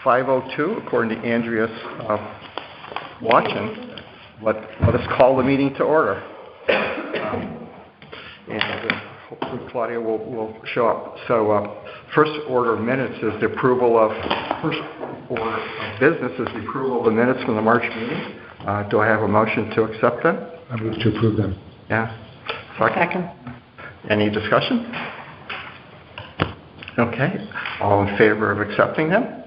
5:02, according to Andrea's watching. Let us call the meeting to order. Hopefully Claudia will show up. So first order of minutes is the approval of, first order of business is the approval of the minutes from the March meeting. Do I have a motion to accept them? I move to approve them. Yeah. Second. Any discussion? Okay. All in favor of accepting them?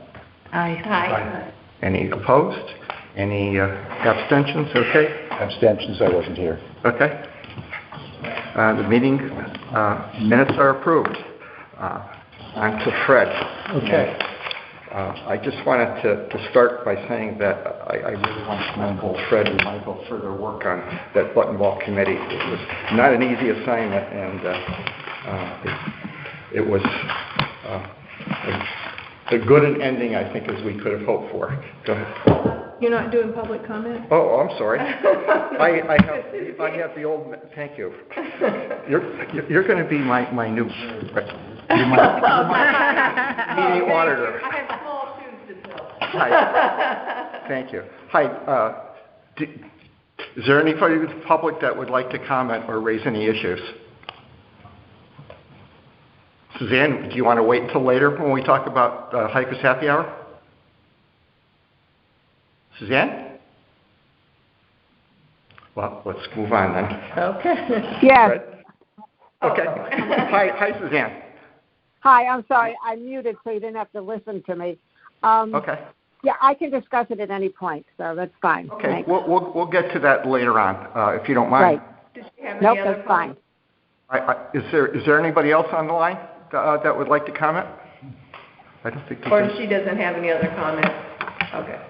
Aye. Aye. Any opposed? Any abstentions? Okay. Abstentions, I wasn't here. Okay. The meeting minutes are approved. On to Fred. Okay. I just wanted to start by saying that I really want to commend both Fred and Michael for their work on that button ball committee. It was not an easy assignment, and it was as good an ending, I think, as we could have hoped for. Go ahead. You're not doing public comment? Oh, I'm sorry. I have the old. Thank you. You're going to be my new you're my meeting auditor. I have small shoes to fill. Hi. Thank you. Hi. Is there anybody in the public that would like to comment or raise any issues? Suzanne, do you want to wait until later when we talk about Hiker's Happy Hour? Suzanne? Well, let's move on then. Okay. Yes. Fred? Okay. Hi, Suzanne. Hi, I'm sorry. I muted so you didn't have to listen to me. Okay. Yeah, I can discuss it at any point, so that's fine. Okay. Thanks. We'll get to that later on, if you don't mind. Right. Does she have Nope, any other that's fine. Is there anybody else on the line that would like to comment? I don't think. Or she doesn't have any other comments? Okay.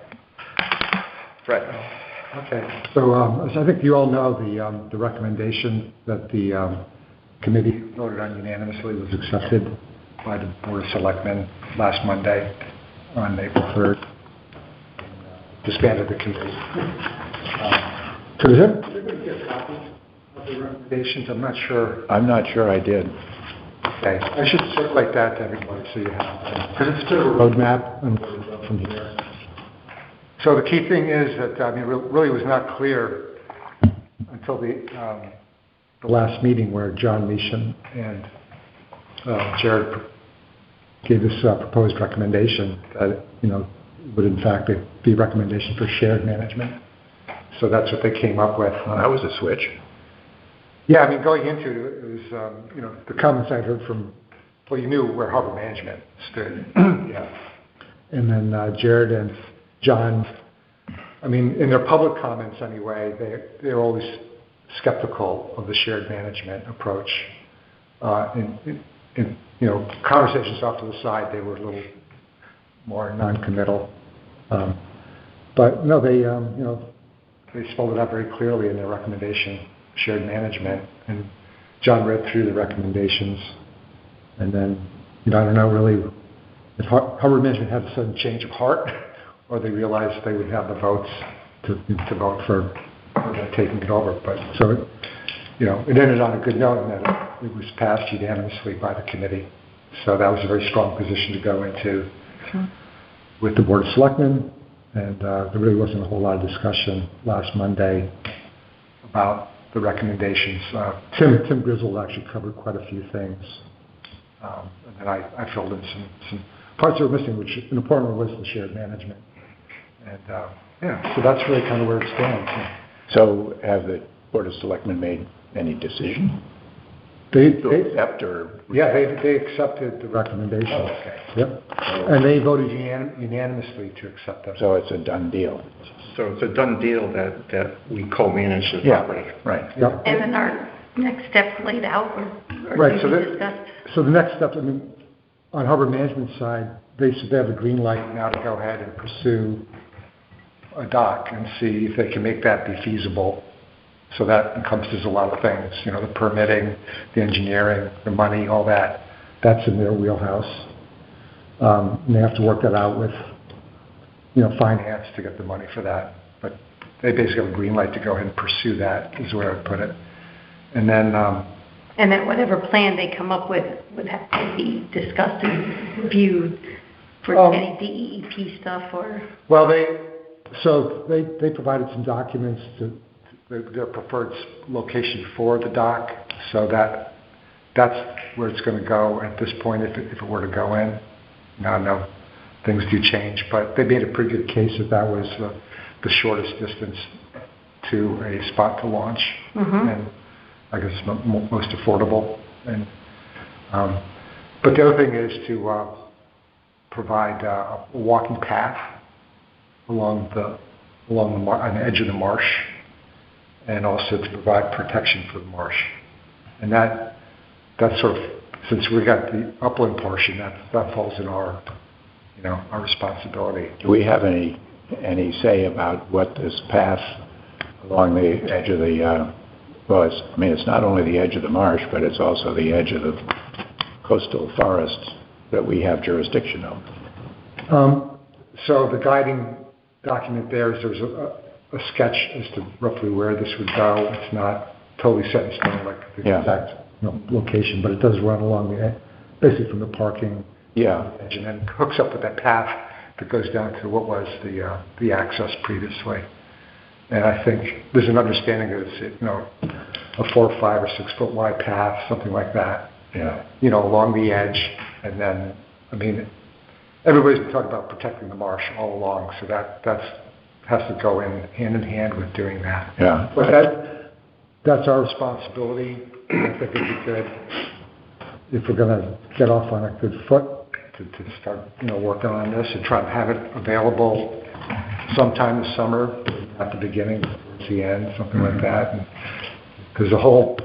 Fred. Okay. So as I think you all know, the recommendation that the committee voted on unanimously was accepted by the Board of Selectmen last Monday on April 3rd. Disbanded the committee. So does everybody get a copy of the recommendations? I'm not sure. I'm not sure I did. Okay. I should circulate that to everybody so you have, because it's sort of a roadmap and where we go from here. So the key thing is that, it really was not clear until the last meeting where John Measham and Jared gave this proposed recommendation that, would in fact be a recommendation for shared management. So that's what they came up with. That was a switch. Yeah, going into it, it was, the comments I heard from, well, you knew where harbor management stood. Yeah. And then Jared and John, in their public comments anyway, they're always skeptical of the shared management approach. In conversations off to the side, they were a little more non-committal. But no, they spelled it out very clearly in their recommendation, shared management. And John read through the recommendations, and then I don't know really if harbor management had a sudden change of heart, or they realized they would have the votes to vote for taking it over. But so it ended on a good note in that it was passed unanimously by the committee. So that was a very strong position to go into with the Board of Selectmen. And there really wasn't a whole lot of discussion last Monday about the recommendations. Tim Griswold actually covered quite a few things. And then I filled in some parts that were missing, which an important one was the shared management. And so that's really kind of where it stands. So have the Board of Selectmen made any decision? They accept or? Yeah, they accepted the recommendation. Oh, okay. Yep. And they voted unanimously to accept that. So it's a done deal. So it's a done deal that we co-manage the property. Right. Yep. And then our next steps laid out or Right. discussed? So the next step, on harbor management side, they have a green light now to go ahead and pursue a dock and see if they can make that be feasible. So that encompasses a lot of things, the permitting, the engineering, the money, all that. That's in their wheelhouse. And they have to work that out with, finance to get the money for that. But they basically have a green light to go ahead and pursue that, is where I would put it. And then... and then whatever plan they come up with would have to be discussed and reviewed For Um, any DEEP stuff or? Well, they provided some documents to their preferred location for the dock, so that's where it's going to go at this point if it were to go in. Now, I know things do change, but they made a pretty good case that was the shortest distance to a spot to launch, and I guess most affordable. And but the other thing is to provide a walking path along on the edge of the marsh, and also to provide protection for the marsh. And that's sort of, since we got the upland portion, that falls in our responsibility. Do we have any say about what this path along the edge of the, it's not only the edge of the marsh, but it's also the edge of the coastal forest that we have jurisdiction over? So the guiding document there's a sketch as to roughly where this would go. It's not totally set in stone like the exact location, but it does run along the edge, basically from the parking edge, and then hooks up with that path that goes down to what was the access previously. And I think there's an understanding that it's a 4 or 5 or 6 foot wide path, something like that. Along the edge, and then everybody's been talking about protecting the marsh all along, so that has to go in hand with doing that. Yeah. But that's our responsibility. I think it'd be good if we're going to get off on a good foot to start, working on this and try to have it available sometime this summer, at the beginning, towards the end, something like that. Because one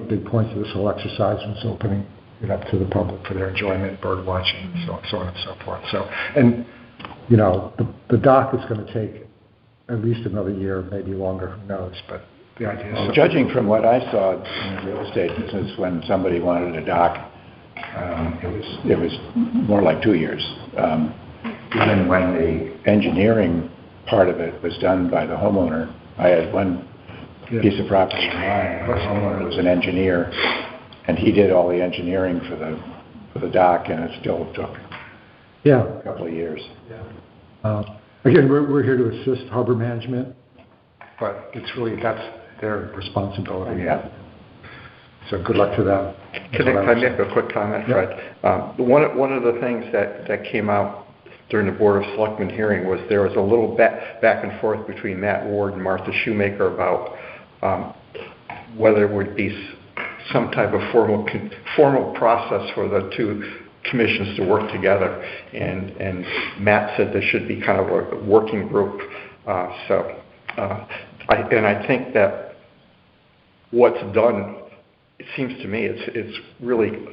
of the big points of this whole exercise was opening it up to the public for their enjoyment, bird watching, so on and so forth. So, and the dock is going to take at least another year, maybe longer, who knows? But the idea is, well, judging from what I saw in the real estate business, when somebody wanted a dock, it was more like 2 years. Even when the engineering part of it was done by the homeowner, I had one piece of property in mind. The homeowner was an engineer, and he did all the engineering for the dock, and it still took a couple of years. Again, we're here to assist harbor management, but that's their responsibility. So good luck to them. Can I make a quick comment, Fred? One of the things that came out during the Board of Selectmen hearing was there was a little back and forth between Matt Ward and Martha Shoemaker about whether it would be some type of formal process for the two commissions to work together, and Matt said there should be kind of a working group. I think that what's done, it seems to me, it's really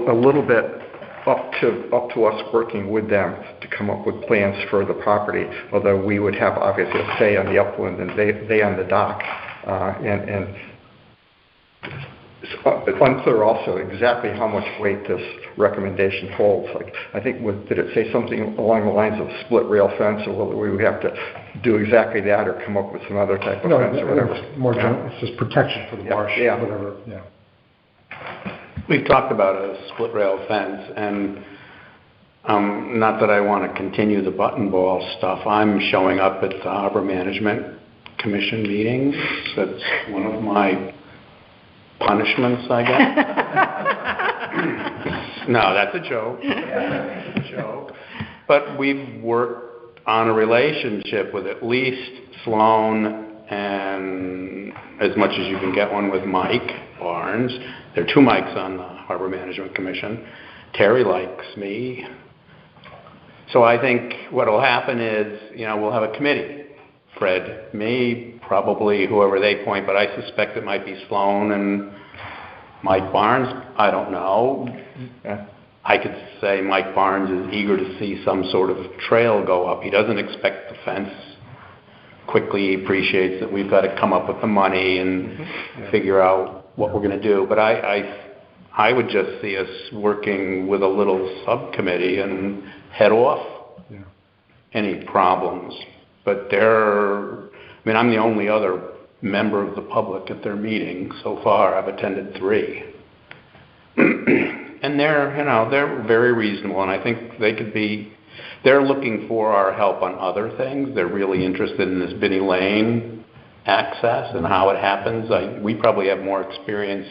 a little bit up to us working with them to come up with plans for the property, although we would have obviously a say on the upland and they on the dock. And it's unclear also exactly how much weight this recommendation holds. Like, I think, did it say something along the lines of split rail fence, or whether we would have to do exactly that or come up with some other type of fence or whatever? It's more general. It's just protection for the marsh, whatever. We've talked about a split rail fence, and not that I want to continue the button ball stuff. I'm showing up at the Harbor Management Commission meetings. That's one of my punishments, I guess. No, that's a joke. That's a joke. But we've worked on a relationship with at least Sloan, and as much as you can get one with Mike Barnes. There are 2 Mikes on the Harbor Management Commission. Terry likes me. So I think what will happen is, we'll have a committee. Fred, me, probably whoever they point, but I suspect it might be Sloan and Mike Barnes. I don't know. I could say Mike Barnes is eager to see some sort of trail go up. He doesn't expect the fence. Quickly appreciates that we've got to come up with the money and figure out what we're going to do. But I would just see us working with a little subcommittee and head off any problems. But I'm the only other member of the public at their meeting so far. I've attended 3. And they're very reasonable, and I think they're looking for our help on other things. They're really interested in this Binney Lane access and how it happens. We probably have more experience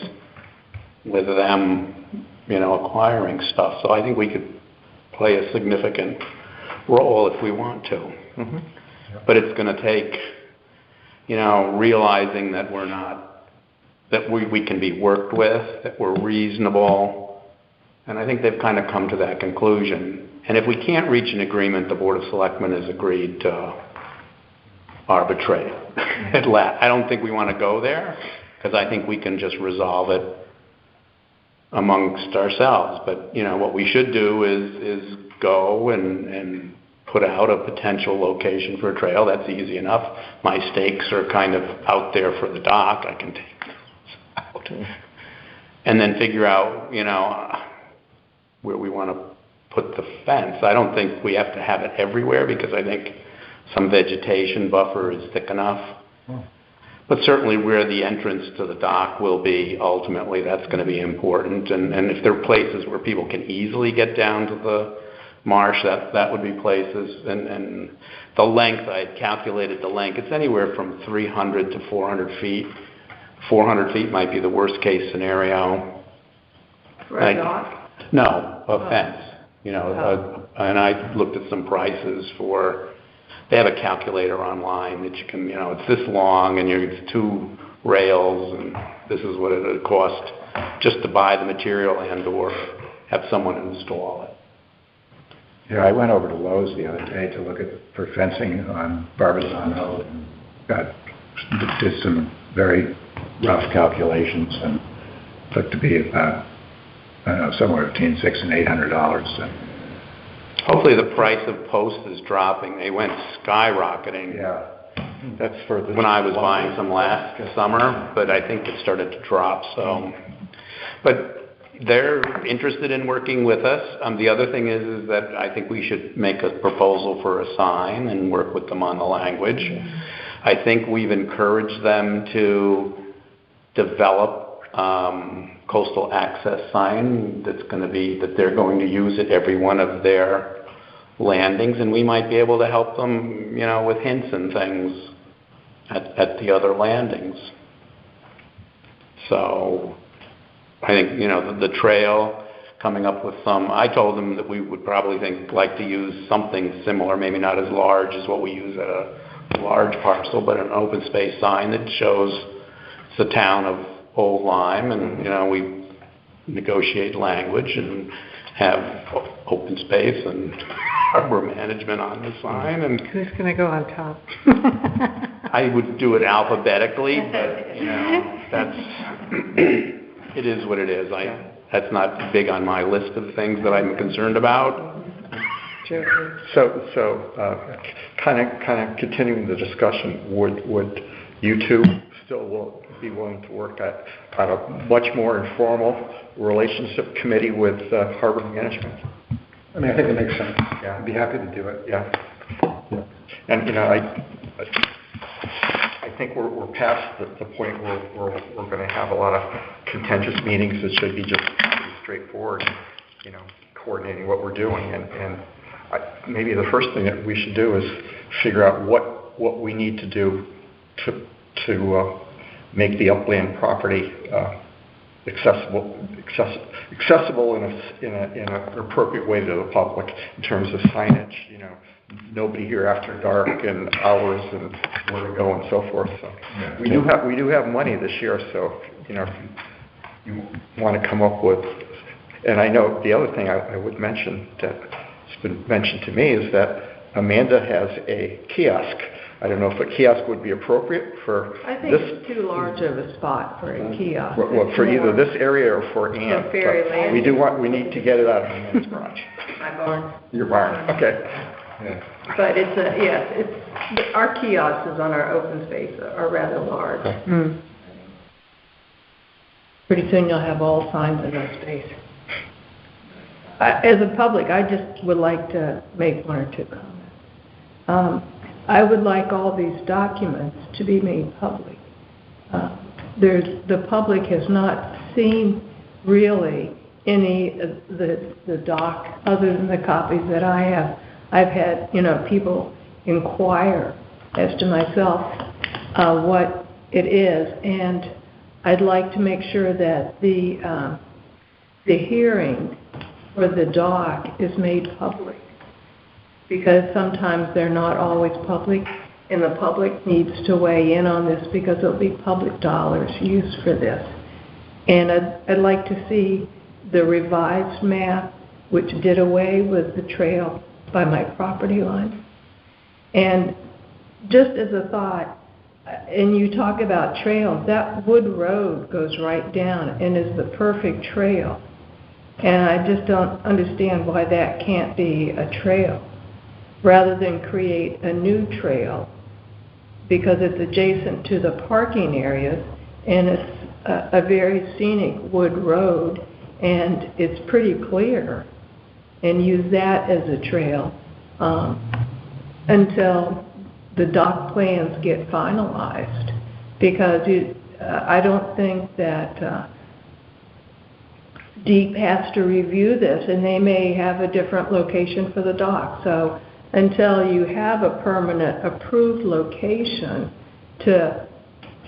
with them, acquiring stuff. So I think we could play a significant role if we want to. Mhm. But it's going to take, realizing that that we can be worked with, that we're reasonable. And I think they've kind of come to that conclusion. And if we can't reach an agreement, the Board of Selectmen has agreed to arbitrate. I don't think we want to go there, because I think we can just resolve it amongst ourselves. But, what we should do is go and put out a potential location for a trail. That's easy enough. My stakes are kind of out there for the dock. I can take those out. And then figure out, where we want to put the fence. I don't think we have to have it everywhere, because I think some vegetation buffer is thick enough. But certainly where the entrance to the dock will be, ultimately, that's going to be important. And if there are places where people can easily get down to the marsh, that would be places. And the length, I had calculated the length. It's anywhere from 300 to 400 feet. 400 feet might be the worst case scenario. For a dock? No, a fence. And I looked at some prices they have a calculator online that you can, it's this long and it's 2 rails, and this is what it would cost just to buy the material and or have someone install it. Yeah, I went over to Lowe's the other day to look for fencing on Barbizon Road, and did some very rough calculations, and it looked to be about, I don't know, somewhere between $600 and $800. Hopefully the price of posts is dropping. They went skyrocketing. Yeah. That's for the... When I was buying some last summer, but I think it started to drop, so. But they're interested in working with us. The other thing is that I think we should make a proposal for a sign and work with them on the language. I think we've encouraged them to develop coastal access sign that they're going to use at every one of their landings, and we might be able to help them, with hints and things at the other landings. So I think, the trail, coming up with I told them that we would probably like to use something similar, maybe not as large as what we use at a large parcel, but an open space sign that shows it's the town of Old Lyme, and, we negotiate language and have open space and harbor management on the sign. And Who's going to go on top? I would do it alphabetically, but, it is what it is. That's not big on my list of things that I'm concerned about. So, kind of continuing the discussion, would you two still be willing to work at a much more informal relationship committee with harbor management? I mean, I think it makes sense. Yeah. I'd be happy to do it. Yeah. And, I think we're past the point where we're going to have a lot of contentious meetings. It should be just pretty straightforward, coordinating what we're doing. And maybe the first thing that we should do is figure out what we need to do to make the upland property accessible in an appropriate way to the public in terms of signage, nobody here after dark and hours and where to go and so forth. So we do have money this year, so if you want to come up with, and I know the other thing I would mention that's been mentioned to me is that Amanda has a kiosk. I don't know if a kiosk would be appropriate for this. I think it's too large of a spot for a kiosk. Well, for either this area or for Ann. For Ferry But Landing. we need to get it out of Ann's garage. My barn. Your barn, okay. But our kiosk is on our open space are rather large. Pretty soon you'll have all signs in that space. As a public, I just would like to make 1 or 2 comments. I would like all these documents to be made public. The public has not seen really any of the doc, other than the copies that I have, I've had, people inquire as to myself, what it is, and I'd like to make sure that the hearing for the doc is made public, because sometimes they're not always public, and the public needs to weigh in on this because it'll be public dollars used for this. And I'd like to see the revised map, which did away with the trail by my property line. And just as a thought, and you talk about trails, that wood road goes right down and is the perfect trail. And I just don't understand why that can't be a trail, rather than create a new trail, because it's adjacent to the parking areas, and it's a very scenic wood road, and it's pretty clear, and use that as a trail until the dock plans get finalized, because I don't think that DEEP has to review this, and they may have a different location for the dock. So until you have a permanent approved location to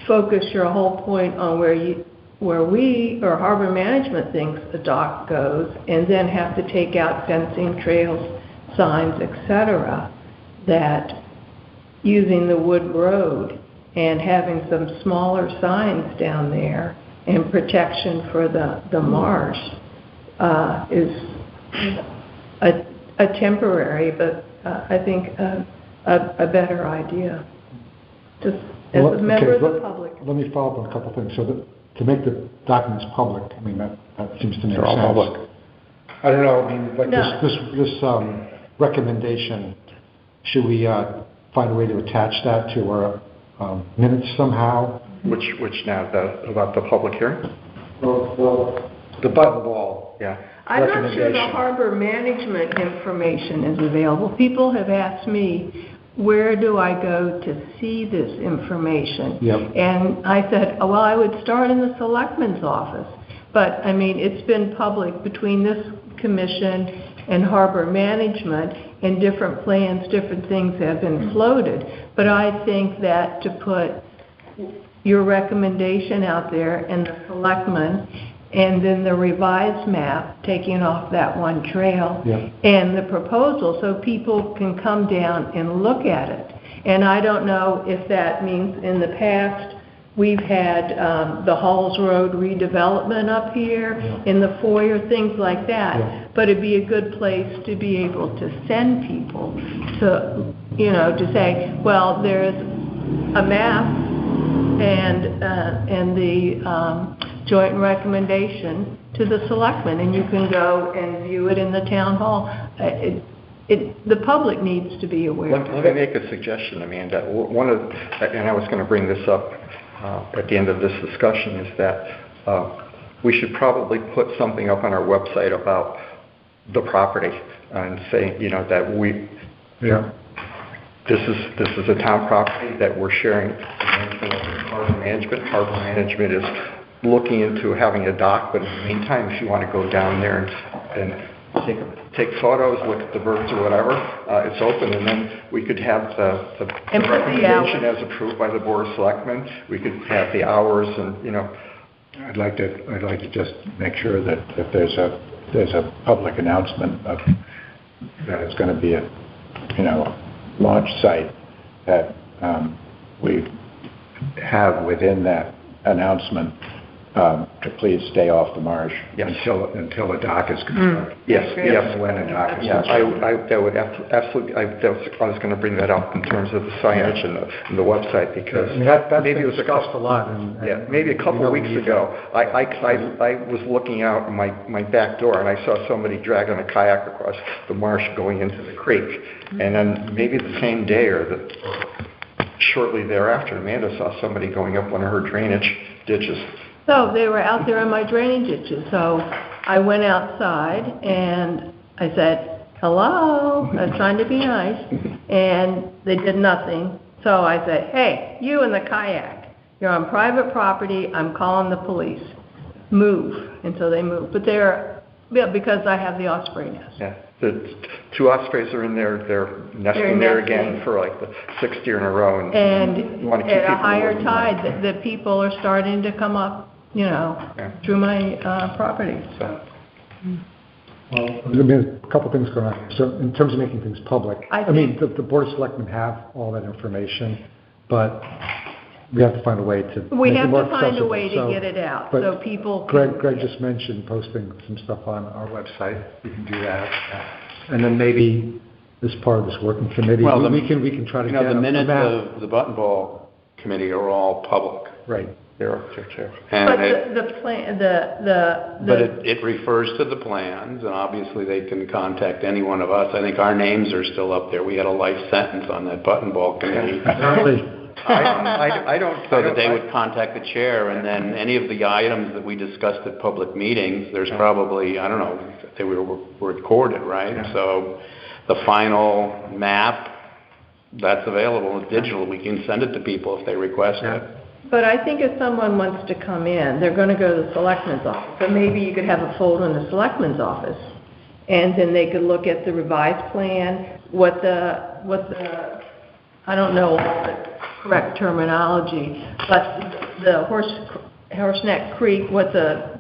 focus your whole point on where we or harbor management thinks the dock goes, and then have to take out fencing, trails, signs, etc., that using the wood road and having some smaller signs down there and protection for the marsh is a temporary, but I think a better idea. Just as a member of the public. Let me follow up on a couple of things. So to make the documents public, I mean, that seems to make sense. They're all public. I don't know, I mean, like No. this recommendation, should we find a way to attach that to our minutes somehow? Which now, about the public hearing? Well, the button ball. Yeah. I'm not sure the recommendation. harbor management information is available. People have asked me, where do I go to see this information? Yep. And I said, well, I would start in the selectman's office. But, I mean, it's been public between this commission and harbor management, and different plans, different things have been floated. But I think that to put your recommendation out there and the selectmen, and then the revised map, taking off that one trail, Yeah. and the proposal, so people can come down and look at it. And I don't know if that means in the past, we've had the Halls Road redevelopment up here, Yeah. in the foyer, things like that. Yeah. But it'd be a good place to be able to send people to, to say, well, there's a map and the joint recommendation to the selectmen, and you can go and view it in the town hall. The public needs to be aware. Let me make a suggestion, Amanda. And I was going to bring this up at the end of this discussion, is that we should probably put something up on our website about the property and say, that Yeah. this is a town property that we're sharing management with harbor management. Harbor management is looking into having a dock, but in the meantime, if you want to go down there and take photos, look at the birds or whatever, it's open, and then we could have the And put the recommendation hours. as approved by the Board of Selectmen. We could have the hours and, I'd like to just make sure that if there's a public announcement that it's going to be a launch site, that we have within that announcement to please stay off the marsh Yes. until a dock is constructed. yes, yes. When a dock is Yeah, constructed. that would absolutely, I was going to bring that up in terms of the signage and the website, because I mean, that's maybe been it was a discussed couple, a lot. And maybe a couple we of weeks need ago, I was looking out my back door, and I saw somebody dragging a kayak across the marsh going into the creek. And then maybe the same day or shortly thereafter, Amanda saw somebody going up one of her drainage ditches. So they were out there in my drainage ditches. So I went outside and I said, hello, I was trying to be nice, and they did nothing. So I said, hey, you in the kayak, you're on private property, I'm calling the police. Move. And so they moved. But they're Yeah, because I have the osprey nest. Yeah, the two ospreys are in there, they're nesting there again nesting. for like the 6th year in a row, and And you wanna keep at a people higher away from tide, the people are starting to come up, Yeah. through my property, so. Well, there's a couple things going on here. So in terms of making things public, I I mean, think- the Board of Selectmen have all that information, but we have to find a way to We make it have more to find a accessible. way to So- get it out, but so people can. Greg just mentioned posting some stuff on our website. We can do that. And then maybe as part of this working committee, Well, we can try to You get know, a the minutes map. of the Button Ball Committee are all public. Right. They're up there too. And But it, the plan, but it refers to the plans, and obviously they can contact any one of us. I think our names are still up there. We had a life sentence on that Button Ball Committee. Apparently, I don't. So that they would contact the chair, and then any of the items that we discussed at public meetings, there's probably, I don't know, they were recorded, right? Yeah. So the final map, that's available, it's digital, we can send it to people if they request it. But I think if someone wants to come in, they're gonna go to the selectman's office, so maybe you could have a folder in the selectman's office, and then they could look at the revised plan, what the, I don't know the correct terminology, but the Horseneck Creek, what the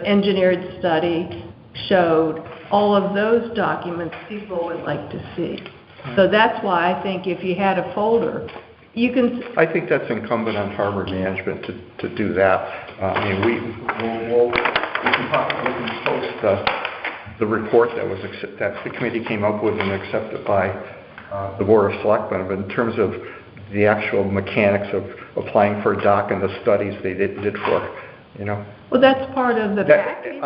engineered study showed, all of those documents people would like to see. So that's why I think if you had a folder, you can, I think that's incumbent on harbor management to do that. I mean, we can post the report that the committee came up with and accepted by the Board of Selectmen, but in terms of the actual mechanics of applying for a dock and the studies they did for, well, that's part of the That, package.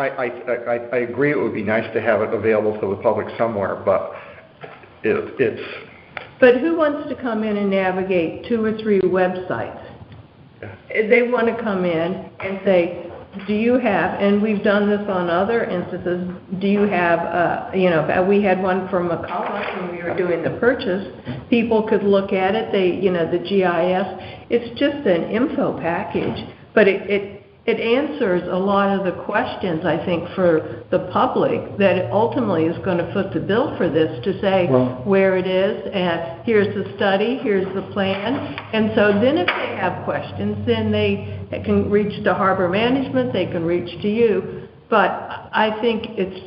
I agree it would be nice to have it available to the public somewhere, but it's... But who wants to come in and navigate 2 or 3 websites? They want to come in and say, do you have, and we've done this on other instances, do you have, we had one from McCullough when we were doing the purchase. People could look at it, the GIS. It's just an info package, but it answers a lot of the questions, I think, for the public that ultimately is going to foot the bill for this to say where it is, and here's the study, here's the plan. And so then if they have questions, then they can reach to Harbor Management, they can reach to you. But I think it's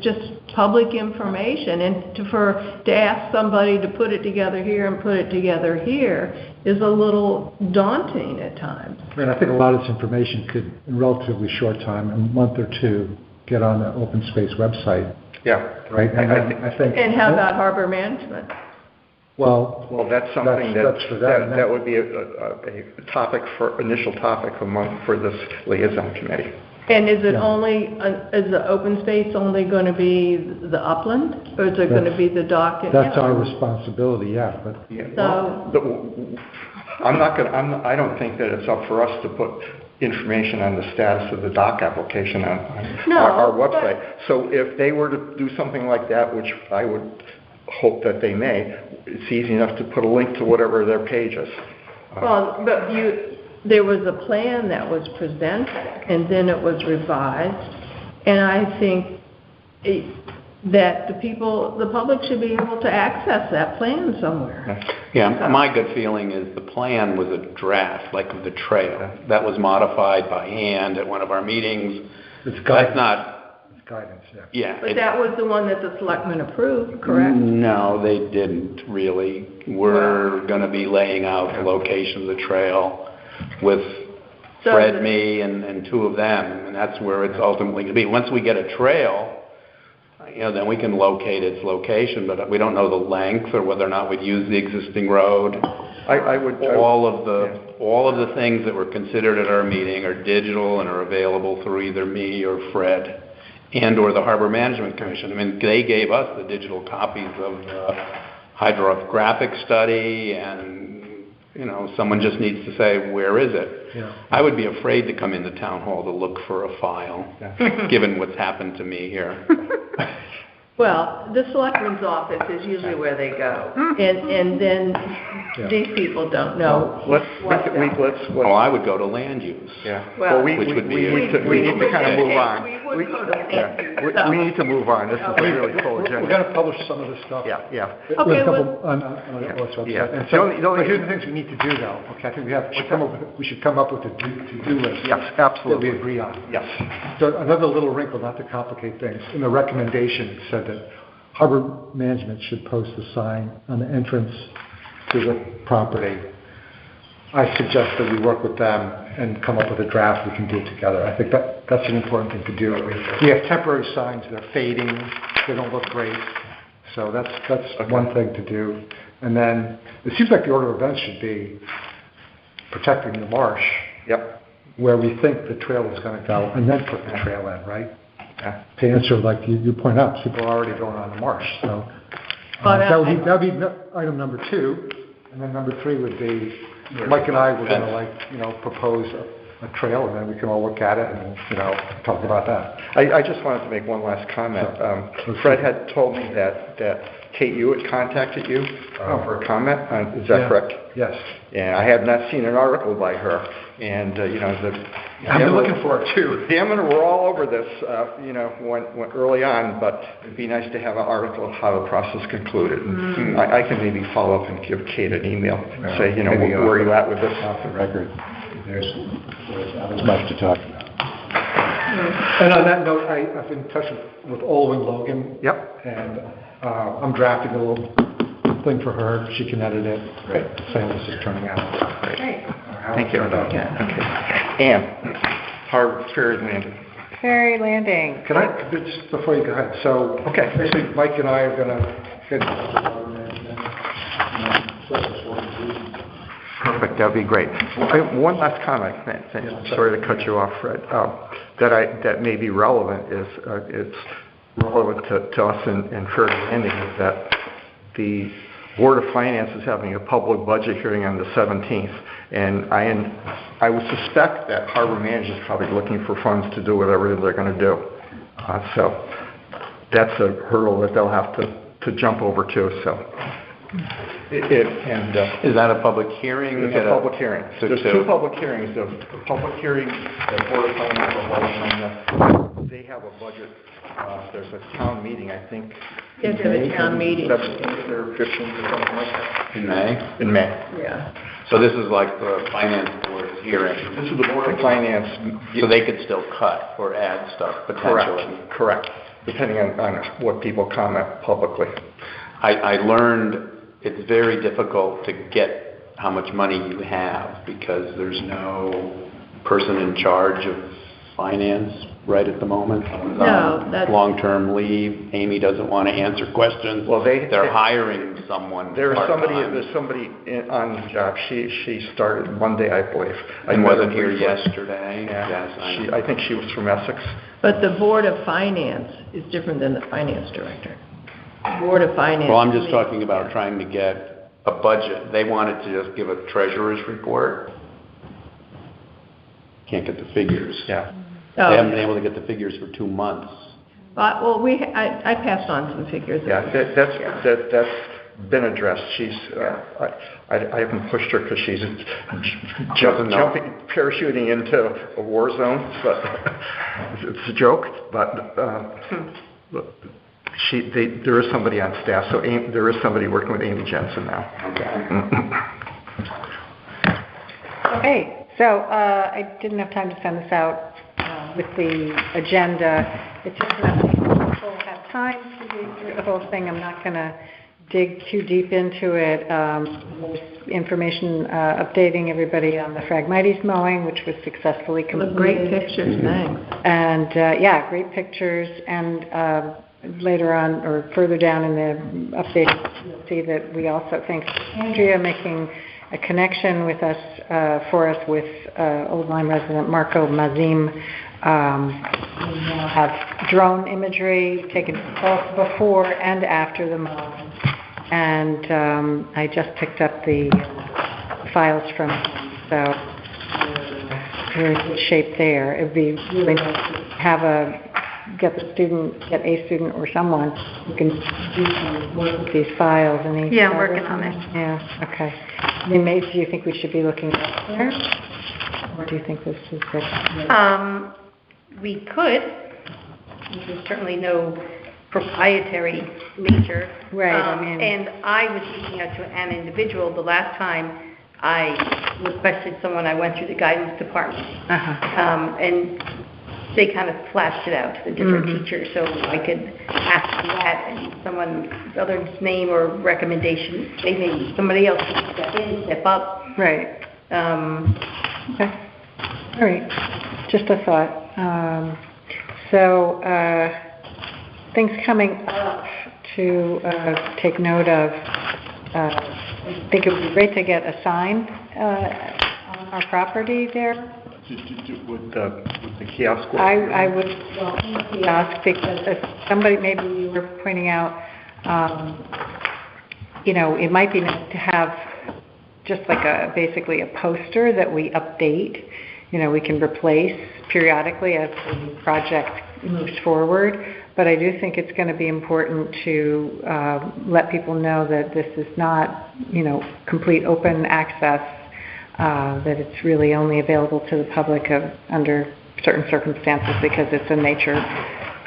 just public information, and to ask somebody to put it together here and put it together here is a little daunting at times. I mean, I think a lot of this information could, in a relatively short time, a month or 2, get on the open space website, Yeah. right? And I think. And how about Harbor Management? Well, That's something that's for them. that would be initial topic for this liaison committee. And is it only, is the open space only going to be the upland, or is it going to be the dock? That's our responsibility, but. Yeah, So- I don't think that it's up for us to put information on the status of the dock application on our website. So if they were to do something like that, which I would hope that they may, it's easy enough to put a link to whatever their page is. Well, but there was a plan that was presented, and then it was revised, and I think that the public should be able to access that plan somewhere. Yeah, my good feeling is the plan was a draft, like of the trail. That was modified by hand at one of our meetings. It's That's guidance. not, It's guidance, yeah. But that was the one that the selectmen approved, correct? No, they didn't really. We're going to be laying out the location of the trail with So Fred, the- me, and 2 of them, and that's where it's ultimately going to be. Once we get a trail, then we can locate its location, but we don't know the length or whether or not we'd use the existing road. All of the things that were considered at our meeting are digital and are available through either me or Fred and/or the Harbor Management Commission. I mean, they gave us the digital copies of the hydrographic study, and someone just needs to say, where is it? Yeah. I would be afraid to come into town hall to look for a file, given what's happened to me here. Well, the selectman's office is usually where they go, and then these people don't know what's Well, I would go to land use. Yeah. Well, We which would be need to kind of move on. We would go to yeah, we need to move on. This is a really full We're agenda. gonna publish some of this stuff. Yeah, yeah. With a Okay, couple on the website. Yeah. And The so, only- the only- but here's the things we need to do though, okay, I think we should come up with a to-do list. Yes, That absolutely. we agree on. Yes. So another little wrinkle, not to complicate things, in the recommendation, it said that harbor management should post a sign on the entrance to the property. I suggest that we work with them and come up with a draft, we can do it together. I think that's an important thing to do. We have temporary signs, they're fading, they don't look great, so that's one thing to do. And then, it seems like the order of events should be protecting the marsh, Yep. where we think the trail is gonna go, and then put the trail in, right? Yeah. To answer, like you point out, people are already going on the marsh, so. But, That would be item number 2, and then number 3 would be, Mike and I were gonna propose a trail, and then we can all look at it and, talk about that. I just wanted to make one last comment. Fred had told me that Kate Hewitt contacted you for a comment. Is that Yeah. correct? Yes. And I have not seen an article by her. And, I've been looking for it too. Them and we're all over this, went early on, but it'd be nice to have an article of how the process concluded. And I can maybe follow up and give Kate an email, and say, Maybe where are you at with this? Off the record, there's not as much to talk about. And on that note, I've been in touch with Olwen Logan. Yep. And I'm drafting a little thing for her. She can edit it. Great. Saying this is turning out. Great. Thank you. Okay. Ann, Harbor Ferry Landing. Ferry Landing. Can I, just before you go ahead, so, Okay. basically Mike and I are gonna get. Perfect, that'd be great. One last comment, sorry to cut you off, Fred, that may be relevant it's relevant to us in Ferry Landing is that the Board of Finance is having a public budget hearing on the 17th, and I would suspect that Harbor Management is probably looking for funds to do whatever they're going to do. So that's a hurdle that they'll have to jump over too. So. Is that a public hearing? It's a public hearing. So There's 2 public hearings. The public hearing, the Board of Finance will hold on they have a budget. There's a town meeting, I think. Yes, there's a town meeting. 17th or 15th or something like that. In May? In May. Yeah. So this is like the finance board's hearing. This is the Board of Finance. So they could still cut or add stuff potentially. Correct. Depending on what people comment publicly. I learned it's very difficult to get how much money you have because there's no person in charge of finance right at the moment. Someone's on that's- long-term leave. Amy doesn't want to answer questions. Well, they're hiring someone There's part-time. somebody on the job. She started Monday, I believe. And wasn't here briefly. yesterday. Yeah. Yes, I think she was from Essex. But the Board of Finance is different than the Finance Director. Board of Finance. Well, I'm just talking about trying to get a budget. They wanted to just give a treasurer's report. Can't get the figures. Yeah. They haven't been able to get the figures for 2 months. Well, I passed on some figures. Yeah, that's been addressed. She's, I haven't pushed her because she's jumping, parachuting into a war zone, but it's a joke, but there is somebody on staff, so there is somebody working with Amy Jensen now. Okay, so I didn't have time to send this out with the agenda. It's just enough people have time to read through the whole thing. I'm not going to dig too deep into it. There's information updating everybody on the Phragmites mowing, which was successfully completed. Great pictures, thanks. And, great pictures. And later on, or further down in the update, you'll see that we also thank Andrea making a connection with us, for us with Old Lyme resident Marco Mazim. We now have drone imagery taken both before and after the mowing. And I just picked up the files from him, so we're in good shape there. It would be really nice to have get a student or someone who can do some work with these files. Yeah, I'm working on it. Yeah, okay. I mean, maybe, do you think we should be looking elsewhere? Or do you think this is good? We could, there's certainly no proprietary nature. Right, I mean- And I was reaching out to an individual the last time I requested someone, I went through the guidance department. And they kind of flashed it out to the different teachers, so I could ask them that, and someone's other's name or recommendation, maybe somebody else could step in, step up. Right. Okay. All right. Just a thought. So, things coming up to take note of. I think it would be great to get a sign on our property there. With the kiosk. I would welcome the kiosk because as somebody, maybe you were pointing out, it might be nice to have just like basically a poster that we update. We can replace periodically as the project moves forward. But I do think it's going to be important to let people know that this is not, complete open access, that it's really only available to the public under certain circumstances because it's a nature.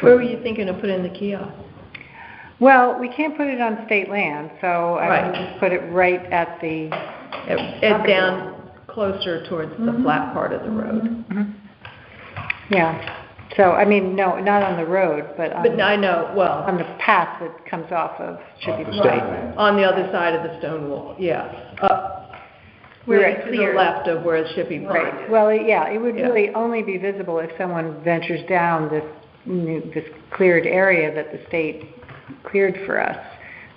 Where were you thinking of putting the kiosk? Well, we can't put it on state land, so I would just put it right at the... Down closer towards the flat part of the road. Yeah. So, no, not on the road, but on, But I know, well, on the path that comes off of Chippy Point. on the other side of the stone wall, yeah. Where To the left of where Shippey Pond Right. is. Well, it would Yeah. really only be visible if someone ventures down this cleared area that the state cleared for us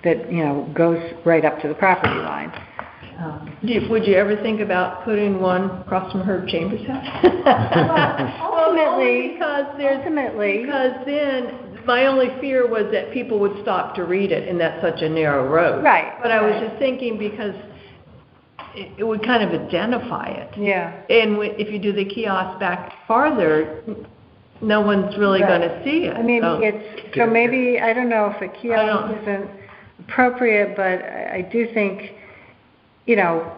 that, goes right up to the property line. Would you ever think about putting one across from Herb Chambers' house? Ultimately, Because then, my only fear was that people would stop to read it, and that's such a narrow road. Right, But I was right. just thinking because it would kind of identify it. Yeah. And if you do the kiosk back farther, no one's really Right. going to see it. So maybe, I don't know if a I kiosk don't- isn't appropriate, but I do think,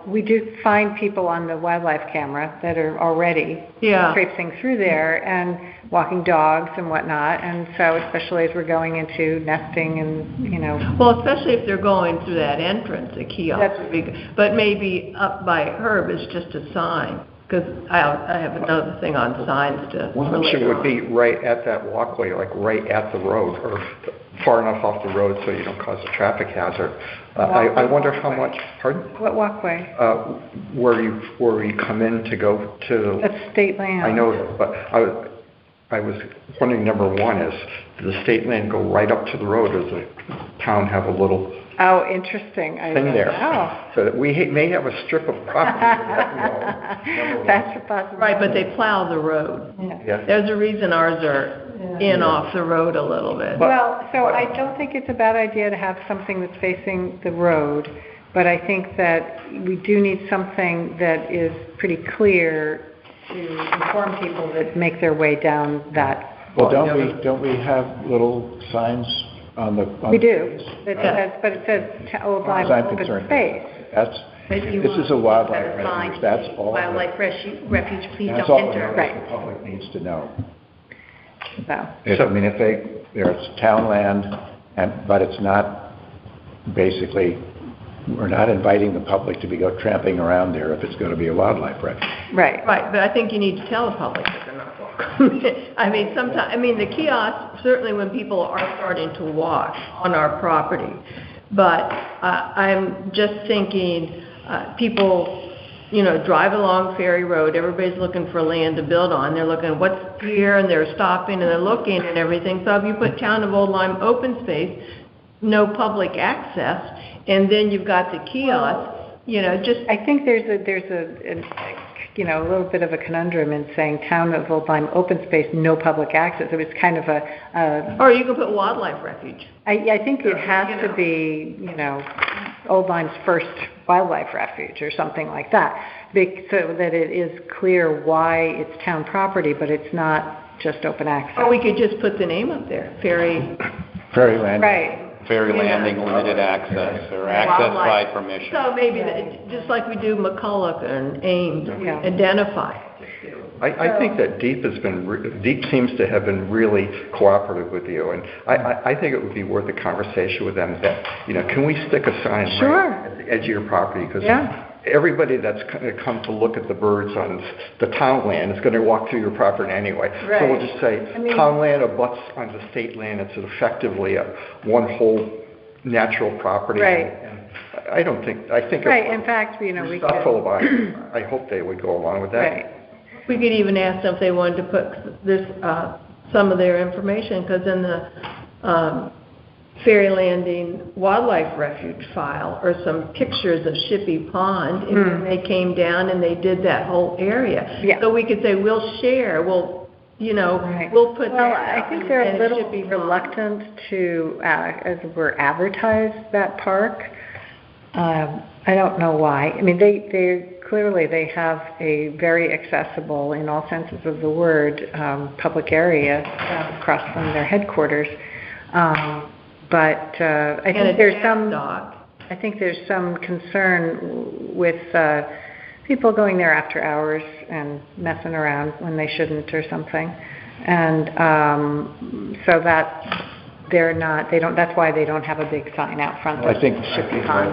we do find people on the wildlife camera that are already Yeah. traipsing through there and walking dogs and whatnot, and so especially as we're going into nesting and, Well, especially if they're going through that entrance, a kiosk That's- would be good. But maybe up by Herb is just a sign, because I have another thing on signs to... One option would be right at that walkway, like right at the road, or far enough off the road so you don't cause a traffic hazard. I wonder how much, pardon? what walkway? Where you come in to go to... That's state land. I know, but I was wondering, number one is, does the state land go right up to the road, or does the town have a little Oh, interesting. I thing don't there? know. So that we may have a strip of property that, number one. That's a possibility. Right, but they plow the road. Yeah. Yeah. There's a reason ours are in off the road a little bit. Well, so I don't think it's a bad idea to have something that's facing the road, but I think that we do need something that is pretty clear to inform people that make their way down that. Well, don't we have little signs on the... We do. It says, but it says Old As Lyme I'm Open concerned, Space. that's, But if you this want is a wildlife to sign, refuge, that's all. Wildlife refuge, please That's don't all enter. Right. the public needs to know. So, If there's town land, but it's not, basically, we're not inviting the public to go tramping around there if it's going to be a wildlife refuge. right. Right, but I think you need to tell the public that they're not welcome. The kiosk, certainly when people are starting to walk on our property, but I'm just thinking, people, drive along Ferry Road, everybody's looking for land to build on, they're looking, what's here, and they're stopping and they're looking and everything, so if you put Town of Old Lyme open space, no public access, and then you've got the kiosk, just... I think there's a little bit of a conundrum in saying Town of Old Lyme Open Space, no public access. It was kind of Or you can put wildlife refuge. I think it has to be, Old Lyme's first wildlife refuge or something like that, so that it is clear why it's town property, but it's not just open access. Or we could just put the name up there, Ferry... Fairyland. Right. Ferry landing, limited access, or access by permission. So maybe, just like we do McCulloch and Ames, Yeah. identify. I think that Deep seems to have been really cooperative with you, and I think it would be worth a conversation with them that, can we stick a sign Sure. right at the edge of your property? Because Yeah. everybody that's going to come to look at the birds on the town land is going to walk through your property anyway. So we'll Right. just say, I mean- town land abuts on the state land. It's effectively one whole natural property. Right. And I think. Right, in fact, we Respectful could, about it. I hope they would go along with that. right. We could even ask them if they wanted to put this, some of their information, because in the Ferry Landing Wildlife Refuge file are some pictures of Shippey Pond, and when they came down and they did that whole area. Yeah. So we could say, we'll share, Right. we'll put that Well, out I think they're a and little Shippey Pond. reluctant to, as it were, advertise that park. I don't know why. I mean, they clearly they have a very accessible, in all senses of the word, public area across from their headquarters. But I think there's some. Dock. I think there's some concern with people going there after hours and messing around when they shouldn't or something. And so that that's why they don't have a big sign out front. I think Shippey Pond.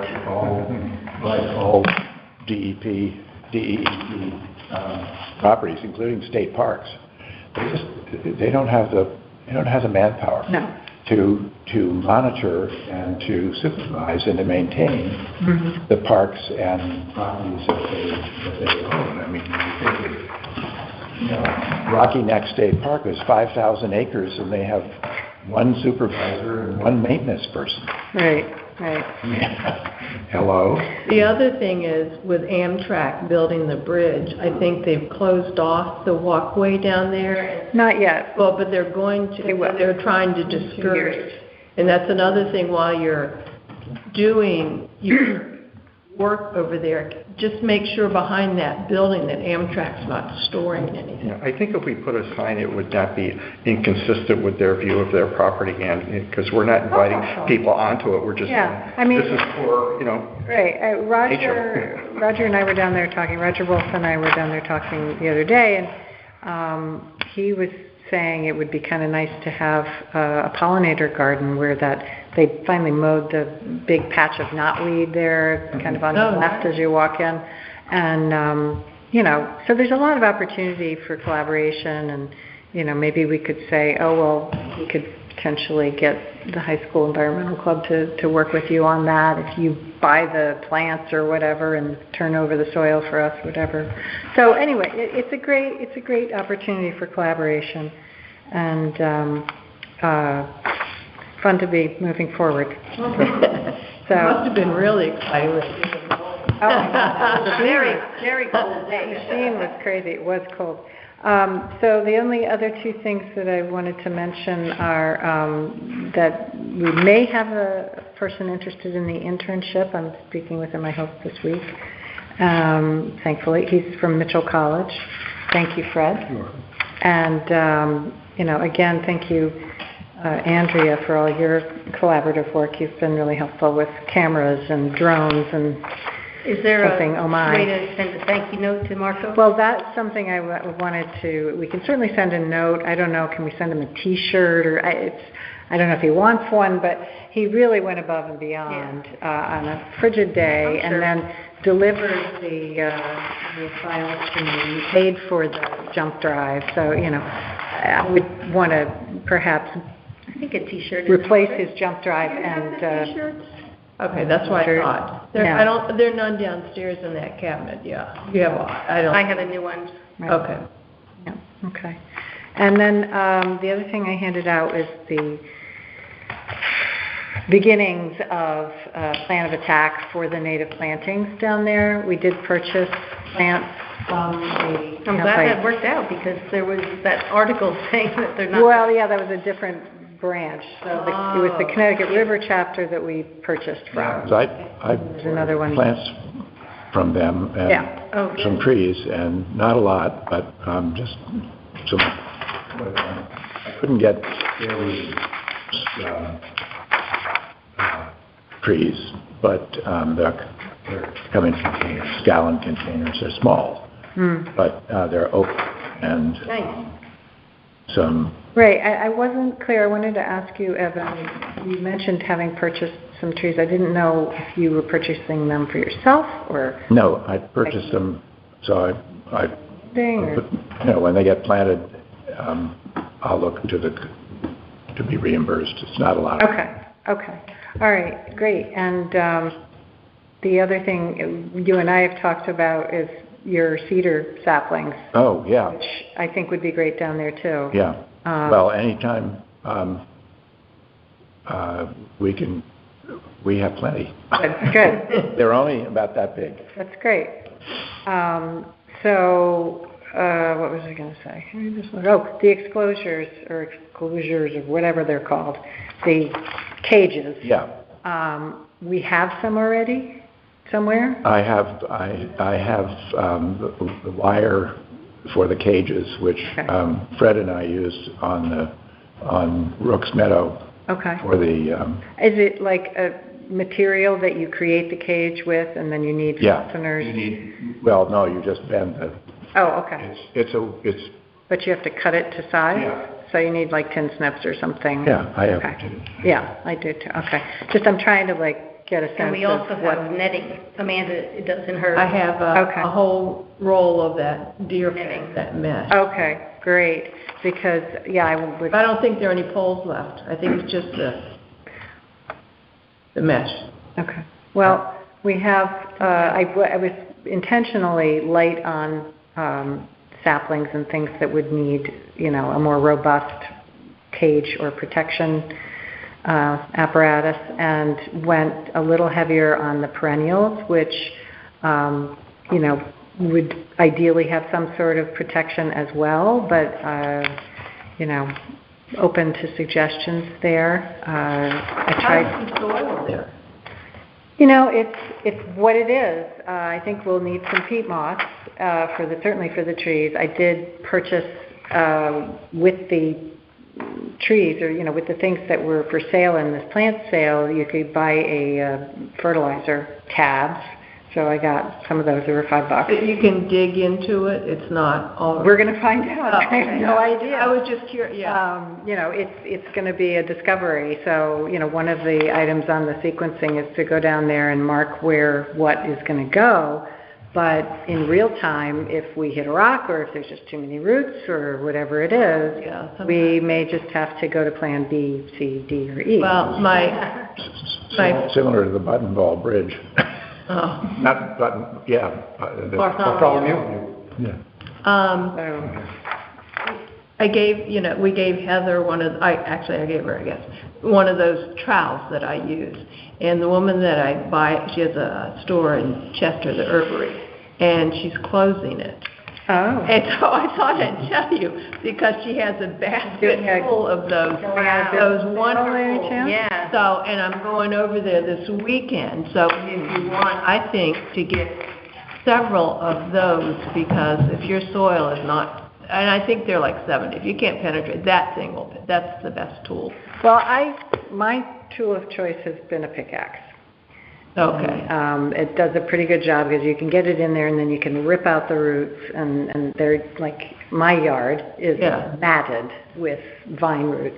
like all DEP properties, including state parks, they don't have the manpower. No. To monitor and to supervise and to maintain the parks and properties that they own. I mean, Rocky Neck State Park is 5,000 acres, and they have one supervisor and one maintenance person. Right. Hello? The other thing is, with Amtrak building the bridge, I think they've closed off the walkway down there. Not yet. Well, but they're going to, They will. they're trying to discourage. And that's another thing, while you're doing your work over there, just make sure behind that building that Amtrak's not storing anything. I think if we put a sign, it would not be inconsistent with their view of their property, and because we're not inviting people onto it, we're just Yeah, I mean- this is for, Right. Nature. Roger and I were down there talking, Roger Wolf and I were down there talking the other day, and he was saying it would be kind of nice to have a pollinator garden where they finally mowed the big patch of knotweed there, kind of on the left as you walk in. And, so there's a lot of opportunity for collaboration, and, maybe we could say, we could potentially get the high school environmental club to work with you on that if you buy the plants or whatever and turn over the soil for us, whatever. So anyway, it's a great opportunity for collaboration, and fun to be moving forward. It must have been really exciting. Very, very cold day. The machine was crazy. It was cold. So the only other two things that I wanted to mention are that we may have a person interested in the internship. I'm speaking with him, I hope, this week. Thankfully, he's from Mitchell College. Thank you, Fred. Sure. And again, thank you, Andrea, for all your collaborative work. You've been really helpful with cameras and drones and. Is there Something, oh my. a way to send a thank you note to Marco? Well, that's something I wanted to, we can certainly send a note. I don't know, can we send him a T-shirt, or I don't know if he wants one, but he really went above and beyond on a frigid day, I'm and sure. then delivered the files to me, paid for the jump drive. So, I would want to perhaps I think a T-shirt. is replace appropriate. his jump drive and, T-shirts? Okay, that's what I thought. Yeah. There are none downstairs in that cabinet, yeah. You have, I have a new one. right. Okay. Yeah, okay. And then the other thing I handed out is the beginnings of plan of attack for the native plantings down there. We did purchase plants from the... I'm glad that worked out, because there was that article saying that they're not. Well, yeah, that was a different branch. So it was the Connecticut River chapter that we purchased from. So I There's another one. plants from them and Yeah. some trees, and not a lot, but just some. I couldn't get very trees, but they're come in containers, gallon containers. They're small, but they're oak and Nice. some, Right, I wasn't clear, I wanted to ask you, Evan, you mentioned having purchased some trees. I didn't know if you were purchasing them for yourself or no, I purchased them, so I, thing, or? you know, when they get planted, I'll look to be reimbursed. It's not a lot. Okay, okay. All right, great. And the other thing you and I have talked about is your cedar saplings, Oh, yeah, which I think would be great down there too. yeah. Well, anytime, we have plenty. Good. They're only about that big. That's great. So, what was I going to say? Oh, the exclosures or whatever they're called, the cages. Yeah. We have some already somewhere? I have the wire for the cages, which Okay. Fred and I used on Rook's Meadow Okay. for the, Is it like a material that you create the cage with and then you need Yeah. fasteners? well, no, you just bend the, Oh, okay. it's, But you have to cut it to size? Yeah. So you need like tin snips or something? yeah, I have. Okay. Yeah, I do too. Okay. Just I'm trying to like get a sense of And we also what. have netting. Amanda does in her. I have Okay. a whole roll of that deer Knitting. fence, that mesh. Okay, great. Because, yeah, I would, I don't think there are any poles left. I think it's just the mesh. okay. Well, we have, I was intentionally light on saplings and things that would need, you know, a more robust cage or protection apparatus, and went a little heavier on the perennials, which, you know, would ideally have some sort of protection as well, but, you know, open to suggestions there. I tried. How's the soil there? You know, it's what it is. I think we'll need some peat moss certainly for the trees. I did purchase with the trees, or you know, with the things that were for sale in this plant sale, you could buy a fertilizer tabs. So I got some of those. They were $5. But you can dig into it? It's not all... We're going to find out. I have no idea. I was just curious, yeah. You know, it's going to be a discovery. So, you know, one of the items on the sequencing is to go down there and mark where what is going to go. But in real time, if we hit a rock or if there's just too many roots or whatever it is, Yeah, we may just have to go to plan B, C, D, or E. Well, my... Similar to the Button Ball Bridge. Oh. Not Button, yeah. Bartholomew. Yeah. So, We gave Heather I gave her, I guess, one of those trowels that I use. And the woman that I buy, she has a store in Chester, the Herbery, and she's closing it. oh. And so I thought I'd tell you, because she has a basket full of those, Wow. those Any wonderful. chance? Yeah. So, and I'm going over there this weekend, so if you want, I think, to get several of those, because if your soil is not, and I think they're like 70, if you can't penetrate, that's the best tool. Well, my tool of choice has been a pickaxe. Okay. It does a pretty good job because you can get it in there and then you can rip out the roots, and they're like, my yard is Yeah. matted with vine roots.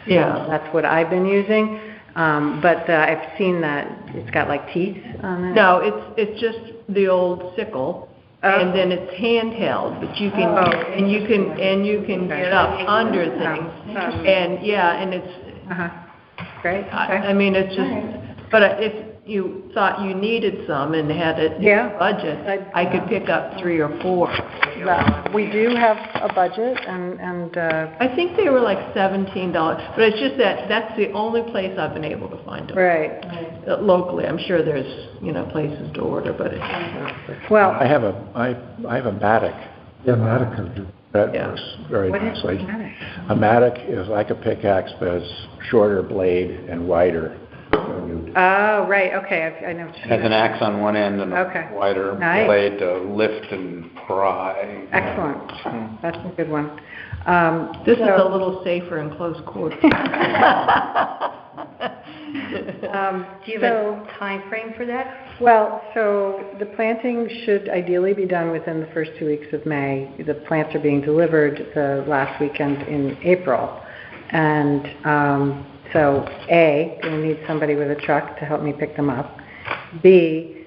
So Yeah. that's what I've been using. But I've seen that it's got like teeth on it. No, it's just the old sickle, and then it's handheld, but you can, and you can get up under things. And, yeah, and it's, Uh-huh. Great, I okay. mean, it's just, but if you thought you needed some and had it in Yeah. your budget, I could pick up 3 or 4. Well, we do have a budget, and I think they were like $17, but it's just that's the only place I've been able to find them. right. Locally, I'm sure there's, places to order, but it's, Well, I have a mattock Yeah, Matica. that Yeah. works very what is nicely. mattock? A mattock is like a pickaxe, but it's shorter blade and wider. Oh, right, okay, I know what you Has mean. an axe on one end and Okay. a wider Nice. blade to lift and pry. Excellent. That's a good one. this is so- a little safer in close quarters. Do you have So- a time frame for that? Well, so the planting should ideally be done within the first 2 weeks of May. The plants are being delivered the last weekend in April. And so A, we'll need somebody with a truck to help me pick them up. B,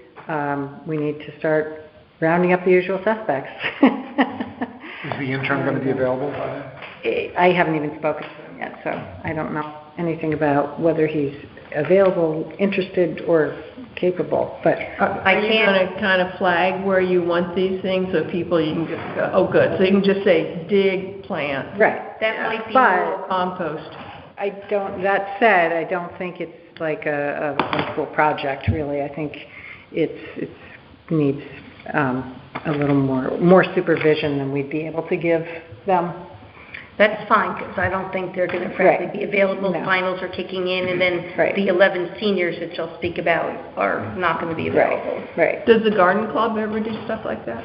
we need to start rounding up the usual suspects. Is the intern going to be available by then? I haven't even spoken to him yet, so I don't know anything about whether he's available, interested, or capable, but Are you going to kind of flag where you want these things so people, you can just go, oh, good, so you can just say, dig, plant. right. That might be But Compost. that said, I don't think it's like a wonderful project, really. I think it needs a little more supervision than we'd be able to give them. That's fine, because I don't think they're going to frankly be available. No. Finals are kicking in, and then Right. the 11 seniors that you'll speak about are not going to be available. Right. Does the garden club ever do stuff like that?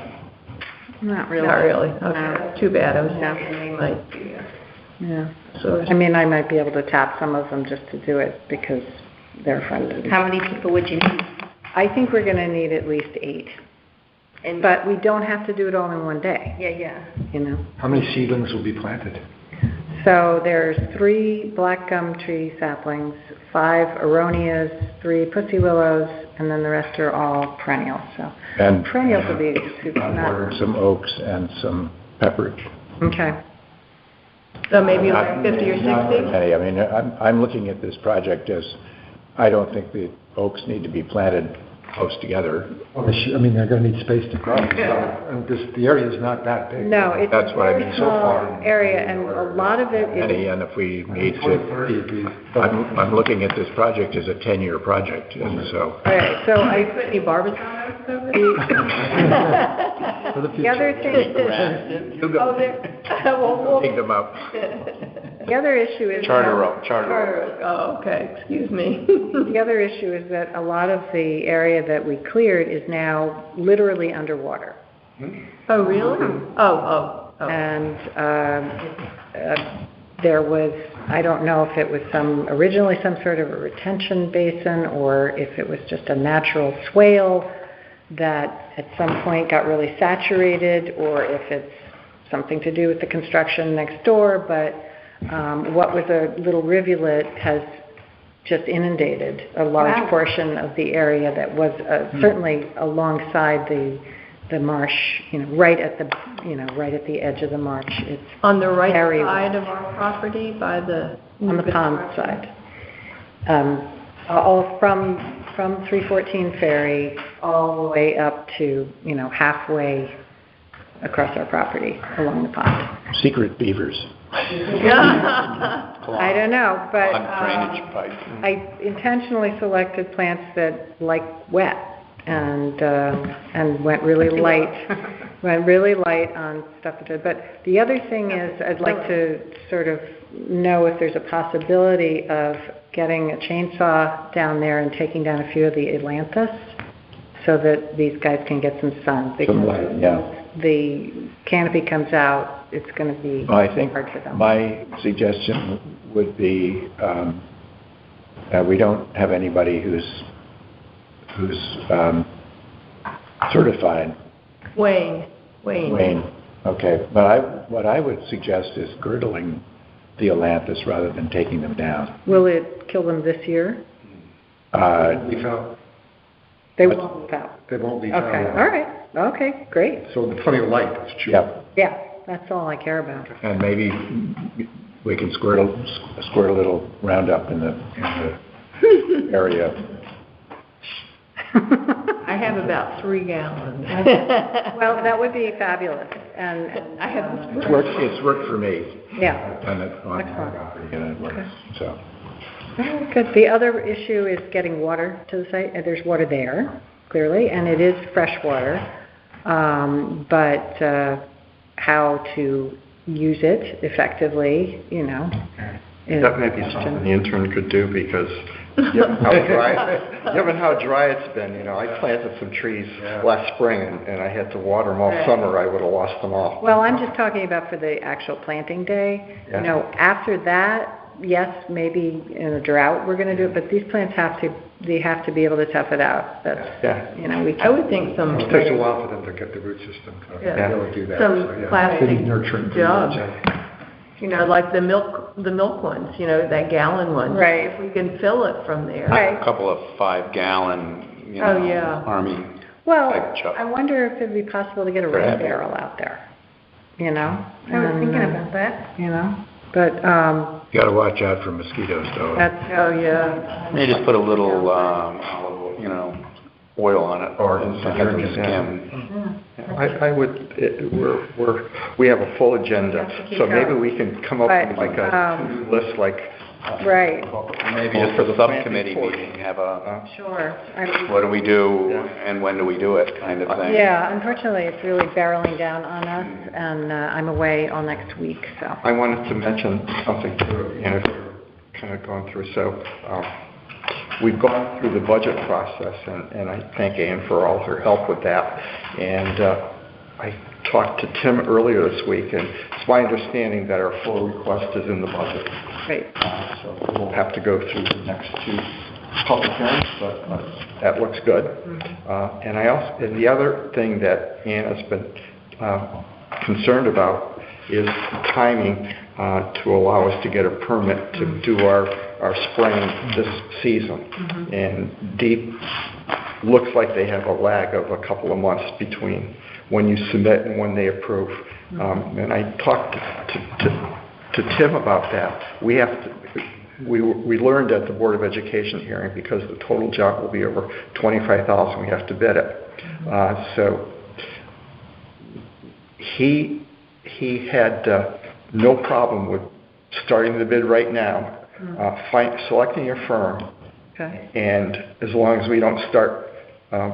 Not really. Not really, No. okay, too bad, I was No. thinking they might be, Yeah. so. I mean, I might be able to tap some of them just to do it because they're friendly. How many people would you need? I think we're going to need at least 8. And But we don't have to do it all in one day, yeah. you know? How many seedlings will be planted? So there's 3 black gum tree saplings, 5 aronias, 3 pussy willows, and then the rest are all perennials, so. And Perennials will be super, I've not, ordered some oaks and some pepper. okay. So maybe like 50 or 60? Hey, I mean, I'm looking at this project as, I don't think the oaks need to be planted close together. Well, I mean, they're going to need space to grow, so, and the area is not that big. No, it's That's a what I very mean. So small far. area, and a lot of it Any, is, and if we need 20, to, 30 would be. I'm looking at this project as a 10-year project, and so. all right, so I put any barbizon oaks over For the the other future. thing, You go, Oh, there, well, dig them up. the other issue is. Charter oak. Oh, okay, excuse me. The other issue is that a lot of the area that we cleared is now literally underwater. Oh, really? Oh. And there was, I don't know if it was originally some sort of a retention basin or if it was just a natural swale that at some point got really saturated, or if it's something to do with the construction next door, but what was a little rivulet has just inundated a large Wow. portion of the area that was certainly alongside the marsh, right at the edge of the marsh. It's On the right Very side of our property by the... on the pond side. All from 314 Ferry all the way up to, halfway across our property along the pond. Secret beavers. I don't know, but Drainage pipe. I intentionally selected plants that like wet and went really light on stuff that did. But the other thing is I'd like to sort of know if there's a possibility of getting a chainsaw down there and taking down a few of the ailanthus so that these guys can get some sun. Some light, yeah. The canopy comes out, it's going to be Well, I think hard for them. my suggestion would be, we don't have anybody who's certified. Wayne. Wayne, okay, but what I would suggest is girdling the ailanthus rather than taking them down. Will it kill them this year? Leaf out. They But- won't leaf out. They won't leaf out. Okay, all right, okay, great. So plenty of light, that's true. Yep, Yeah, that's all I care about. and maybe we can squirt a little Roundup in the area. I have about 3 gallons. Well, that would be fabulous, and, I have... It's worked for me. yeah. I've done it on my Excellent. property, and it works, so. Good. The other issue is getting water to the site. There's water there, clearly, and it is fresh water. But how to use it effectively, is That may be a question. something the intern could do, because given how dry it's been, I planted some trees last spring, and I had to water them all summer, I would have lost them all. Well, I'm just talking about for the actual planting day. Yeah. After that, yes, maybe in a drought we're gonna do it, but these plants they have to be able to tough it out. That's, Yeah. you know, we I would think some, It takes a while for them to get the root system to Yeah. be able to do that. Some so, yeah. plastic They need nurturing. jugs. Like the milk ones, that gallon one. Right. If we can fill it from there. Right. A couple of 5-gallon, Oh, yeah. Army. Well, Type chuck. I wonder if it'd be possible to get a rain Perhaps. barrel out there, you know? I was And, thinking about that. You know, but, You gotta watch out for mosquitoes, though. that's, Oh, yeah. They just put a little, olive, oil on it. Or and it has a detergent, skim. I would, we have a full agenda, Have to keep so maybe going. we can come up with But, like a to-do list, like. right, Maybe Well, just for a the subcommittee planting meeting, have a, sure. I mean, what do we do Yeah. and when do we do it kind of thing. yeah, unfortunately, it's really barreling down on us, and I'm away all next week, so. I wanted to mention something too, if you're kind of going through, so, we've gone through the budget process, and I thank Ann for all her help with that. And I talked to Tim earlier this week, and it's my understanding that our full request is in the budget. Great. So we'll have to go through the next 2 public hearings, but that looks good. And the other thing that Ann has been concerned about is the timing to allow us to get a permit to do our spraying this season. And DEEP looks like they have a lag of a couple of months between when you submit and when they approve. And I talked to Tim about that. We learned at the Board of Education hearing, because the total job will be over $25,000, we have to bid it. So he had no problem with starting the bid right now, selecting a firm, Okay. and as long as we don't start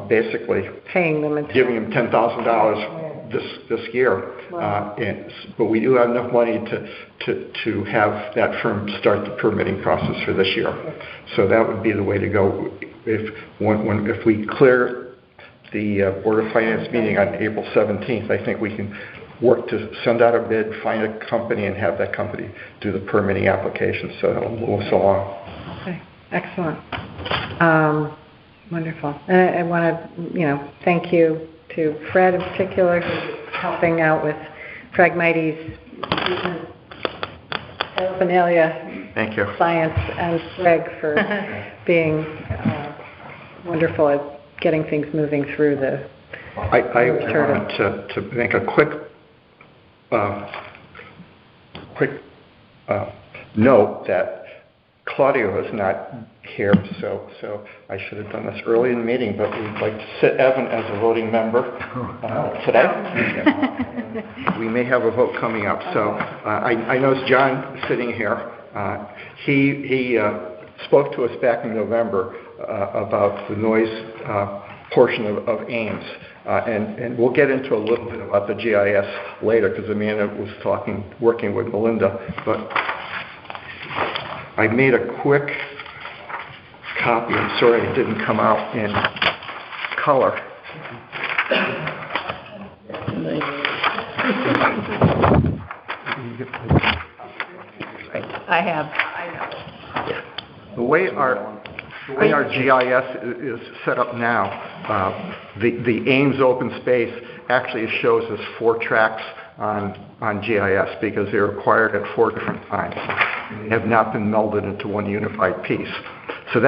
basically Paying them until. giving him $10,000 this year. But we do have enough money to have that firm start the permitting process for this year. So that would be the way to go. If we clear the Board of Finance meeting on April 17th, I think we can work to send out a bid, find a company, and have that company do the permitting application. So that'll move us along. Okay, excellent. Wonderful. And I want to, thank you to Fred in particular, who's helping out with Phragmites, paraphernalia, Thank you. science, and Greg for being wonderful at getting things moving through the. I wanted to make a quick note that Claudio is not here, so I should have done this early in the meeting, but we'd like to sit Evan as a voting member today. We may have a vote coming up. So I know it's John sitting here. He spoke to us back in November about the noise portion of Ames. And we'll get into a little bit about the GIS later, because Amanda was working with Melinda. But I made a quick copy. I'm sorry it didn't come out in color. I know. The way our GIS is set up now, the Ames open space actually shows us 4 tracks on GIS, because they're acquired at 4 different times. They have not been melded into one unified piece. So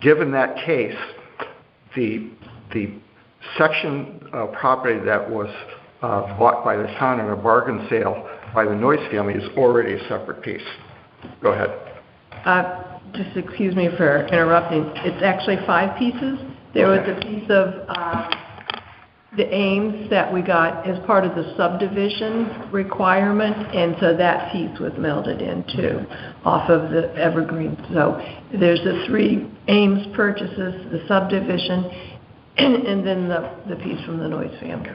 given that case, the section of property that was bought by the town in a bargain sale by the Noyce family is already a separate piece. Go ahead. Just excuse me for interrupting. It's actually 5 pieces. There was a piece of the Ames that we got as part of the subdivision requirement, and so that piece was melded in too, off of the Evergreen. So there's the 3 Ames purchases, the subdivision, and then the piece from the Noyce family.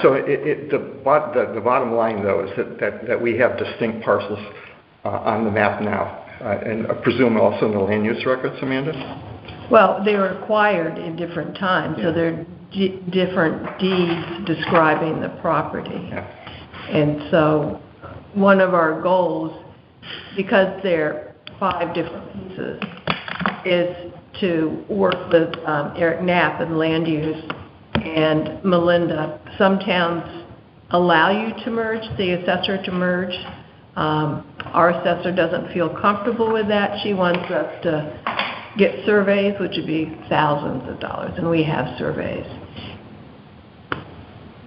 So the bottom line, though, is that we have distinct parcels on the map now, and I presume also in the land use records, Amanda? Well, they were acquired in different times, so they're different deeds describing the property. Yeah. And so one of our goals because they're 5 different pieces, is to work with Eric Knapp and Land Use and Melinda. Some towns allow you to merge, the assessor to merge. Our assessor doesn't feel comfortable with that. She wants us to get surveys, which would be thousands of dollars, and we have surveys.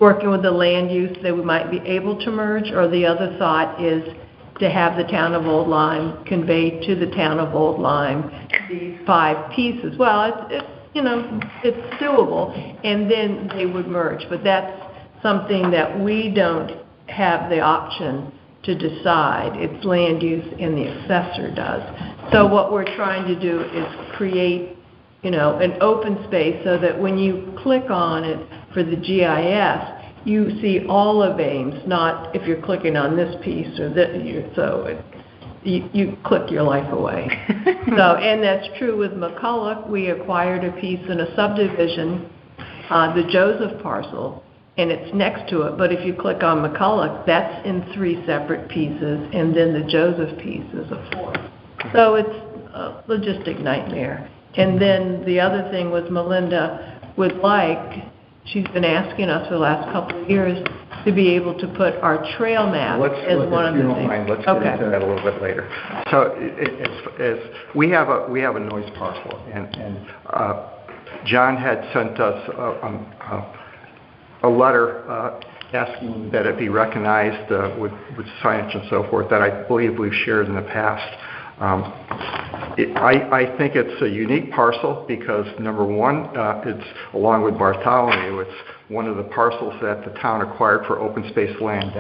Working with the land use, they might be able to merge, or the other thought is to have the town of Old Lyme convey to the town of Old Lyme these 5 pieces. Well, it's doable, and then they would merge, but that's something that we don't have the option to decide. It's land use and the assessor does. So what we're trying to do is create, an open space so that when you click on it for the GIS, you see all of Ames, not if you're clicking on this piece or that. You click your life away. And that's true with McCulloch. We acquired a piece in a subdivision, the Joseph parcel, and it's next to it. But if you click on McCulloch, that's in 3 separate pieces, and then the Joseph piece is a 4th. So it's a logistic nightmare. And then the other thing was Melinda would like, she's been asking us for the last couple of years, to be able to put our trail map as one of the things. If you don't mind, let's get into that a little bit later. So we have a noise parcel, and John had sent us a letter asking that it be recognized with signage and so forth that I believe we've shared in the past. I think it's a unique parcel because, number one, it's, along with Bartholomew, it's one of the parcels that the town acquired for open space land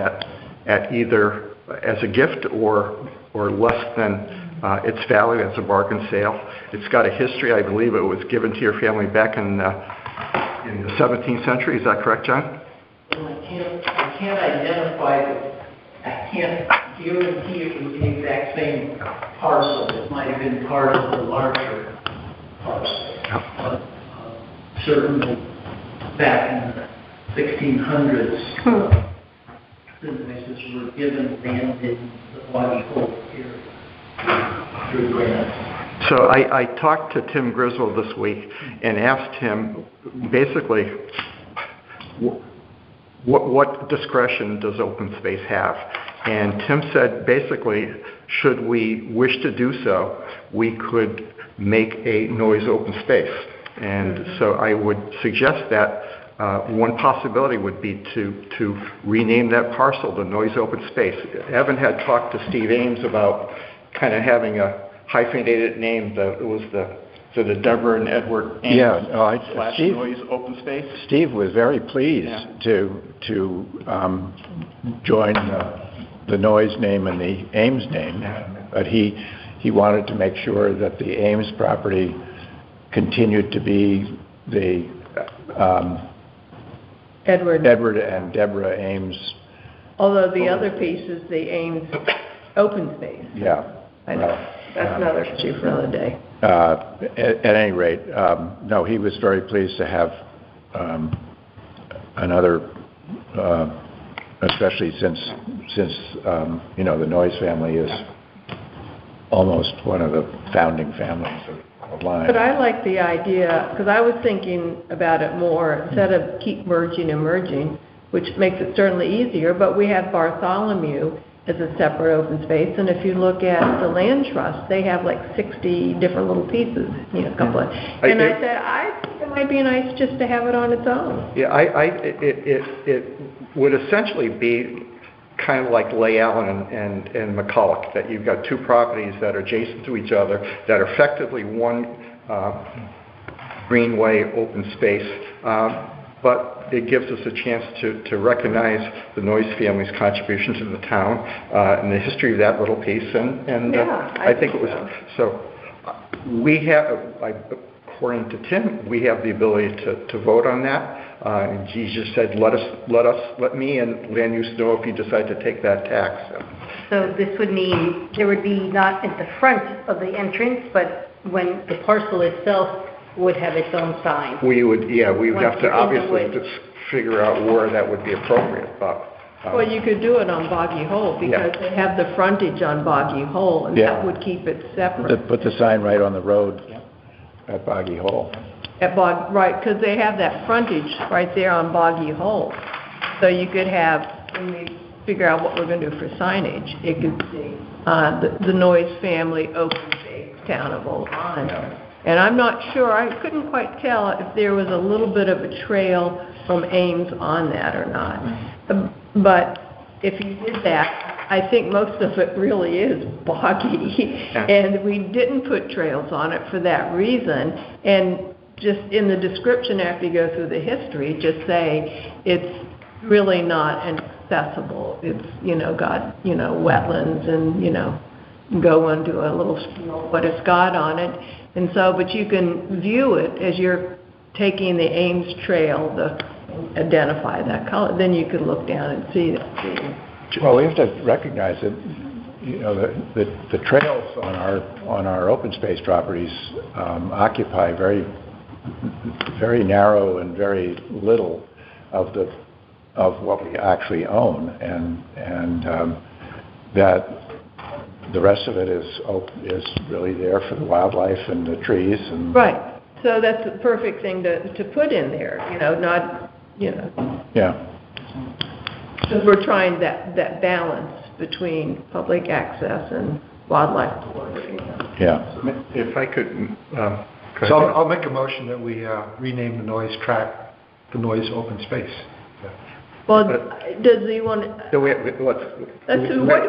at either as a gift or less than its value as a bargain sale. It's got a history. I believe it was given to your family back in the 17th century. Is that correct, John? Well, I can't identify it. I can't guarantee it was the exact same parcel. It might have been part of the larger parcel. But certainly back in the 1600s, citizens were given land in the Body Hole area through grants. So I talked to Tim Griswold this week and asked him basically what discretion does open space have? And Tim said basically, should we wish to do so, we could make a noise open space. And so I would suggest that one possibility would be to rename that parcel the Noise Open Space. Evan had talked to Steve Ames about kind of having a hyphenated name. It was the Deborah and Edward Ames / Noise Open Space. Steve was very pleased to join the Noise name and the Ames name, but he wanted to make sure that the Ames property continued to be the Edward and Deborah Ames. Although the other piece is the Ames open space. Yeah. I know. That's another issue for another day. At any rate, no, he was very pleased to have another, especially since the Noyes family is almost one of the founding families of Lyme. But I like the idea, because I was thinking about it more, instead of keep merging and merging, which makes it certainly easier, but we have Bartholomew as a separate open space, and if you look at the land trust, they have like 60 different little pieces, a couple of, and I said, I think it might be nice just to have it on its own. Yeah, it would essentially be kind of like Lay Allen and McCulloch, that you've got 2 properties that are adjacent to each other, that are effectively one greenway open space, but it gives us a chance to recognize the Noyes family's contribution to the town and the history of that little piece, and I think it was so. We have, according to Tim, we have the ability to vote on that. And he just said, let me and land use know if you decide to take that tax. So this would mean there would be not at the front of the entrance, but when the parcel itself would have its own sign. We would have to Once you're in the obviously woods. just figure out where that would be appropriate, but Well, you could do it on Boggy Hole, because they have the frontage on Boggy Hole, and Yeah. that would keep it separate. Put the sign right on the road at Boggy Hole. Right, because they have that frontage right there on Boggy Hole. So you could have, when we figure out what we're going to do for signage, it could be the Noyes Family Open Space Town of Old Lyme. And I'm not sure, I couldn't quite tell if there was a little bit of a trail from Ames on that or not. But if you did that, I think most of it really is boggy. And we didn't put trails on it for that reason. And just in the description, after you go through the history, just say it's really not accessible. It's, got, wetlands and, go into a little spiel what it's got on it. And so, but you can view it as you're taking the Ames Trail, identify that color, then you could look down and see that. Well, we have to recognize that, the trails on our open space properties occupy very narrow and very little of what we actually own, and that the rest of it is really there for the wildlife and the trees and. Right. So that's the perfect thing to put in there, not. Yeah. Because we're trying that balance between public access and wildlife. Yeah. If I could, So I'll make a motion that we rename the Noyes track, the Noyes Open Space. Well, does he want, do we, what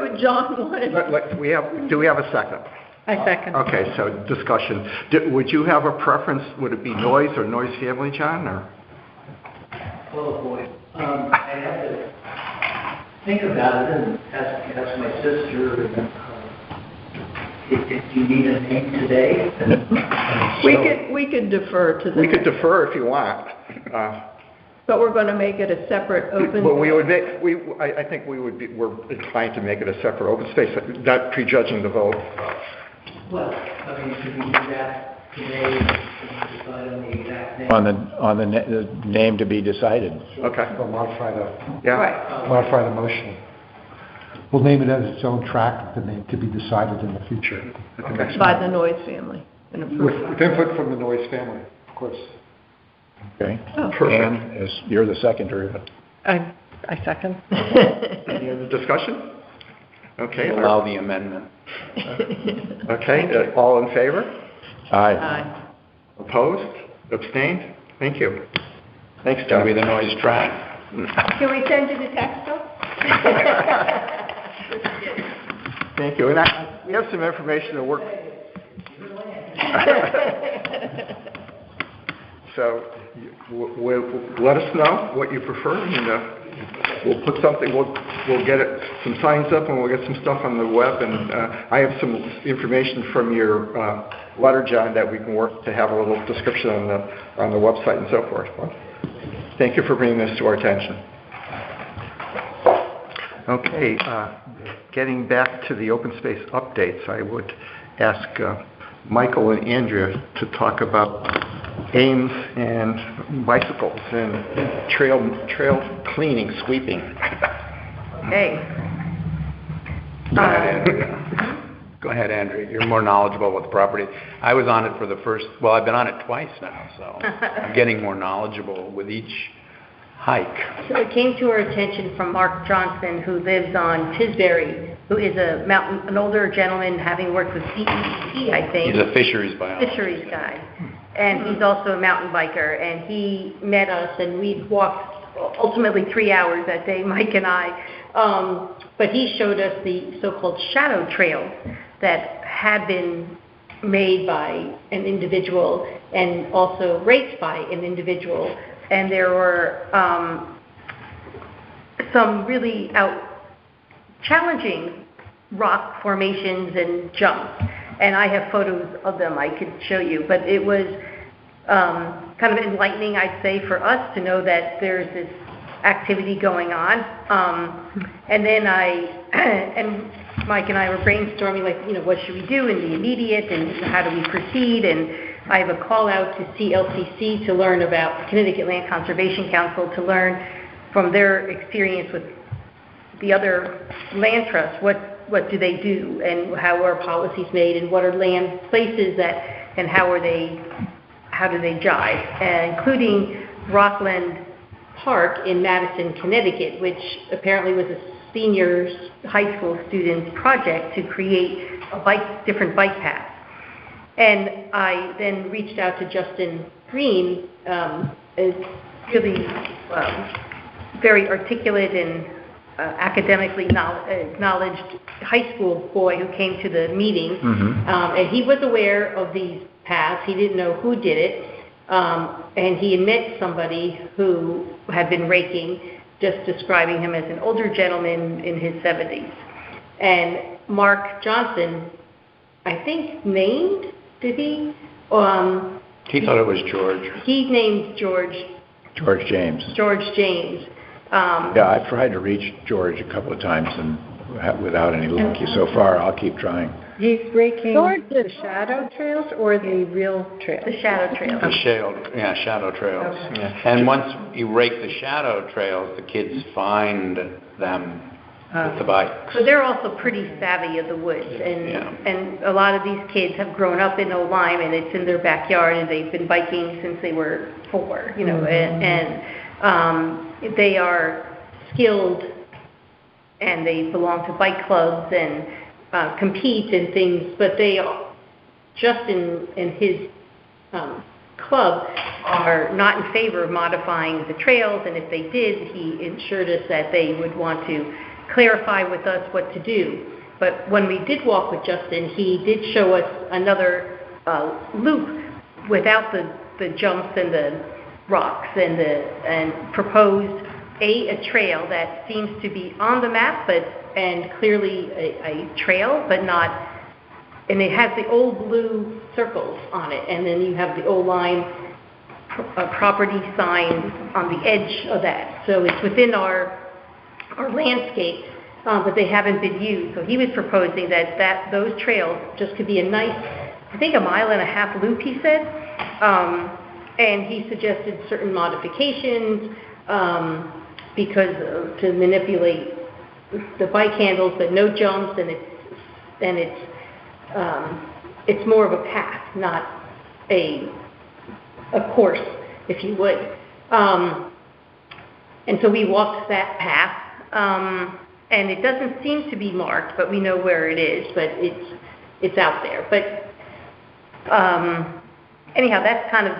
would John want? do we have a second? I second. Okay, so discussion. Would you have a preference? Would it be Noyes or Noyes Family, John, or? Oh, boy. I have to think about it and ask my sister, if you need a name today. We could defer to the. We could defer if you want. But we're going to make it a separate open. But I think we're inclined to make it a separate open space, not prejudging the vote. Well, should we do that today and decide on the exact name? On the name to be decided. Okay. We'll modify Right. modify the motion. We'll name it as its own track, the name to be decided in the future. Okay. By the Noyes family. And approved. With input from the Noyes family, of course. Okay. Oh. Perfect. Ann, you're the seconder. I second. Any other discussion? Okay. Allow the amendment. Okay, all in favor? Aye. Aye. Opposed? Abstained? Thank you. Thanks, It's going to be John. the noise track. Can we send you the text though? Thank you. And we have some information to work. So let us know what you prefer, and we'll put something. We'll get some signs up, and we'll get some stuff on the web. And I have some information from your letter, John, that we can work to have a little description on the website and so forth. Well, thank you for bringing this to our attention. Okay, getting back to the open space updates, I would ask Michael and Andrea to talk about Ames and bicycles and trail cleaning, sweeping. Okay. Go ahead, Andrea. You're more knowledgeable about the property. I was on it for I've been on it twice now, so I'm getting more knowledgeable with each hike. So it came to our attention from Mark Johnson, who lives on Tisbury, who is an older gentleman, having worked with CEP, I think. He's a fisheries biologist. Fisheries guy. And he's also a mountain biker. And he met us, and we walked ultimately 3 hours that day, Mike and I. But he showed us the so-called shadow trails that had been made by an individual and also raced by an individual. And there were some really challenging rock formations and jumps. And I have photos of them I could show you. But it was kind of enlightening, I'd say, for us to know that there's this activity going on. And then and Mike and I were brainstorming, what should we do in the immediate and how do we proceed? And I have a call out to CLCC to learn about Connecticut Land Conservation Council, to learn from their experience with the other land trusts, what do they do, and how are policies made, and what are land places that, and how do they jive, including Rockland Park in Madison, Connecticut, which apparently was a seniors high school students project to create different bike paths. And I then reached out to Justin Green, a really very articulate and academically acknowledged high school boy who came to the meeting. And he was aware of these paths. He didn't know who did it. And he met somebody who had been raking, just describing him as an older gentleman in his 70s. And Mark Johnson, I think, named, did he? He thought it was George. He named George James. George James. Yeah, I've tried to reach George a couple of times and without any luck. So far, I'll keep trying. He's raking the shadow trails or the real trails? The shadow trails. The shadow trails. Okay. Yeah. And once you rake the shadow trails, the kids find them with the bikes. So they're also pretty savvy of the woods, and a lot of these kids have grown up in Old Lyme, and it's in their backyard, and they've been biking since they were 4, and they are skilled, and they belong to bike clubs and compete and things, but they, Justin and his club are not in favor of modifying the trails, and if they did, he assured us that they would want to clarify with us what to do. But when we did walk with Justin, he did show us another loop without the jumps and the rocks, and proposed a trail that seems to be on the map, and clearly a trail, but not, and it has the old blue circles on it, and then you have the Old Lyme property signs on the edge of that. So it's within our landscape, but they haven't been used. So he was proposing that those trails just could be a nice, I think, 1.5 mile loop, he said, and he suggested certain modifications because to manipulate the bike handles, but no jumps, and it's more of a path, not a course, if you would. And so we walked that path. And it doesn't seem to be marked, but we know where it is, but it's out there. But anyhow, that's kind of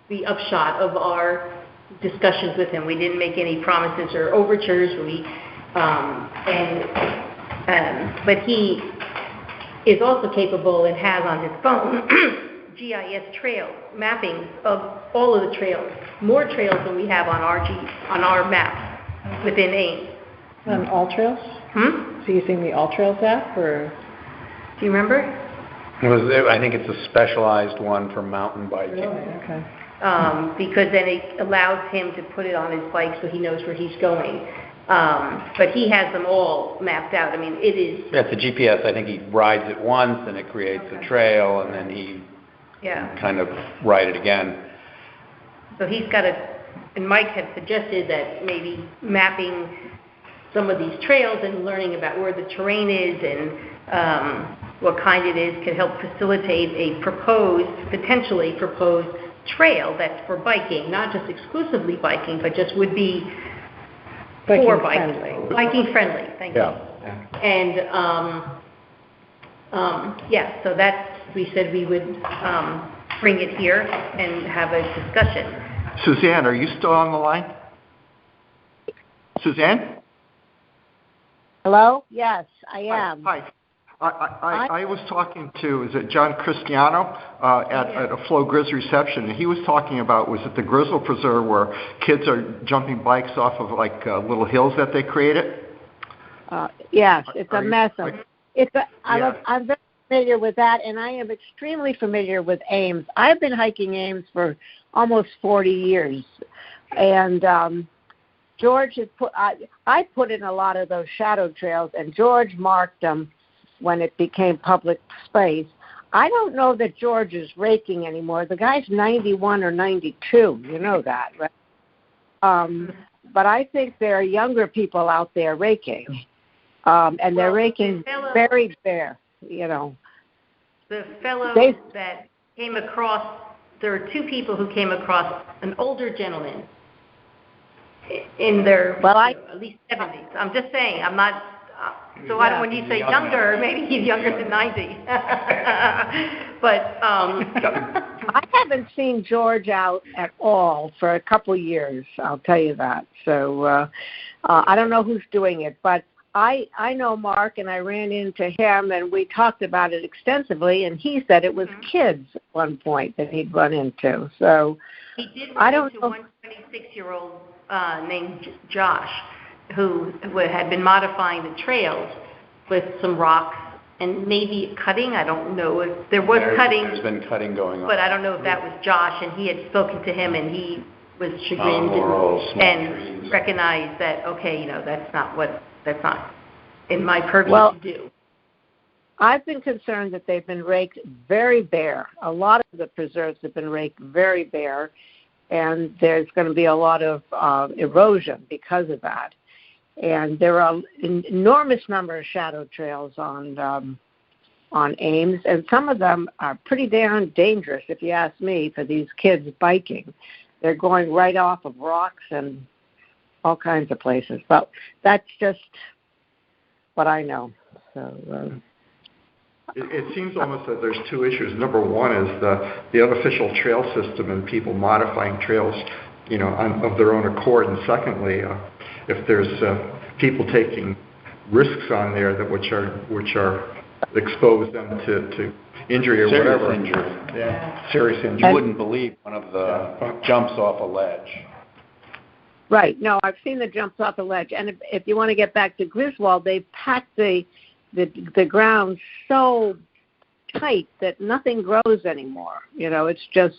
the upshot of our discussions with him. We didn't make any promises or overtures. But he is also capable and has on his phone GIS trail mapping of all of the trails, more trails than we have on our map within Ames. On All Trails? Is he using the All Trails app, or? Do you remember? I think it's a specialized one for mountain biking. Really? Okay. Because then it allows him to put it on his bike so he knows where he's going. But he has them all mapped out. I mean, it is... Yeah, it's a GPS. I think he rides it once, and it creates a trail, and then he kind of ride it again. So he's got and Mike had suggested that maybe mapping some of these trails and learning about where the terrain is and what kind it is could help facilitate a potentially proposed trail that's for biking, not just exclusively biking, but just would be for biking. Biking friendly, thank you. And so we said we would bring it here and have a discussion. Suzanne, are you still on the line? Suzanne? Hello? Yes, I am. Hi. I was talking to, is it John Cristiano at a Flow Grizz reception, and he was talking about, was it the Grizzle Preserve where kids are jumping bikes off of like little hills that they created? Yes, it's a mess. I'm very familiar with that, and I am extremely familiar with Ames. I've been hiking Ames for almost 40 years, and George has I put in a lot of those shadow trails, and George marked them when it became public space. I don't know that George is raking anymore. The guy's 91 or 92. You know that, right? but I think there are younger people out there raking, and they're raking very bare, you know. The fellow that came across, there were two people who came across an older gentleman in their, at least 70s. I'm just saying, I'm not, so I don't, when you say younger, maybe he's younger than 90. But, I haven't seen George out at all for a couple years, I'll tell you that. So, I don't know who's doing it, but I know Mark, and I ran into him, and we talked about it extensively, and he said it was kids at one point that he'd run into. So he did run into one 26-year-old named Josh, who had been modifying the trails with some rocks and maybe cutting. I don't know if there was cutting. There's been cutting going on. But I don't know if that was Josh, and he had spoken to him, and he was chagrined and recognized that, okay, you know, that's not in my purview to do. I've been concerned that they've been raked very bare. A lot of the preserves have been raked very bare, and there's going to be a lot of erosion because of that. And there are an enormous number of shadow trails on Ames, and some of them are pretty darn dangerous, if you ask me, for these kids biking. They're going right off of rocks and all kinds of places. But that's just what I know. So it seems almost that there's two issues. Number one is the unofficial trail system and people modifying trails, you know, of their own accord. And secondly, if there's people taking risks on there that which are expose them to injury or whatever. Serious injury. Yeah, serious injury. You wouldn't believe one of the jumps off a ledge. Right. No, I've seen the jumps off the ledge. And if you want to get back to Griswold, they packed the ground so tight that nothing grows anymore. You know, it's just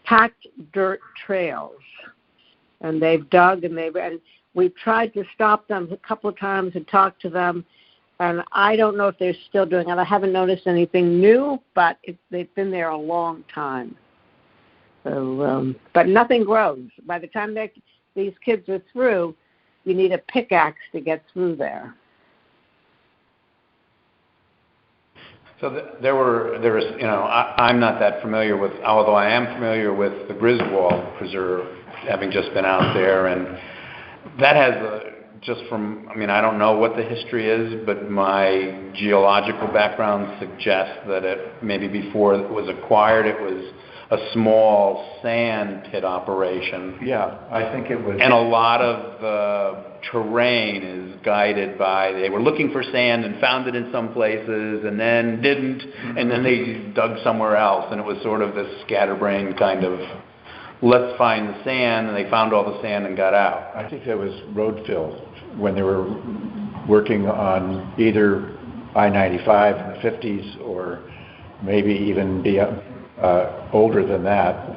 packed dirt trails. And they've dug and we've tried to stop them a couple of times and talk to them. And I don't know if they're still doing it. I haven't noticed anything new, but they've been there a long time. So, but nothing grows. By the time these kids are through, you need a pickaxe to get through there. So there was, you know, I'm not that familiar with, although I am familiar with the Griswold Preserve, having just been out there, and that has I don't know what the history is, but my geological background suggests that maybe before it was acquired, it was a small sand pit operation. Yeah, I think it was. And a lot of the terrain is guided by, they were looking for sand and found it in some places and then didn't, and then they dug somewhere else, and it was sort of this scatterbrained kind of, let's find the sand, and they found all the sand and got out. I think that was road fill when they were working on either I-95 in the 50s or maybe even older than that,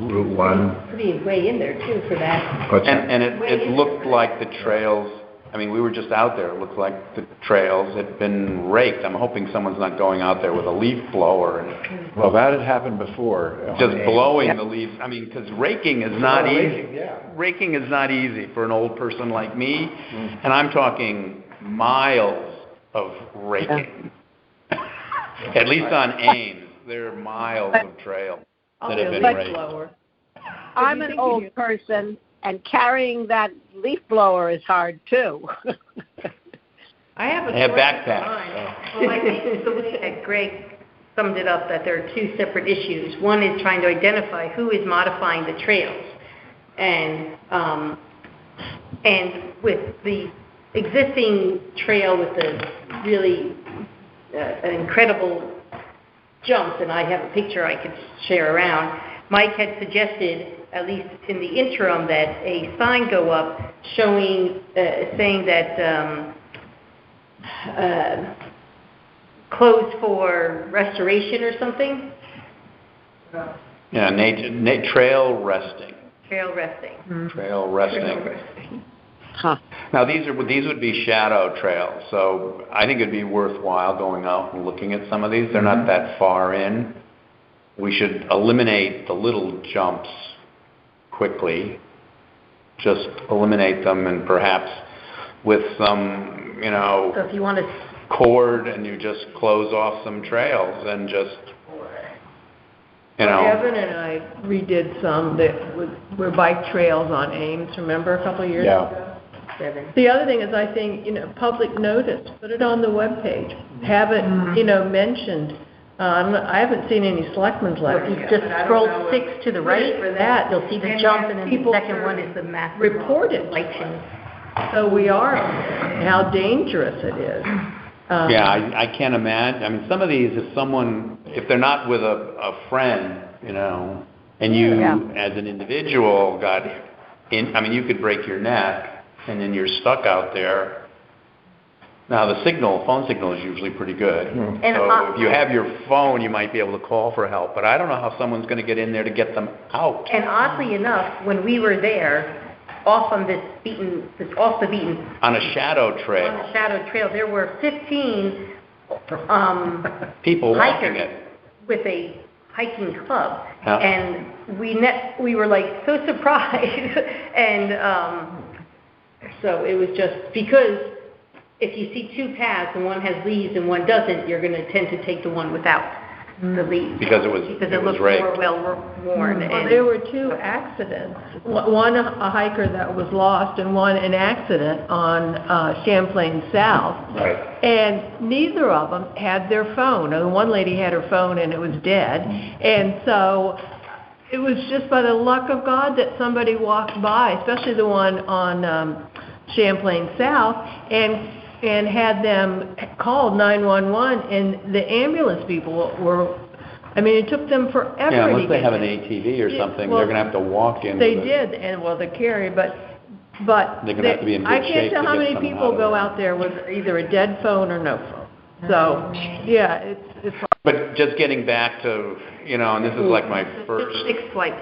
Route 1. Pretty way in there, too, for that. And it looked like the trails, I mean, we were just out there, it looked like the trails had been raked. I'm hoping someone's not going out there with a leaf blower and well, that had happened before. Just blowing the leaves. I mean, because raking is not easy. Raking is not easy for an old person like me, and I'm talking miles of raking. At least on Ames, there are miles of trail that have been raked. I'm an old person, and carrying that leaf blower is hard, too. I have a backpack. Well, I think the way that Greg summed it up, that there are two separate issues. One is trying to identify who is modifying the trails. And with the existing trail with the really an incredible jumps, and I have a picture I could share around, Mike had suggested, at least in the interim, that a sign go up showing, saying that closed for restoration or something. Yeah, trail resting. Trail resting. Mm-hmm. Trail resting. Huh. Now these would be shadow trails, so I think it'd be worthwhile going out and looking at some of these. They're not that far in. We should eliminate the little jumps quickly, just eliminate them and perhaps with some, So if you want to, cord and you just close off some trails and just, Evan and I redid some that were bike trails on Ames, remember, a couple of years Yeah. ago? The other thing is, I think, public notice, put it on the webpage, have it, mentioned. I haven't seen any selectmen's letters you yet, just but I don't scroll know 6 to the right, for that, you'll see the and jump, have and then people the second one is the massive reported. bike chain. So we are, how dangerous it is. yeah, I can't imagine. I mean, some of these, if they're not with a friend, and you, as an individual, you could break your neck, and then you're stuck out there. Now, the phone signal is usually pretty good. And So if you have your phone, you might be able to call for help, but I don't know how someone's going to get in there to get them out. And oddly enough, when we were there, off the beaten, On a shadow trail. on the shadow trail, there were 15 People walking hikers it. with a hiking club, Yeah. and we were like so surprised, and so it was just because if you see two paths and one has leaves and one doesn't, you're going to tend to take the one without the leaves Because it was looks raked. more well worn. Well, and there were two accidents. One, a hiker that was lost, and one, an accident on Champlain South. Right. And neither of them had their phone. And the one lady had her phone and it was dead. And so it was just by the luck of God that somebody walked by, especially the one on Champlain South, and had them called 911, and the ambulance people were, it took them forever to Yeah, unless they get have an there. ATV or something, well, they're going to have to walk in. They with it. did, and the carry, but They're gonna have to be in good I can't shape tell to how get many someone people out of go there. out there with either a dead phone or no phone. So, yeah, it's But just getting back to, and this is like my first 6 swipes.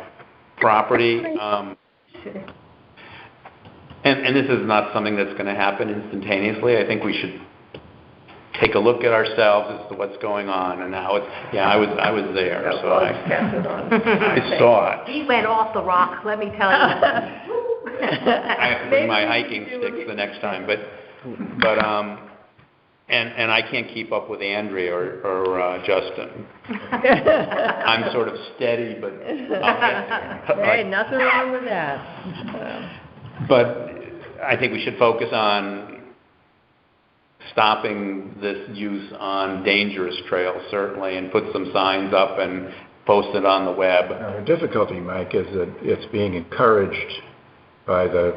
property, and this is not something that's going to happen instantaneously. I think we should take a look at ourselves as to what's going on and how I was there, so I saw it. He went off the rock, let me tell you. I have to bring my hiking sticks the next time, but and I can't keep up with Andrea or Justin. I'm sort of steady, but I'll get there. hey, nothing wrong with that. But I think we should focus on stopping this use on dangerous trails, certainly, and put some signs up and post it on the web. Now, the difficulty, Mike, is that it's being encouraged by the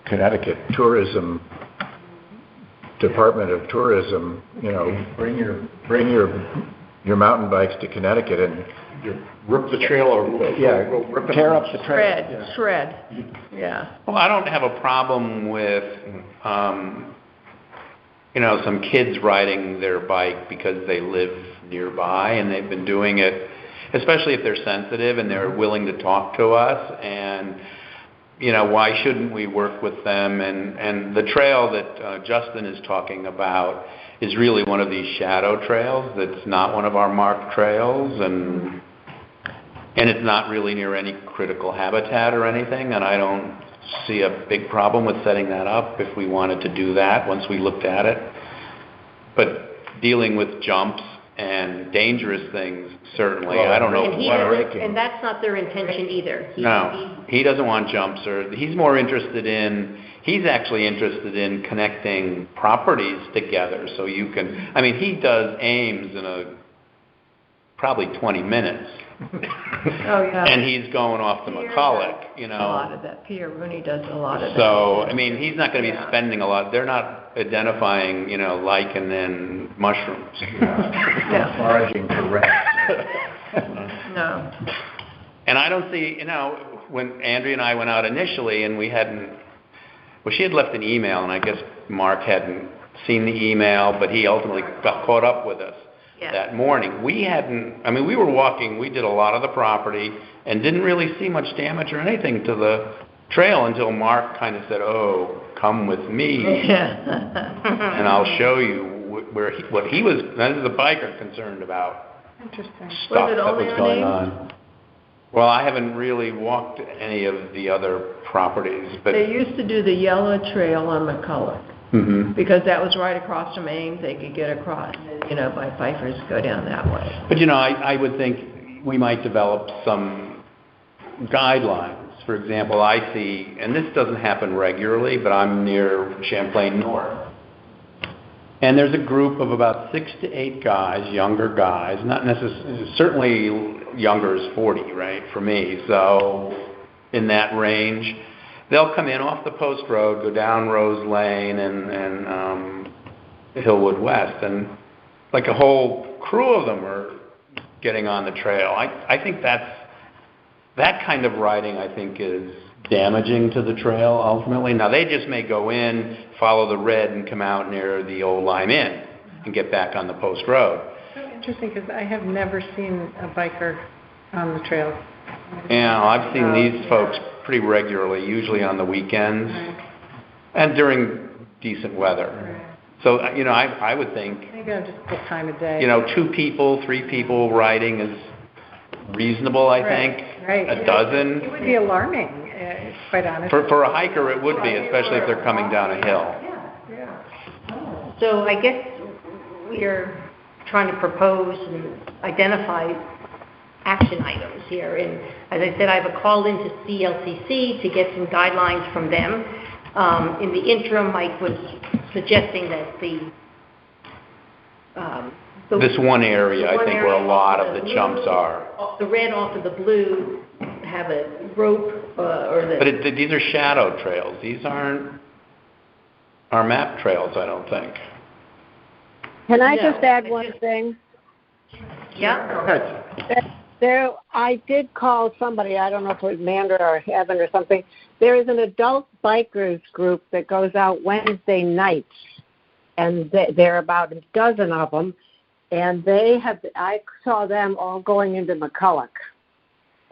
Connecticut Tourism Department of Tourism. Bring your mountain bikes to Connecticut and Rip the trail or tear up the trail. Shred, yeah. Well, I don't have a problem with, some kids riding their bike because they live nearby and they've been doing it, especially if they're sensitive and they're willing to talk to us. And, why shouldn't we work with them? And the trail that Justin is talking about is really one of these shadow trails that's not one of our marked trails, and it's not really near any critical habitat or anything, and I don't see a big problem with setting that up if we wanted to do that once we looked at it. But dealing with jumps and dangerous things, certainly, I don't know. And that's not their intention either. He doesn't want jumps, or he's actually interested in connecting properties together so you can, he does Ames in probably 20 minutes. Oh, yeah. And he's going off to McCulloch, A lot of that. Pierre Rooney does a lot of that. So, he's not going to be spending a lot. They're not identifying, lichen and mushrooms. Foraging for rats. No. And I don't see, when Andrea and I went out initially and she had left an email, and I guess Mark hadn't seen the email, but he ultimately got caught up with us. Yes. That morning. We were walking, we did a lot of the property and didn't really see much damage or anything to the trail until Mark kind of said, "Oh, come with me, and I'll show you what he was, as a biker, concerned about." Interesting. Stuff Was it that only was on going Ames? on. Well, I haven't really walked any of the other properties, but. They used to do the yellow trail on McCulloch, Mhm. because that was right across from Ames, they could get across, you know, by Pfeiffer's, go down that way. But, you know, I would think we might develop some guidelines. For example, I see, and this doesn't happen regularly, but I'm near Champlain North. And there's a group of about 6 to 8 guys, younger guys, not necessarily, certainly younger is 40, right, for me. So in that range, they'll come in off the Post Road, go down Rose Lane and Hillwood West, and like a whole crew of them are getting on the trail. I think that kind of riding, I think, is damaging to the trail ultimately. Now, they just may go in, follow the red, and come out near the old Lime Inn and get back on the Post Road. Interesting, because I have never seen a biker on the trail. Yeah, I've seen these folks pretty regularly, usually on the weekends and during decent weather. So, you know, I would think, Maybe I'm just the time of day. you know, 2 people, 3 people riding is reasonable, I think. Right. A dozen. It would be alarming, quite honestly. For a hiker, it would be, especially if they're coming down a hill. So I guess we're trying to propose and identify action items here. And as I said, I have a call into CLCC to get some guidelines from them. In the interim, Mike was suggesting that This one area, I one think, where a area lot off of the blue, chumps are. The red off of the blue, have a rope or the... But these are shadow trails. These aren't our map trails, I don't think. Can I No. just add one thing? Yeah? Go ahead. There, I did call somebody, I don't know if it was Amanda or Evan or something. There is an adult bikers group that goes out Wednesday nights, and there are about a dozen of them, and I saw them all going into McCulloch,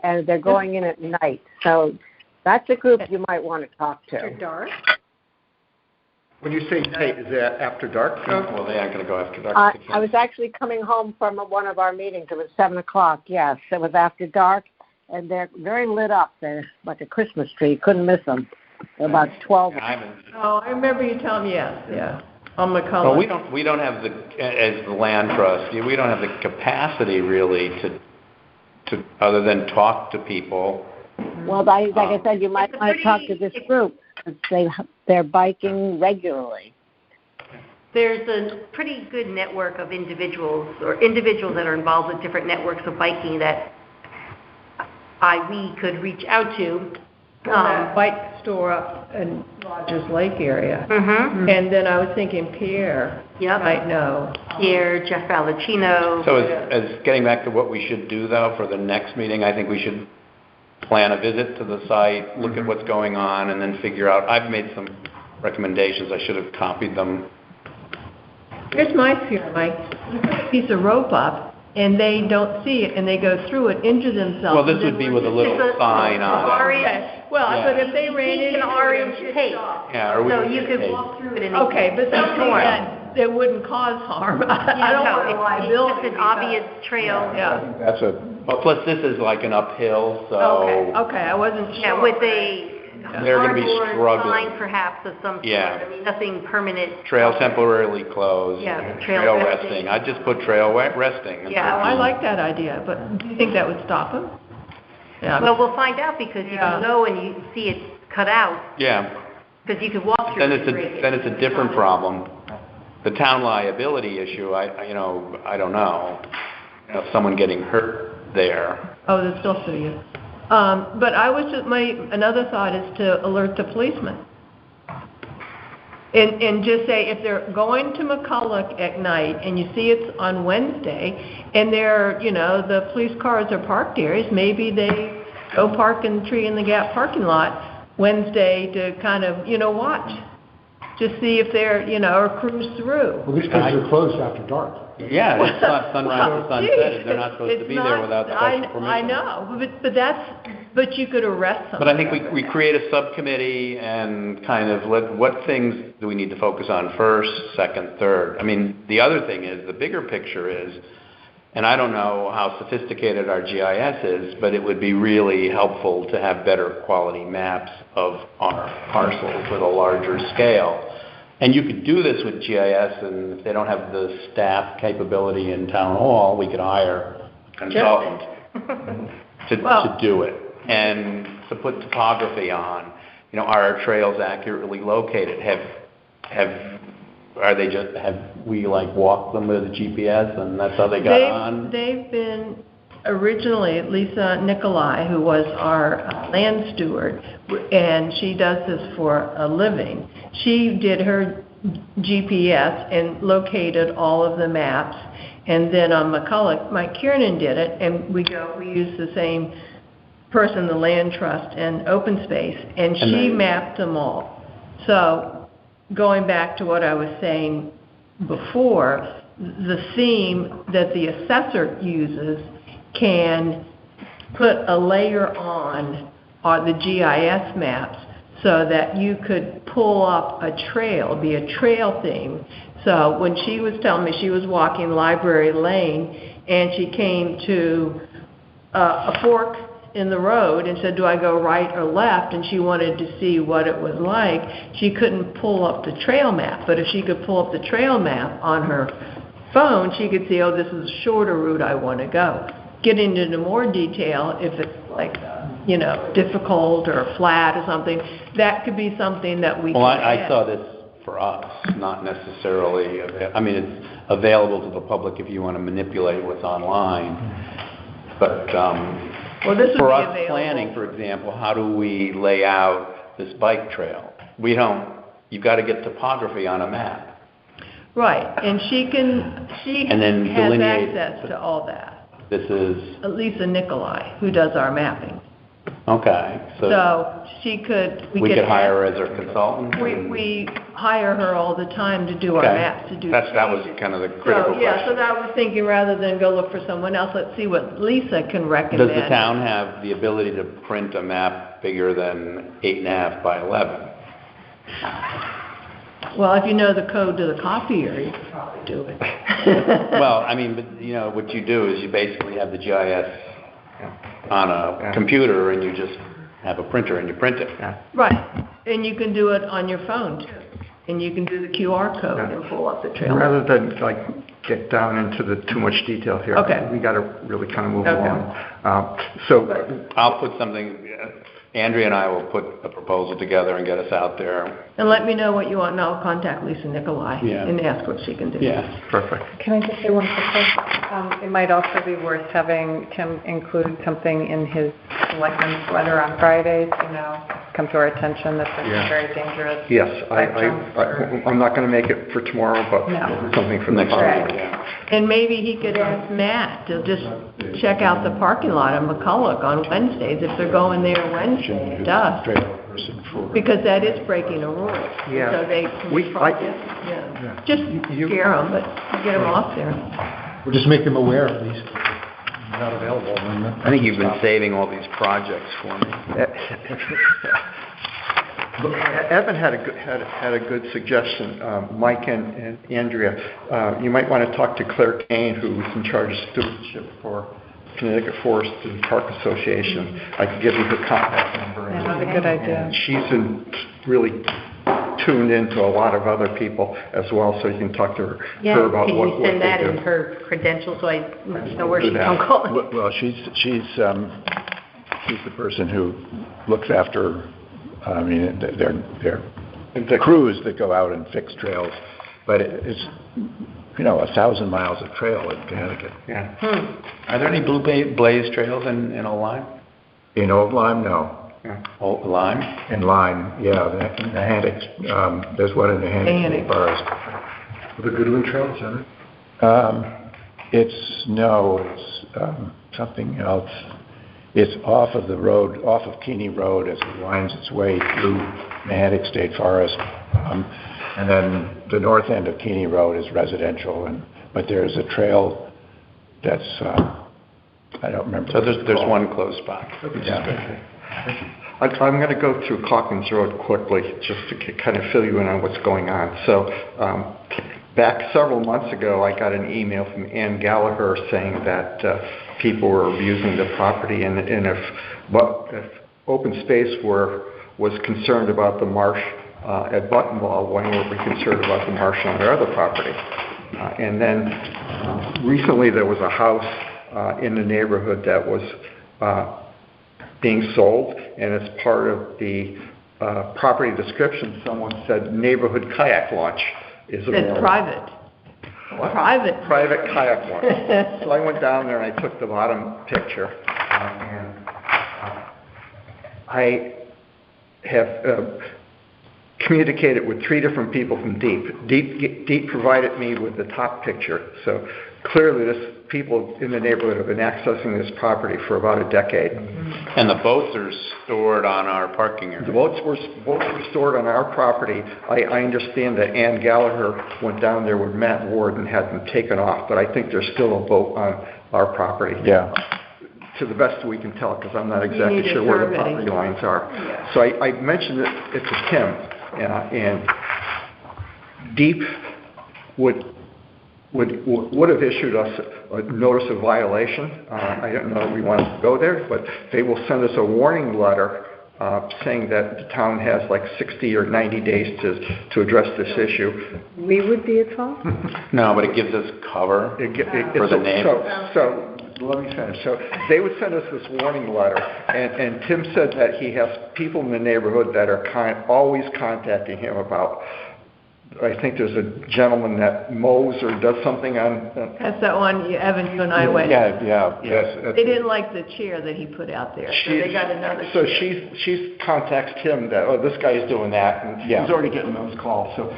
and they're going in at night. So that's a group you might want to talk to. After dark? When you say night, is that after dark? Well, they aren't going to go after dark. I was actually coming home from one of our meetings. It was 7 o'clock, yes. It was after dark, and they're very lit up. They're like a Christmas tree. You couldn't miss them. They're about 12. Oh, I remember you telling me, yeah, on McCulloch. Well, we don't have as the land trust, we don't have the capacity really to other than talk to people. Well, like I said, you might want to talk to this group. They're biking regularly. There's a pretty good network of individuals that are involved with different networks of biking that we could reach out to. That bike store up in Rogers Lake area. Mm-hmm. And then I was thinking Pierre might know. Pierre, Jeff Valentino. So as getting back to what we should do, though, for the next meeting, I think we should plan a visit to the site, look at what's going on, and then figure out. I've made some recommendations. I should have copied them. Here's my fear, Mike. You put a piece of rope up, and they don't see it, and they go through it, injure themselves. Well, this would be with a little sign on it. Orange. Well, Yeah. but if they ran Pink into and it, orange it's tape. off. Yeah, or we So could you just could take- walk through it and... Okay, but something that wouldn't cause harm. I don't want a liability. It's just an obvious trail. Yeah. That's a, Well, plus this is like an uphill, so Okay, I wasn't sure. Yeah, with a they're going to be cardboard struggling. sign perhaps of some sort. Yeah. I mean, nothing permanent. Trail temporarily closed. Yeah, trail Trail resting. resting. I'd just put trail resting. Yeah, Oh, I like that idea, but do you think that would stop them? Yeah. Well, we'll find out because you Yeah. can go and you see it cut out, Yeah. because you could walk through Then it it's and break it. then it's a different problem. The town liability issue, I don't know. Someone getting hurt there. Oh, they're still suing. But I was just, another thought is to alert the policemen. And just say, if they're going to McCulloch at night and you see it's on Wednesday and the police cars are parked there, maybe they go park in the Tree in the Gap parking lot Wednesday to kind of, watch. Just see if they're, or cruise through. Well, these places are closed after dark. Yeah, it's not sunrise to sunset. They're not supposed to It's be there without special permission. I know, but you could arrest them. But I think we create a subcommittee and kind of what things do we need to focus on first, second, third. I mean, the other thing is, the bigger picture is, And I don't know how sophisticated our GIS is, but it would be really helpful to have better quality maps of our parcels with a larger scale. And you could do this with GIS, and if they don't have the staff capability in town hall, we could hire a consultant to do it and to put topography on. You know, are our trails accurately located? Have we like walked them with a GPS and that's how they got on? They've been originally, Lisa Nicolai, who was our land steward, and she does this for a living. She did her GPS and located all of the maps, and then on McCulloch, Mike Kiernan did it, and we use the same person, the land trust and open space, and she mapped them all. So going back to what I was saying before, the theme that the assessor uses can put a layer on the GIS maps so that you could pull up a trail, be a trail theme. So when she was telling me she was walking Library Lane and she came to a fork in the road and said, do I go right or left? And she wanted to see what it was like. She couldn't pull up the trail map, but if she could pull up the trail map on her phone, she could see, oh, this is a shorter route I want to go. Getting into more detail, if it's like, you know, difficult or flat or something, that could be something that we Well, can I add. saw this for us, not necessarily, I mean, it's available to the public if you want to manipulate what's online, but Well, this would for be us available. planning, for example, how do we lay out this bike trail? You've got to get topography on a map. Right, and she And then has delineate access to all that. This is, Lisa Nicolai, who does our mapping. okay, So we could hire her as our consultant? We hire her all the time to do our Okay. maps, to do That was changes. kind of the critical So, yeah, so question. that was thinking, rather than go look for someone else, let's see what Lisa can recommend. Does the town have the ability to print a map bigger than 8.5 by 11? Well, if you know the code to the copier, you could probably do it. Well, I mean, but, you know, what you do is you basically have the GIS on a computer, and you just have a printer, and you print it. Right, and you can do it on your phone, too. And you can do the QR code and pull up the trail. Rather than like get down into the too much detail here. Okay. We got to really kind of move Okay. along. So I'll put something, Andrea and I will put a proposal together and get us out there. And let me know what you want, and I'll contact Lisa Nicolai Yeah. and ask what she can do. Yeah. perfect. Can I just say one quick thing? It might also be worth having Tim include something in his selectmen's letter on Fridays, you know, come to our attention that this is very dangerous. Yes, spectrum. I'm not going to make it for tomorrow, but No. something for the Next following. week, yeah. And maybe he could ask Matt to just check out the parking lot on McCulloch on Wednesdays, if they're going there Wednesday at dusk, Trail person for. because that is breaking a rule. Yeah. So they can yeah. Just You- scare them, but get them off there. Or just make them aware at least. They're not available. I think you've been saving all these projects for me. Evan had a good suggestion, Mike and Andrea. You might want to talk to Claire Kane, who's in charge of stewardship for Connecticut Forest and Park Association. I could give you her contact number. Yeah, that's a good idea. And she's really tuned into a lot of other people as well, so you can talk to her about Can what you they send that do. in her credentials so I know where Do she that. can call? Well, she's the person who looks after, I mean, they're crews that go out and fix trails, but it's, 1,000 miles of trail in Connecticut. Yeah. Are there any Blue Blaze trails in Old Lyme? In Old Lyme, no. Old Lyme? In Lyme, yeah, in the Nahantec, there's one in the Nahantec State Forest. The Goodwin Trail, is that it? It's something else. It's off of the road, off of Keeney Road as it winds its way through Nahantec State Forest. And then the north end of Keeney Road is residential, but there's a trail that's, I don't remember. So what it's there's called. one close by. Yeah. I'm going to go through Calkins Road quickly, just to kind of fill you in on what's going on. So back several months ago, I got an email from Ann Gallagher saying that people were abusing the property, and if open space was concerned about the marsh at Buttonball, why weren't we concerned about the marsh on their other property? And then recently there was a house in the neighborhood that was being sold, and as part of the property description, someone said neighborhood kayak launch is It's private. What? Private. Private kayak launch. So I went down there and I took the bottom picture, and I have communicated with 3 different people from DEEP. DEEP provided me with the top picture. So clearly people in the neighborhood have been accessing this property for about a decade. And the boats are stored on our parking area. The boats were stored on our property. I understand that Ann Gallagher went down there with Matt Ward and had them taken off, but I think there's still a boat on our property. Yeah. To the best we can tell, because I'm not exactly sure where the property lines are. Yeah. So I mentioned it to Tim, and DEEP would have issued us a notice of violation. I don't know if we want to go there, but they will send us a warning letter saying that the town has like 60 or 90 days to address this issue. We would be at fault? No, but it gives us cover for the neighbors. So let me finish. So they would send us this warning letter, and Tim said that he has people in the neighborhood that are always contacting him about. I think there's a gentleman that mows or does something on. That's that one, Evan, you and I went. Yeah. They didn't like the chair that he put out there, so they got another So chair. she contacts him that, oh, this guy is doing that, and he's already getting those calls. So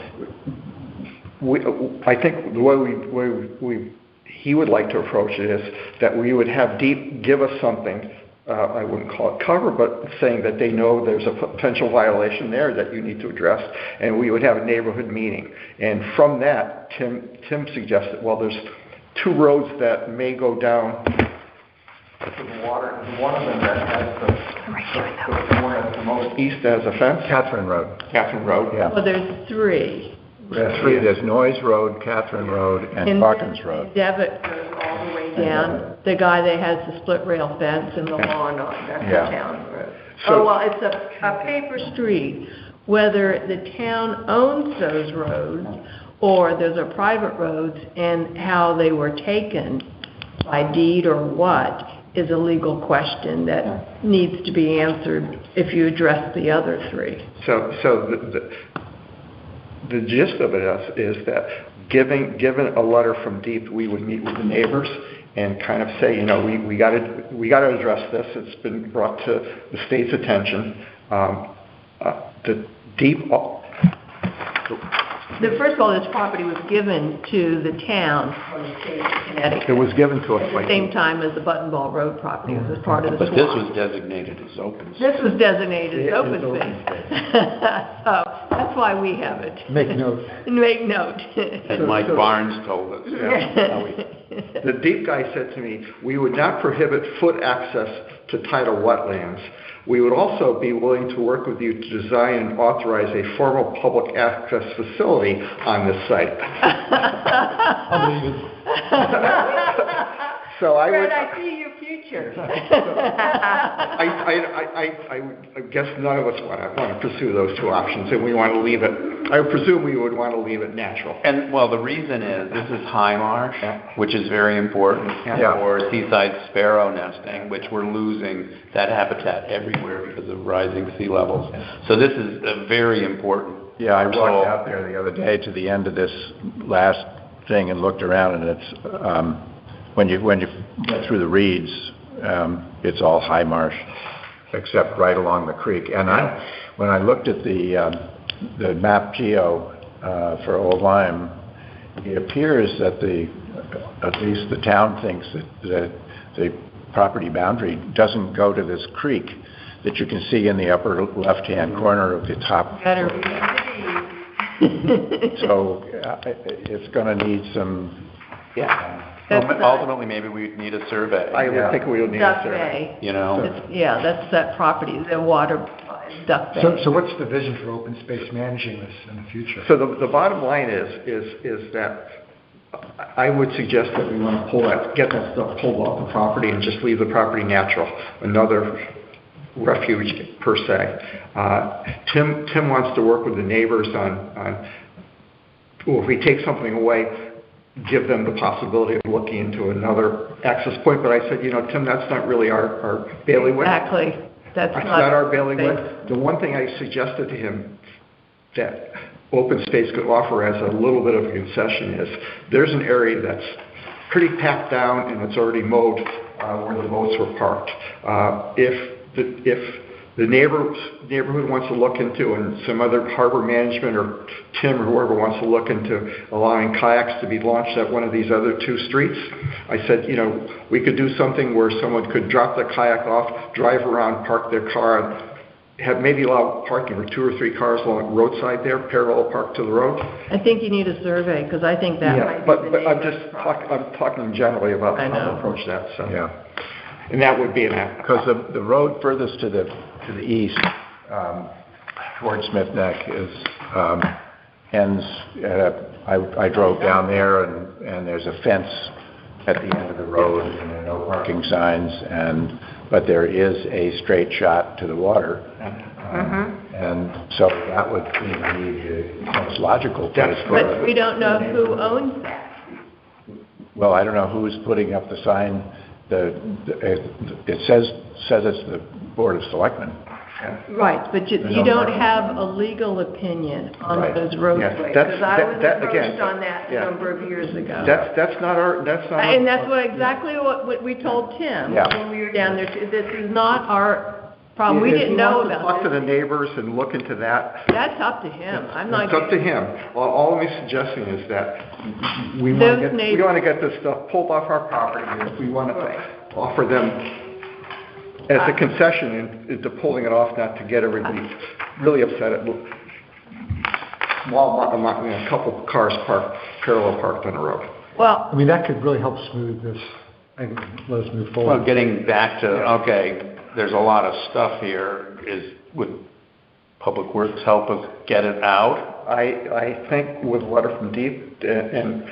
I think the way he would like to approach it is that we would have DEEP give us something. I wouldn't call it cover, but saying that they know there's a potential violation there that you need to address, and we would have a neighborhood meeting. And from that, Tim suggested, well, there's 2 roads that may go down to the water. One of them that has the one at the most east that has a fence. Catherine Road. Catherine Road. Yeah. Well, there's 3. There's 3. There's Noyes Road, Catherine Road, and Hawkins Road. Devitt goes all the way down. The guy that has the split rail fence and the lawn on, that's the town road. So- It's a paper street. Whether the town owns those roads or those are private roads, and how they were taken by deed or what is a legal question that needs to be answered if you address the other 3. So the gist of it is that given a letter from DEEP, we would meet with the neighbors and kind of say, we got to address this. It's been brought to the state's attention. The DEEP. First of all, this property was given to the town from the state of Connecticut. It was given to us At by the same time as the Buttonball Road property, it was part of the But swamp. this was designated as open space. This was designated as Yeah, open it's open space. So that's why we have it. Make note. Make note. As Mike Barnes told us. The DEEP guy said to me, we would not prohibit foot access to tidal wetlands. We would also be willing to work with you to design and authorize a formal public access facility on this site. So I would. Fred, I see your future. I guess none of us want to pursue those 2 options, and we want to leave it. I presume we would want to leave it natural. And, well, the reason is, this is high marsh, which is very important for seaside sparrow nesting, which we're losing that habitat everywhere because of rising sea levels. So this is a very important. Yeah, I walked out there the other day to the end of this last thing and looked around, and it's when you get through the reeds, it's all high marsh, except right along the creek. And when I looked at the map geo for Old Lyme, it appears that at least the town thinks that the property boundary doesn't go to this creek that you can see in the upper left-hand corner of the top. Better. So it's going to need some. Ultimately, maybe we need a survey. I would think we would need a Duck survey. Bay. You know? That's that property, the water stuff So, back. so what's the vision for open space managing this in the future? So the bottom line is that I would suggest that we want to get that stuff pulled off the property and just leave the property natural, another refuge per se. Tim wants to work with the neighbors on well, if we take something away, give them the possibility of looking into another access point. But I said, Tim, that's not really our bailiwick. Exactly. That's It's not not our bailiwick. The one thing I suggested to him that open space could offer as a little bit of a concession is there's an area that's pretty packed down and it's already mowed where the boats were parked. If the neighborhood wants to look into, and some other harbor management or Tim or whoever wants to look into allowing kayaks to be launched at one of these other two streets, I said, we could do something where someone could drop the kayak off, drive around, park their car, and have maybe allow parking for 2 or 3 cars along the roadside there, parallel park to the road. I think you need a survey, because I think that might be but the I'm neighbor's just problem. I'm talking generally about I how know. to approach that. So. Yeah. And that would be an Because the road furthest to the east, towards Smith Neck, ends I drove down there, and there's a fence at the end of the road, and there are no parking signs, but there is a straight shot to the water. And so that would be the most logical place for But we don't know who owns that. Well, I don't know who's putting up the sign. It says it's the Board of Selectmen. Right, but you don't have a legal opinion on Right. those roadways, that's- because I was that- again, approached on that a yeah. number of years ago. That's not our. And that's exactly what we told Tim Yeah. when we were down there. This is not our problem. We didn't know If he wants to talk to about the this. neighbors and look into that, That's up to him. I'm not. it's up to him. All I'm suggesting is that we Those want neighbors- to get this stuff pulled off our property, and if we want to offer them as a concession into pulling it off, not to get everybody really upset at a couple cars parallel parked on the road. Well, I mean, that could really help smooth this and let us move Well, forward. getting back to, okay, there's a lot of stuff here, would Public Works help us get it out? I think with a letter from Deep and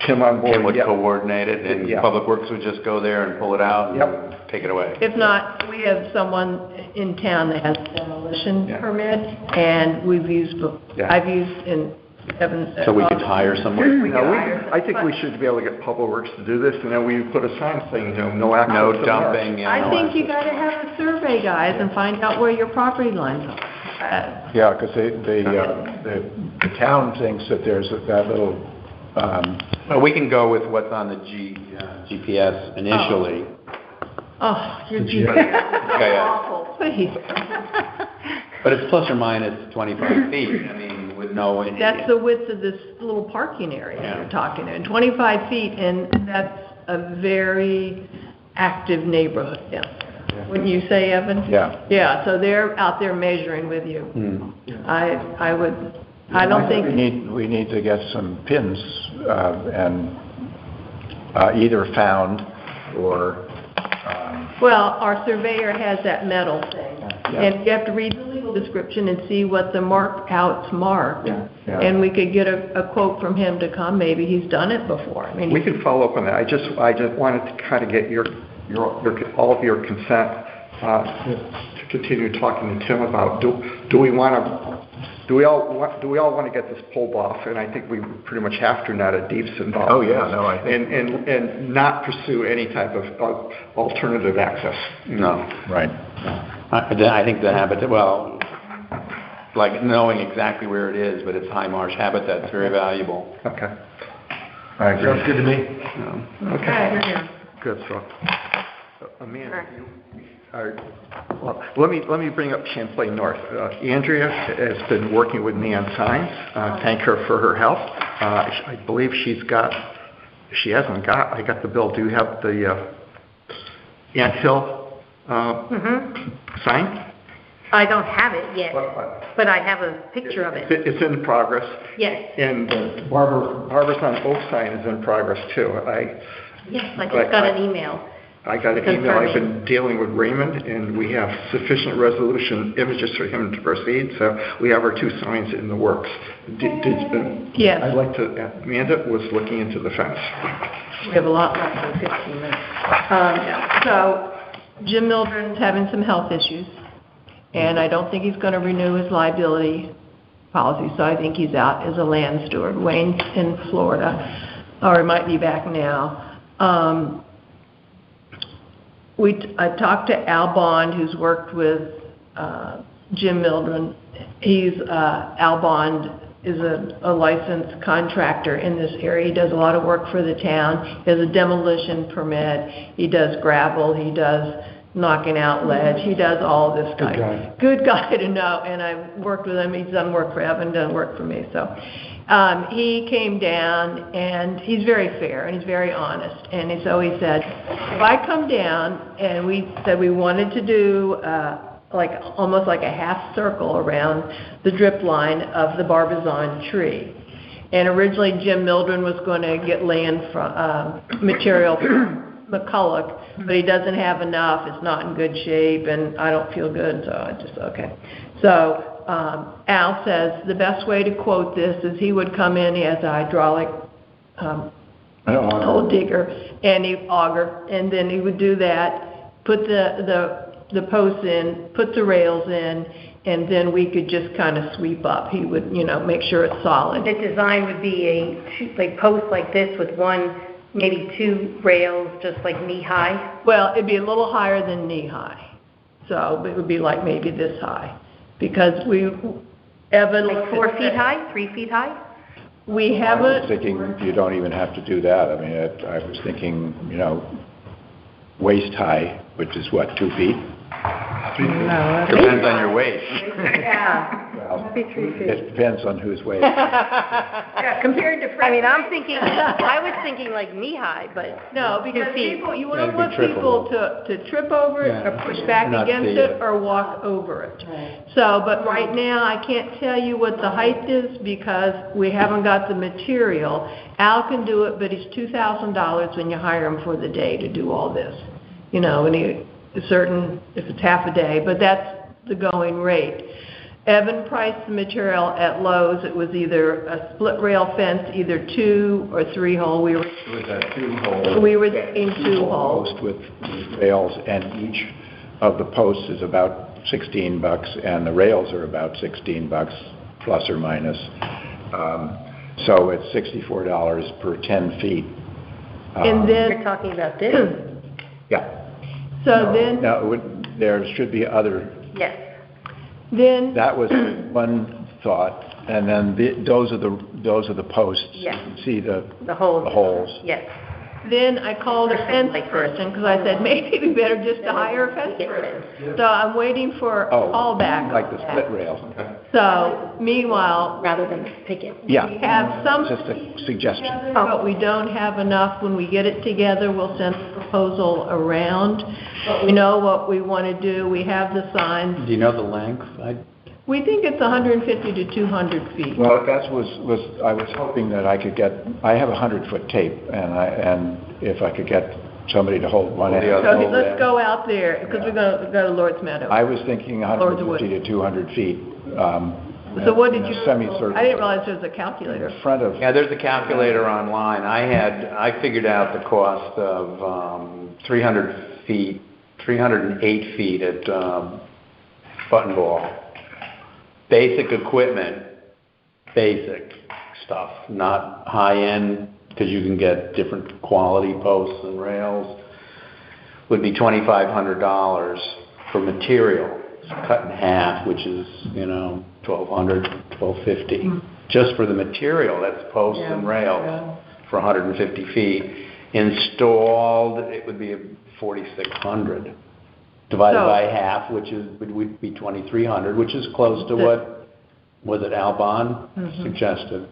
Tim on board, Tim would yeah. coordinate it, and Yeah. Public Works would just go there and pull it out and Yep. take it away. if not, we have someone in town that has a demolition Yeah. permit, and we've used, Yeah. I've used in Evan. So we could hire someone? We could hire I think we someone. should be able to get Public Works to do this, and then we put a sign saying, no access No to the dumping, marsh. I think you gotta have a survey, guys, and find out where your property lines are. Yeah, because the town thinks that there's that little, Well, we can go with what's on the GPS initially. Oh, you're Yeah. awful, please. But it's plus or minus 25 feet, I mean, with no... That's the width of this little parking area Yeah. you're talking in, 25 feet, and that's a very active neighborhood down there. Wouldn't you say, Evan? Yeah. Yeah, so they're out there measuring with you. I don't think, we need to get some pins, and either found or, well, our surveyor has that metal thing. Yeah. And you have to read the legal description and see what the outs marked. Yeah. And we could get a quote from him to come, maybe he's done it before. I mean, We can follow up on that. I just wanted to kind of get all of your consent to continue talking to Tim about, do we all want to get this pulled off? And I think we pretty much have to now that Deep's involved. Oh, yeah, no, I think- And not pursue any type of alternative access. No. right. I think the habitat, well, like knowing exactly where it is, but it's high marsh habitat, it's very valuable. Okay. I agree. Sounds good to me. Okay. Good, so, Amanda, well, let me bring up Champlain North. Andrea has been working with me on signs. Thank her for her help. I believe I got the bill. Do you have the Ant Hill sign? I don't have it yet, What? but I have a picture of it. It's in progress. Yes, And Barbara's on Oak sign is in progress too. yes, I just got an email. I got an email, I've been dealing with Raymond, and we have sufficient resolution images for him to proceed, so we have our 2 signs in the works. Yes. I'd like to, Amanda was looking into the fence. We have a lot less than 15 minutes. So Jim Mildren's having some health issues, and I don't think he's going to renew his liability policy, so I think he's out as a land steward. Wayne's in Florida, or he might be back now. I talked to Al Bond, who's worked with Jim Mildren. Al Bond is a licensed contractor in this area. He does a lot of work for the town. He has a demolition permit. He does gravel. He does knocking out ledge. He does all this stuff. Good guy to know, and I've worked with him. He's done work for Evan, done work for me. So he came down, and he's very fair, and he's very honest. And so he said, if I come down, and we said we wanted to do almost like a half circle around the drip line of the Barbizon tree. And originally Jim Mildren was going to get land from material from McCulloch, but he doesn't have enough. It's not in good shape, and I don't feel good, so I just, okay. So Al says the best way to quote this is he would come in, he has a hydraulic hole digger, and auger, and then he would do that, put the posts in, put the rails in, and then we could just kind of sweep up. He would, make sure it's solid. The design would be a post like this with maybe 2 rails, just like knee high. Well, it'd be a little higher than knee high, so it would be like maybe this high, because Evan, like 4 feet high, 3 feet high. We I haven't. was thinking you don't even have to do that. I mean, I was thinking, waist high, which is what, 2 feet? No, Depends on your weight. Yeah. Well, that'd be 3 feet. it depends on whose weight. Yeah, compared to I was thinking like knee high, but No, because 2 feet. people, you That'd don't be want people trippable. to trip over it or push back Not against see it it. or walk over it. So, but right now, I can't tell you what the height is because we haven't got the material. Al can do it, but it's $2,000 when you hire him for the day to do all this. And if it's half a day, but that's the going rate. Evan priced the material at Lowe's. It was either a split rail fence, either 2 or 3 hole. It was a 2-hole. We were in 2 holes. Post with rails, and each of the posts is about $16, and the rails are about $16, plus or minus. So it's $64 per 10 feet. And then, You're talking about this? Yeah. so then, Now, there should be other. Yes. then, That was one thought, and then those are the posts. Yeah. You can see the holes. holes. Yes. then I called a fence person because I said maybe it'd be better just to hire a fence person. So I'm waiting for a call back. Like the split rail. So meanwhile, Rather than picket. Yeah. we have some Just a suggestion. together, but we don't have enough. When we get it together, we'll send the proposal around. But we know what we want to do. We have the signs. Do you know the length? We think it's 150 to 200 feet. Well, I was hoping that I could I have 100-foot tape, and if I could get somebody to hold one end. So let's go out there, because we're going to go to Lord's Meadow. I was thinking 150 to 200 feet. So what did you, Semicircle. I didn't realize there was a calculator. In front of. Yeah, there's a calculator online. I figured out the cost of 308 feet at Button Ball. Basic equipment, basic stuff, not high-end, because you can get different quality posts and rails, would be $2,500 for material. It's cut in half, which is, $1,200, $1,250. Just for the material, that's posts and rails for 150 feet. Installed, it would be $4,600. Divided by half, which would be 2,300, which is close to what was it Al Bond suggested.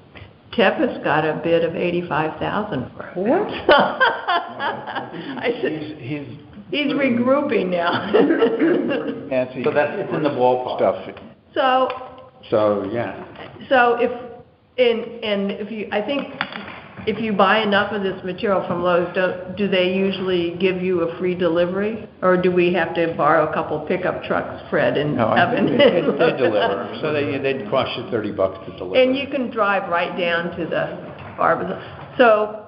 Tepper's got a bid of $85,000 for it. What? I said, he's regrouping now. Nancy. So it's in the ballpark. Stuff. So So, yeah. if I think if you buy enough of this material from Lowe's, do they usually give you a free delivery? Or do we have to borrow a couple pickup trucks, Fred and No, Evan? they deliver, so they'd cost you $30 to deliver. And you can drive right down to the barber. So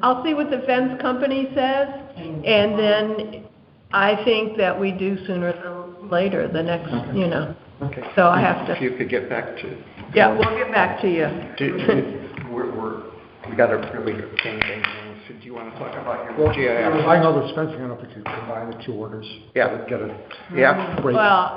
I'll see what the fence company says, and then I think that we do sooner than later, the next, you know. Okay. So I have If to, you could get back to... yeah, we'll get back to you. We got to really change things. So do you want to talk about your GIS? I know the fencing, I don't know if we could combine the two orders. Yeah. Get it. Yeah. Great. Well,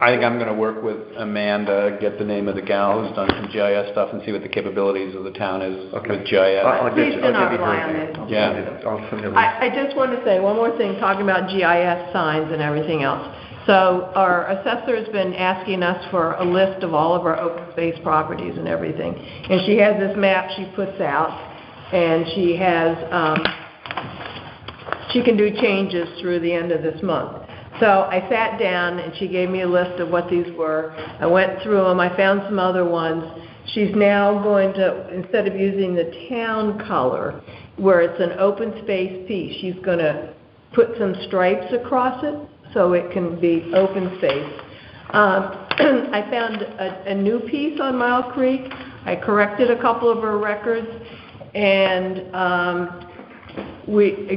I think I'm gonna work with Amanda, get the name of the gal who's done some GIS stuff and see what the capabilities of the town is Okay. with GIS. Please do not give you rely her on name. this. Yeah. I'll send it. I just want to say one more thing, talking about GIS signs and everything else. So our assessor's been asking us for a list of all of our open space properties and everything. And she has this map she puts out, and she has, she can do changes through the end of this month. So I sat down, and she gave me a list of what these were. I went through them. I found some other ones. She's now going to, instead of using the town color, where it's an open space piece, she's going to put some stripes across it so it can be open space. I found a new piece on Mile Creek. I corrected a couple of her records, and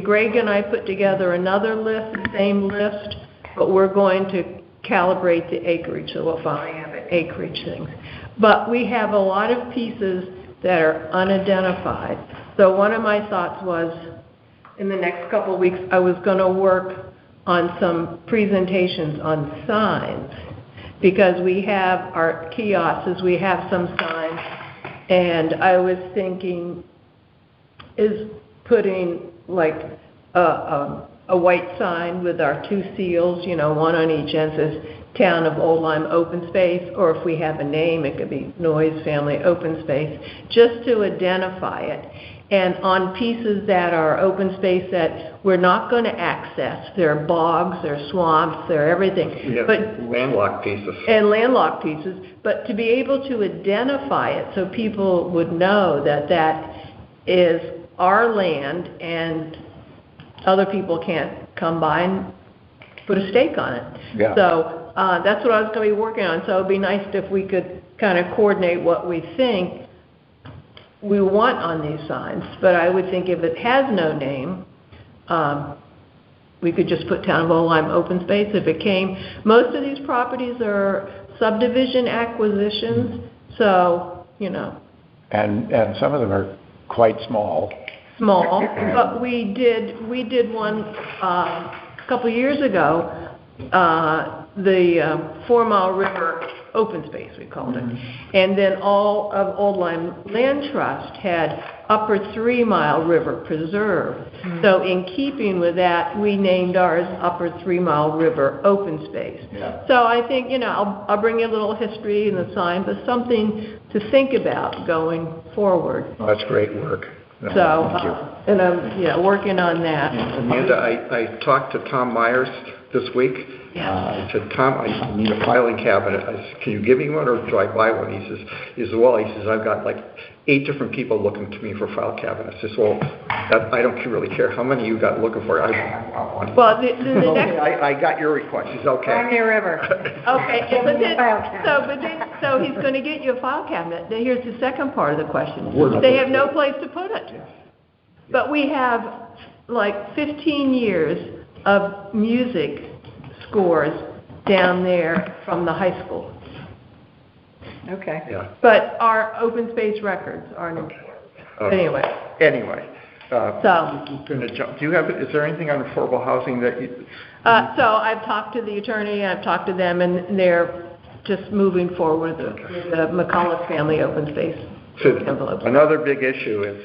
Greg and I put together another list, the same list, but we're going to calibrate the acreage, so we'll finally have acreage things. But we have a lot of pieces that are unidentified. So one of my thoughts was, in the next couple of weeks, I was going to work on some presentations on signs, because we have our kiosks, we have some signs, and I was thinking, is putting like a white sign with our two seals, you know, one on each end, says Town of Old Lyme Open Space, or if we have a name, it could be Noise Family Open Space, just to identify it. And on pieces that are open space that we're not going to access, there are bogs, there are swamps, there are everything. Yeah, But landlocked pieces. and landlocked pieces, but to be able to identify it so people would know that that is our land and other people can't come by and put a stake on it. Yeah. So that's what I was going to be working on. So it'd be nice if we could kind of coordinate what we think we want on these signs. But I would think if it has no name, we could just put Town of Old Lyme Open Space. If it came, most of these properties are subdivision acquisitions, so, you know. And some of them are quite small. Small, but we did one a couple years ago, the 4 Mile River Open Space, we called it. And then all of Old Lyme Land Trust had Upper 3 Mile River Preserve. So in keeping with that, we named ours Upper 3 Mile River Open Space. Yeah. So I think, you know, I'll bring you a little history and the sign, but something to think about going forward. Oh, that's great work. So, Thank you. and I'm, working on that. Amanda, I talked to Tom Myers this week. I said, Tom, I need a filing cabinet. I said, can you give me one, or do I buy one? He says, well, I've got like 8 different people looking to me for file cabinets. I said, well, I don't really care how many you got looking for. I want one. Well, the Okay, next, I got your request. He said, okay. Crimea River. okay, but then, File cabinet. so he's gonna get you a file cabinet. Now, here's the second part of the question. They have no place to put it. But we have like 15 years of music scores down there from the high school. Okay. Yeah. But our open space records aren't important. Anyway, Anyway. so, Do you have, is there anything on affordable housing that you? so I've talked to the attorney, I've talked to them, and they're just moving forward with the McCullough Family Open Space So envelope. another big issue is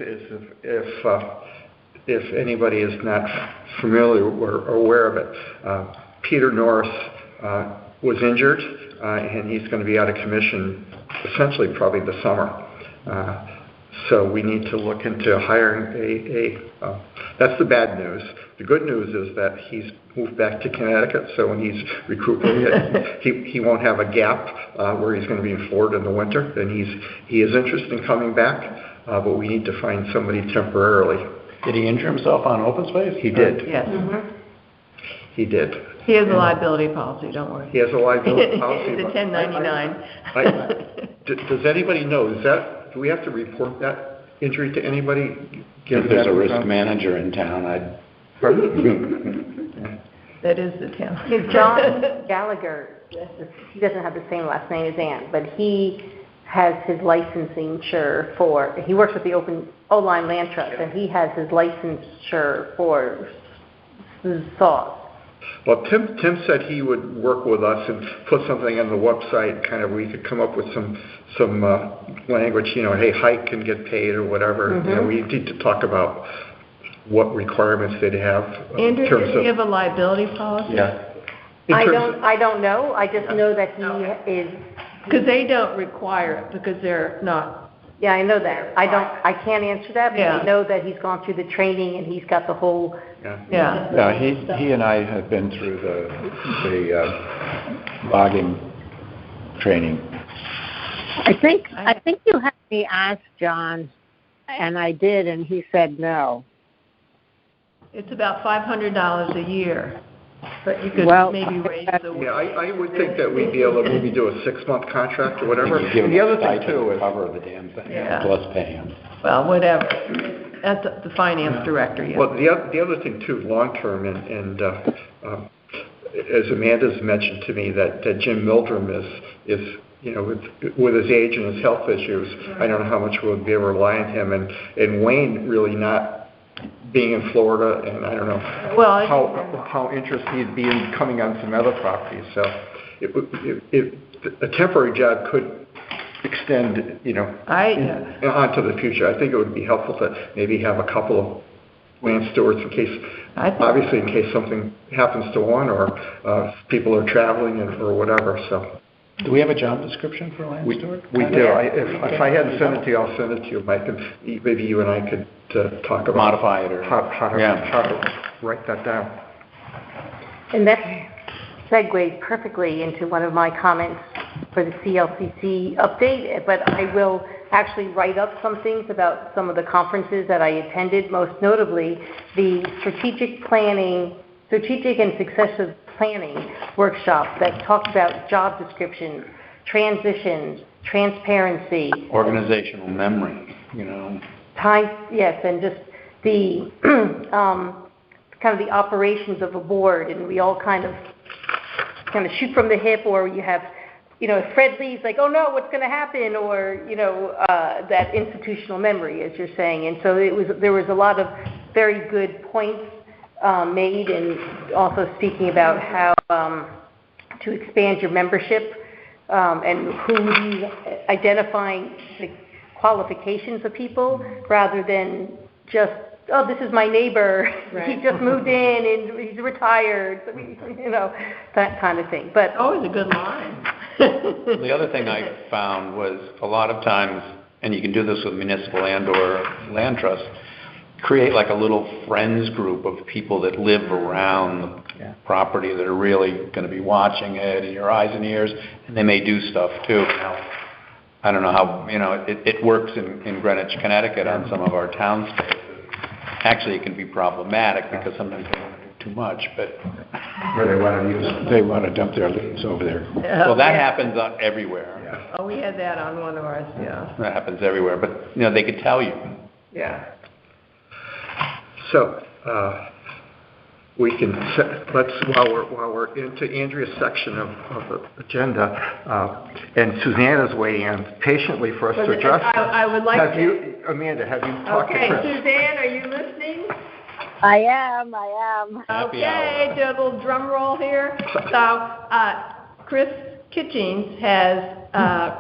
if anybody is not familiar or aware of it, Peter Norris was injured, and he's going to be out of commission essentially probably this summer. So we need to look into hiring that's the bad news. The good news is that he's moved back to Connecticut, so when he's recuperated, he won't have a gap where he's going to be in Florida in the winter, and he is interested in coming back. but we need to find somebody temporarily. Did he injure himself on open space? He did. Yes. He did. He has a liability policy, don't worry. He has a liability policy. It's a 1099. Does anybody know, do we have to report that injury to anybody? If there's a risk manager in town, That is the town. Is John Gallagher, he doesn't have the same last name as Ann, but he has his licensure he works with the O-Line Land Trust, and he has his licensure for saws. Well, Tim said he would work with us and put something on the website, kind of, we could come up with some language, hey, hike can get paid or whatever. We need to talk about what requirements they'd have. Andrew, does he have a liability policy? Yeah. I don't know. I just know that he is. Because they don't require it, because they're not. Yeah, I know that. I can't answer that, but I know that he's gone through the training and he's got the whole. Yeah. He and I have been through the logging training. I think you had me ask John, and I did, and he said no. It's about $500 a year, but you could maybe raise the. Yeah, I would think that we'd be able to maybe do a 6-month contract or whatever. give And the him other a thing stipend too to is, cover the damn thing, Yeah. plus pay him. Well, whatever. That's the finance director, yeah. well, the other thing too, long-term, and as Amanda's mentioned to me, that Jim Mildrum is with his age and his health issues, I don't know how much we'll be able to rely on him, and Wayne really not being in Florida, and I don't know how interested he'd be in coming on some other properties. So a temporary job could extend, onto the future. I think it would be helpful to maybe have a couple of land stewards in case something happens to one, or people are traveling or whatever. So. Do we have a job description for land steward? We do. If I hadn't sent it to you, I'll send it to you, Mike, and maybe you and I could talk about modify it or how to write that down. And that segues perfectly into one of my comments for the CLCC update, but I will actually write up some things about some of the conferences that I attended, most notably the strategic and successive planning workshop that talked about job descriptions, transitions, transparency. Organizational memory, Time, yes, and just the kind of the operations of a board, and we all kind of shoot from the hip, or you have, if Fred leaves, like, oh no, what's going to happen, or that institutional memory, as you're saying, and so there was a lot of very good points made, and also speaking about how to expand your membership and identifying the qualifications of people rather than just, oh, this is my neighbor, right. He just moved in and he's retired, that kind of thing. But always a good line. The other thing I found was a lot of times, and you can do this with municipal and or land trusts, create like a little friends group of people that live around the property that are really going to be watching it in your eyes and ears, and they may do stuff too. I don't know how, it works in Greenwich, Connecticut on some of our town spaces. Actually, it can be problematic because sometimes they want to do too much, but they want to dump their leaves over there. Well, that happens everywhere. Yeah. Oh, we had that on one of ours, yeah. That happens everywhere, but, they could tell you. Yeah. So, we can while we're into Andrea's section of the agenda, and Susanna's waiting on patiently for us to address. I would like Amanda, have you talked to Chris? Okay, Suzanne, are you listening? I am. Happy Okay, do a little drum roll here. So, Chris Kitchings has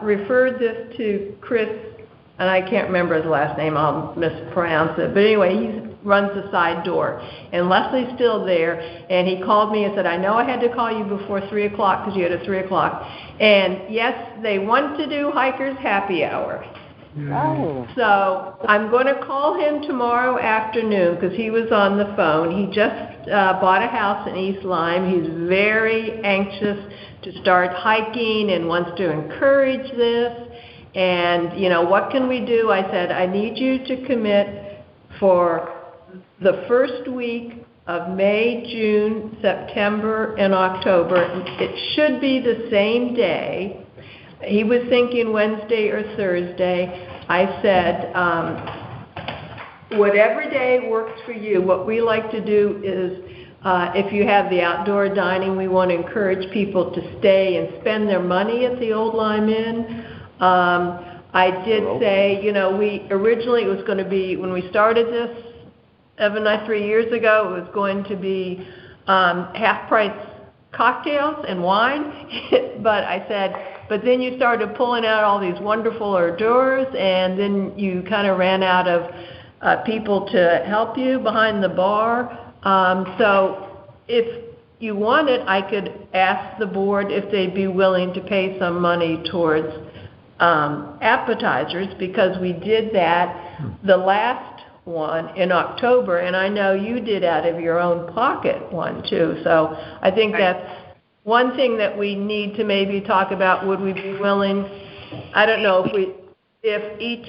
referred this to Chris, and I can't remember his last name, I'll mispronounce it, but anyway, he runs the side door, and Leslie's still there, and he called me and said, I know I had to call you before 3 o'clock because you had a 3 o'clock, and yes, they want to do Hikers Happy Hour. Oh. So I'm going to call him tomorrow afternoon because he was on the phone. He just bought a house in East Lyme. He's very anxious to start hiking and wants to encourage this. And, what can we do? I said, I need you to commit for the first week of May, June, September, and October. It should be the same day. He was thinking Wednesday or Thursday. I said, whatever day works for you. What we like to do is, if you have the outdoor dining, we want to encourage people to stay and spend their money at the Old Lyme Inn. I did say, we originally, it was going to be, when we started this, Evan and I, 3 years ago, it was going to be half-price cocktails and wine. But I said, but then you started pulling out all these wonderful hors d'oeuvres, and then you kind of ran out of people to help you behind the bar. So if you wanted, I could ask the board if they'd be willing to pay some money towards appetizers, because we did that the last one in October, and I know you did out of your own pocket one too. So I think that's one thing that we need to maybe talk about. Would we be willing, I don't know, if each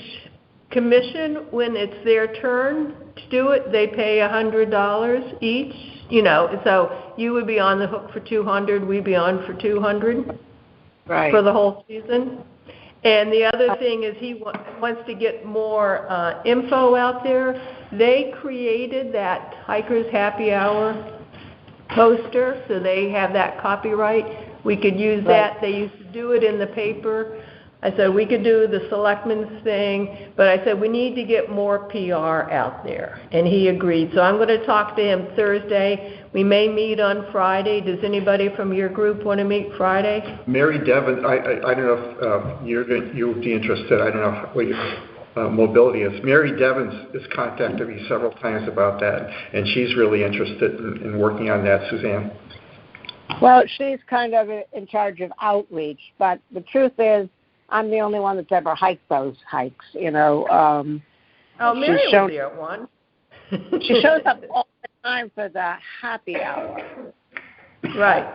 commission, when it's their turn to do it, they pay $100 each, so you would be on the hook for $200, we'd be on for $200 for the whole season. And the other thing is he wants to get more info out there. They created that Hikers Happy Hour poster, so they have that copyright. We could use that. They used to do it in the paper. I said we could do the selectmen's thing, but I said we need to get more PR out there, and he agreed. So I'm going to talk to him Thursday. We may meet on Friday. Does anybody from your group want to meet Friday? Mary Devon, I don't know if you'll be interested. I don't know what your mobility is. Mary Devons has contacted me several times about that, and she's really interested in working on that, Suzanne. Well, she's kind of in charge of outreach, but the truth is, I'm the only one that's ever hiked those hikes, Mary was there at one. She shows up all the time for the happy hour. Right.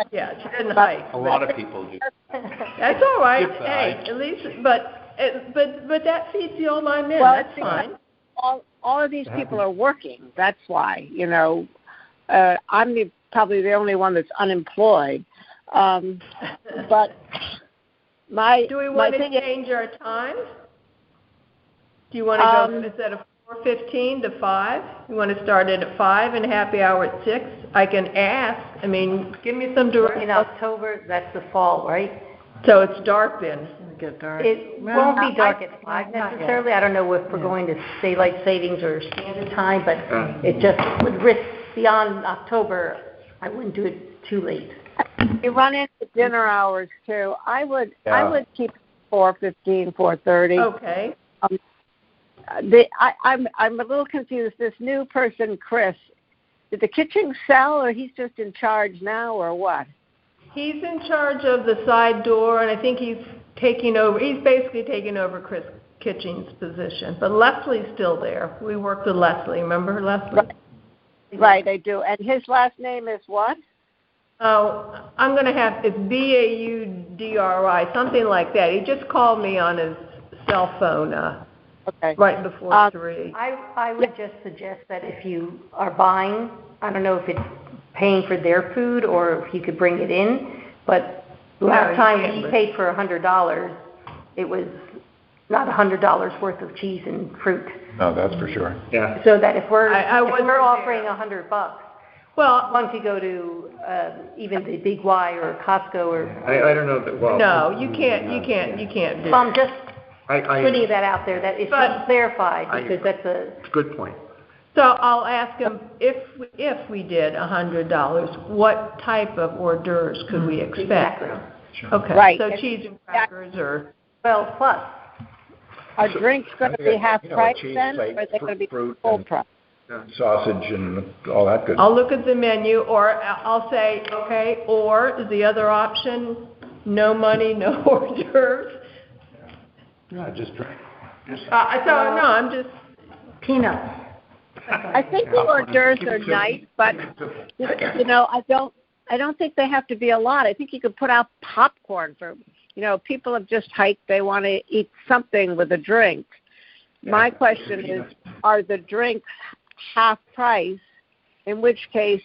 She didn't hike. A lot of people do. That's all right. Hey, at least, but that feeds the Old Lyme Inn. Well, that's fine. All of these people are working. That's why, I'm probably the only one that's unemployed. But do we want to change our time? Do you want to go instead of 4:15 to 5? You want to start it at 5 and happy hour at 6? I can ask. I mean, give me some direction. In October, that's the fall, right? So it's dark then. It won't be dark at 5 necessarily. I don't know if we're going to daylight savings or standard time, but it just would risk beyond October. I wouldn't do it too late. You run into dinner hours too. I would keep 4:15, 4:30. Okay. I'm a little confused. This new person, Chris, did the kitchen sell, or he's just in charge now, or what? He's in charge of the side door, and I think he's taking over. He's basically taking over Chris Kitching's position. But Leslie's still there. We worked with Leslie. Remember Leslie? Right, I do. And his last name is what? Oh, I'm going to it's Baudry, something like that. He just called me on his cell phone right before 3. I would just suggest that if you are buying, I don't know if it's paying for their food or if you could bring it in, but last time he paid for $100, it was not $100 worth of cheese and fruit. No, that's for sure. Yeah. So that if we're offering $100, well, one could go to even the Big Y or Costco or. I don't know that. Well, no, you can't do. So I'm just I putting that out there that it should be clarified because that's a good point. So I'll ask him if we did $100, what type of hors d'oeuvres could we expect? Exactly. Sure. Okay. Right. So cheese and crackers or. Well, plus. Are drinks going to be half price cheese, then, like or are they going to be fruit full and price? sausage and all that good. I'll look at the menu, or I'll say, okay, or is the other option, no money, no hors d'oeuvres? No, just drink. I'm just. Peanuts. I think the hors d'oeuvres are nice, but I don't think they have to be a lot. I think you could put out popcorn for people have just hiked, they want to eat something with a drink. My question is, are the drinks half price? In which case,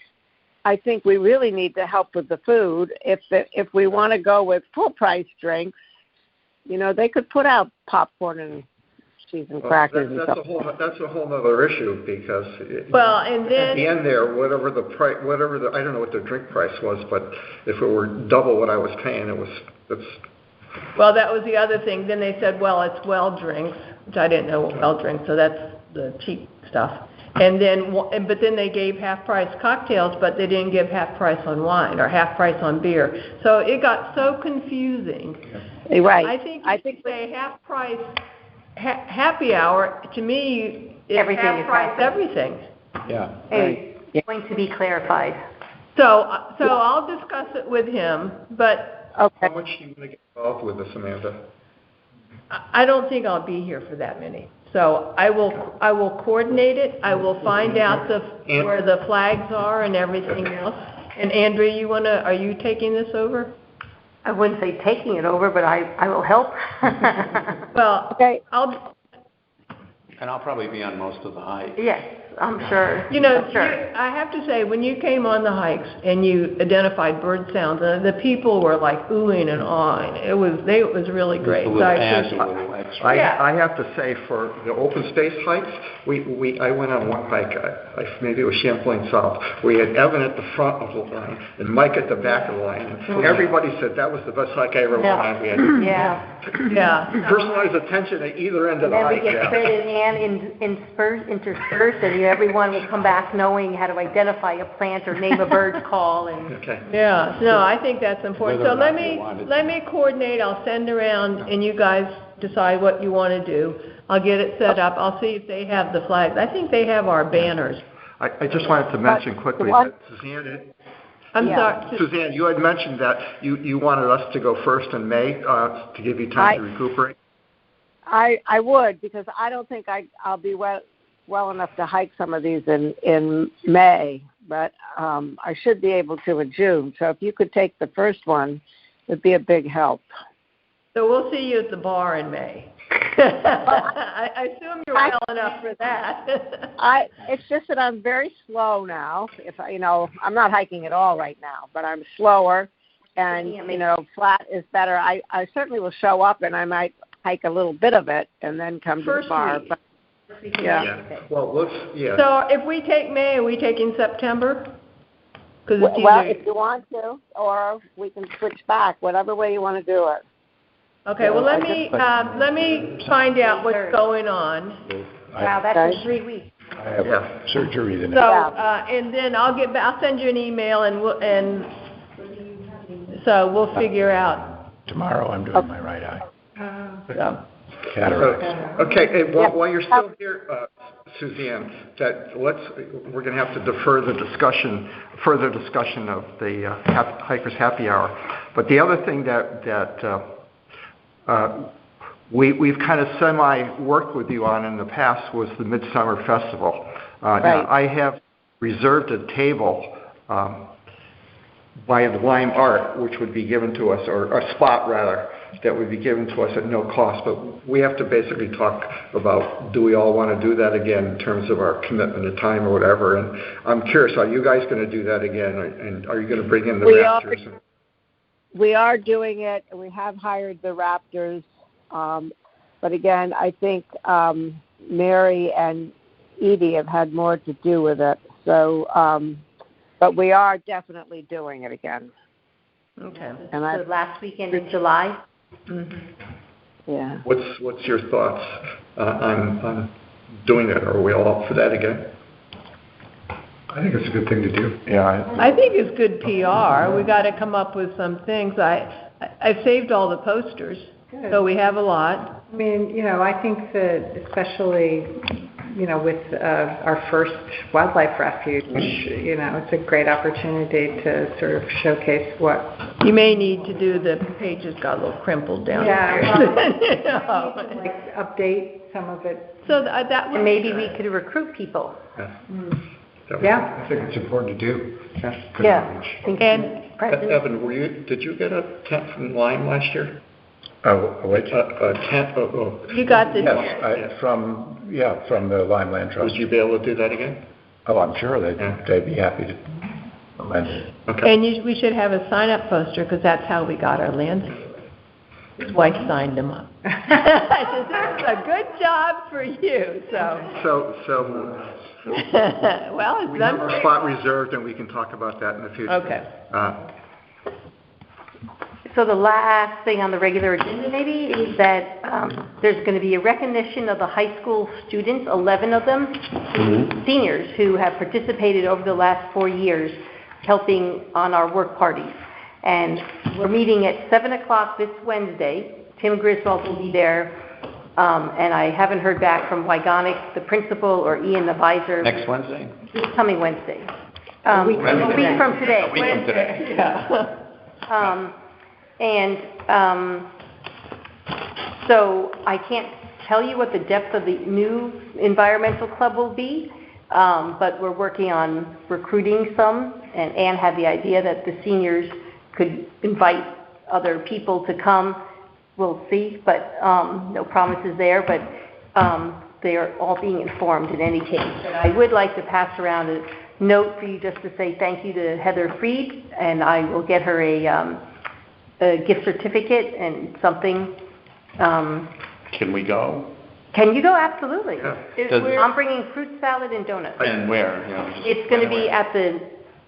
I think we really need to help with the food. If we want to go with full price drinks, they could put out popcorn and cheese and crackers and That's stuff. a whole other issue, because and then at the end there, whatever the I don't know what the drink price was, but if it were double what I was paying, it's. Well, that was the other thing. Then they said, well, it's well drinks, which I didn't know what well drinks, so that's the cheap stuff. But then they gave half price cocktails, but they didn't give half price on wine or half price on beer. So it got so confusing. Right. I think say half price happy hour, to me, is Everything half is price half. everything. Yeah. It's going to be clarified. So I'll discuss it with him, but Okay. How much do you want to get involved with this, Amanda? I don't think I'll be here for that many. So I will coordinate it. I will find out where the flags are and everything else. And Andrea, are you taking this over? I wouldn't say taking it over, but I will help. Well, Okay. And I'll probably be on most of the hikes. Yes, I'm sure. I'm sure. I have to say, when you came on the hikes and you identified bird sounds, the people were like oohing and awing. It was really great. Just a So I little appreciate- a little extra. Yeah. I have to say, for the open space hikes, I went on one hike, maybe it was Champlain South. We had Evan at the front of the line and Mike at the back of the line. And everybody said that was the best hike I ever went on. We had Yeah. Yeah. personalized attention at either end of And the then we hike. get Yeah. Fred and Ann interspersed, and everyone will come back knowing how to identify a plant or name a bird's call. And Okay. Yeah, no, I think that's important. Whether So or let not you me, wanted let to. me coordinate, I'll send around, and you guys decide what you want to do. I'll get it set up, I'll see if they have the flags. I think they have our banners. I just wanted to mention quickly what? that I'm Yeah. sorry, Suzanne, you had mentioned that you wanted us to go first in May to give you time to recuperate. I would, because I don't think I'll be well enough to hike some of these in May, but I should be able to in June. So if you could take the first one, it'd be a big help. so we'll see you at the bar in May. I assume you're well enough for that. It's just that I'm very slow now. I'm not hiking at all right now, but I'm slower, and flat is better. I certainly will show up, and I might hike a little bit of it, and then come to the bar. Week. But, yeah. Well, So if we take May, are we taking September? 'Cause it's Well, either- if you want to, or we can switch back, whatever way you want to do it. Okay, well, let me find out what's going on. wow, that's in 3 weeks. I have surgery the So, next. and then I'll send you an email and so we'll figure out. Tomorrow I'm doing my right eye. So. Cataracts. Okay, while you're still here, Suzanne, we're going to have to defer the further discussion of the Hikers Happy Hour. But the other thing that we've kind of semi-worked with you on in the past was the Midsummer Festival. Now, I have reserved a table by the Lime Art, which would be given to us, or a spot rather, that would be given to us at no cost. But we have to basically talk about, do we all want to do that again in terms of our commitment of time or whatever? And I'm curious, are you guys going to do that again? And are you going to bring in the Raptors? We are doing it. We have hired the Raptors. But again, I think Mary and Edie have had more to do with it. So, but we are definitely doing it again. Okay. And So last weekend in July. Yeah. What's your thoughts on doing that? Are we all up for that again? I think it's a good thing to do. Yeah. I think it's good PR. We got to come up with some things. I saved all the posters, so we have a lot. I mean, I think that especially, with our first wildlife refuge, it's a great opportunity to sort of showcase what. You may need to do the pages got a little crimpled down. Yeah, like update some of it. So that would And maybe we could recruit people. Yeah. I think it's important to do. Good Yeah. outreach. Think And President- Evan, did you get a tent from Lime last year? Which? You got the, Yes, from the Lime Land Trust. Would you be able to do that again? Oh, I'm sure they'd be happy to amend it. Okay. and we should have a sign-up poster, because that's how we got our land seal. His wife signed him up. I said, this is a good job for you, so. Well, it's We have done. our spot reserved, and we can talk about that in the future. Okay. So the last thing on the regular agenda maybe is that there's going to be a recognition of the high school students, 11 of them, seniors, who have participated over the last 4 years helping on our work parties. And we're meeting at 7 o'clock this Wednesday. Tim Griswold will be there. And I haven't heard back from Wygonic, the principal, or Ian, the advisor. Next Wednesday? This coming Wednesday. A week from today. A week from today. So I can't tell you what the depth of the new environmental club will be, but we're working on recruiting some, and Anne had the idea that the seniors could invite other people to come. We'll see, but no promises there, but they are all being informed in any case. And I would like to pass around a note for you just to say thank you to Heather Freed, and I will get her a gift certificate and something. Can we go? Can you go? Absolutely. Yeah. I'm bringing fruit salad and donuts. And where? You know, It's going to be at the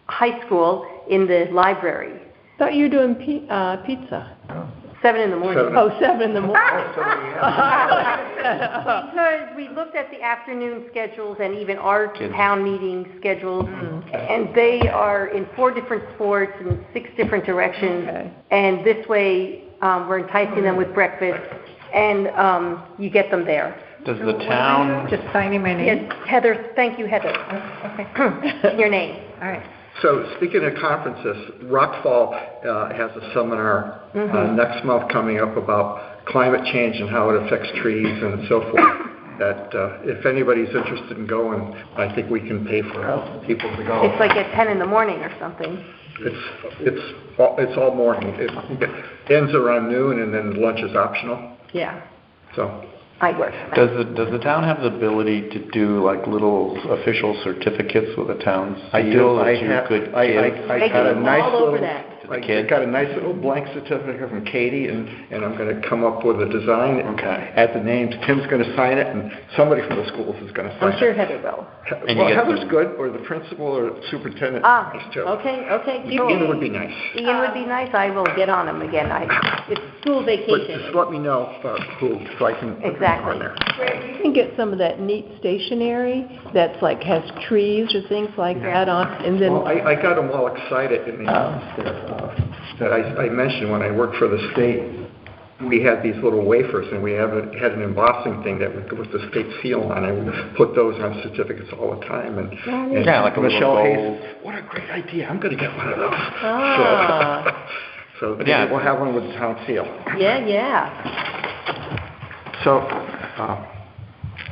high school in the library, Thought you were doing pizza. 7 in the morning. Oh, 7 in the morning. Because we looked at the afternoon schedules and even our town meeting schedules, and they are in 4 different sports and 6 different directions. Okay. And this way, we're enticing them with breakfast, and you get them there. Does the town, Just signing my name? Yes, Heather, thank you, Heather. Okay. Your name. All right. So speaking of conferences, Rockfall has a seminar next month coming up about climate change and how it affects trees and so forth. That if anybody's interested in going, I think we can pay for people to go. It's like at 10 in the morning or something. It's all morning. I think it ends around noon, and then lunch is optional. Yeah, So I work. does the town have the ability to do like little official certificates with a town seal that you could give I got a nice all over little. that. to the I kids? got a nice little blank certificate from Katie, and I'm going to come up with a design. Okay. Add the names. Tim's going to sign it, and somebody from the schools is going to sign it. I'm sure Heather will. And you Well, get Heather's some- good, or the principal, or superintendent. Ah, is too. okay. Ian would be nice. Ian would be nice. I will get on him again. It's school But vacation. just let me know who, so I can put them Exactly. on there. You can get some of that neat stationery that's like, has trees or things like that on, and then. Well, I got them all excited in the office there, that I mentioned when I worked for the state. We had these little wafers, and we had an embossing thing that with the state seal on it. We put those on certificates all the time. And Yeah, like a little Michelle Hayes, gold. what a great idea! I'm going to get one of those. Ah. So But yeah, we'll have one with the town seal. Yeah. So,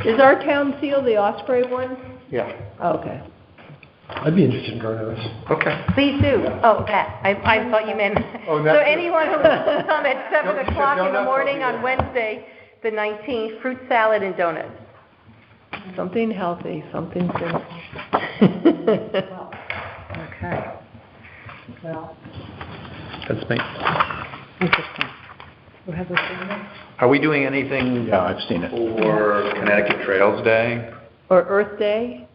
Is our town seal the Osprey one? yeah, Okay. I'd be interested in going to this. okay. Please do. Oh, that. I thought you meant. Oh, So that's- anyone who wants to come at 7 No, o'clock no, in the no, morning no, on Wednesday, the 19th, fruit salad and donuts. Something healthy, something simple. Okay. Well, That's me. interesting. Who has a thing? Are we doing anything Yeah, I've seen it. for Connecticut Trails Day? Or Earth Day?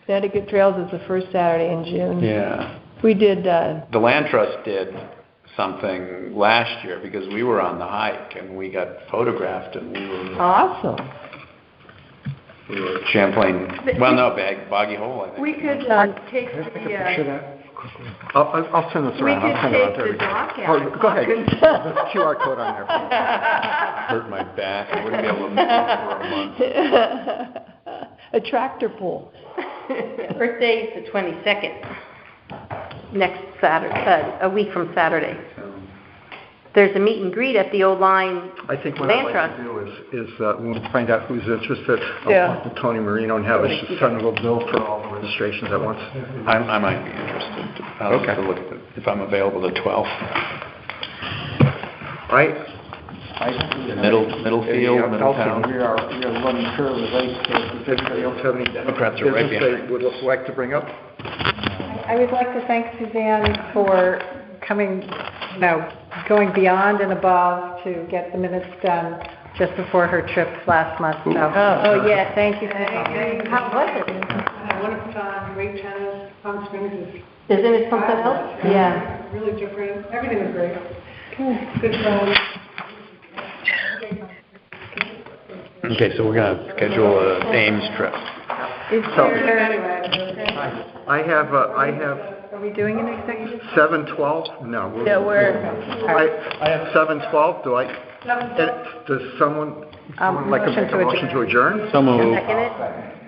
Connecticut Trails is the first Saturday in June. Yeah. We did, The Land Trust did something last year because we were on the hike and we got photographed and awesome. we were Champlain, well, no, Boggy Hole, I think. We could take the, I'll send this we around. could I'll send it out take to the everybody. dock Oh, out. go ahead. There's a QR code on there. Hurt my back. I wouldn't be able to move for a month. A tractor pull. Earth Day is the 22nd, next Saturday, a week from Saturday. There's a meet and greet at the old line I think what I'd Land like Trust. to do is we'll find out who's interested. Yeah. I'll talk to Tony Marino and have us just send a little bill for all the registrations at once. I might be interested. I'll have to look at it if I'm available the 12th. I Middlefield, Middletown. We are running through the race. Does anybody else have any Democrats are right business they would like to bring up? I would like to thank Suzanne for coming, going beyond and above to get the minutes done just before her trip last month. So, Yeah, thank you. How was it? Wonderful time, great tennis, Palm Springs is Isn't it something else? Yeah. really different, everything was great. Good fun. Okay, so we're gonna schedule a Ames trip. is there, I have are we doing an executive? 7:12? No. Yeah, I have 7:12. Does someone like to Motion make to a motion to adjourn? So moved. Second it?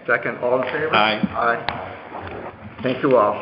Second, all in favor? Aye. Aye. Thank you all.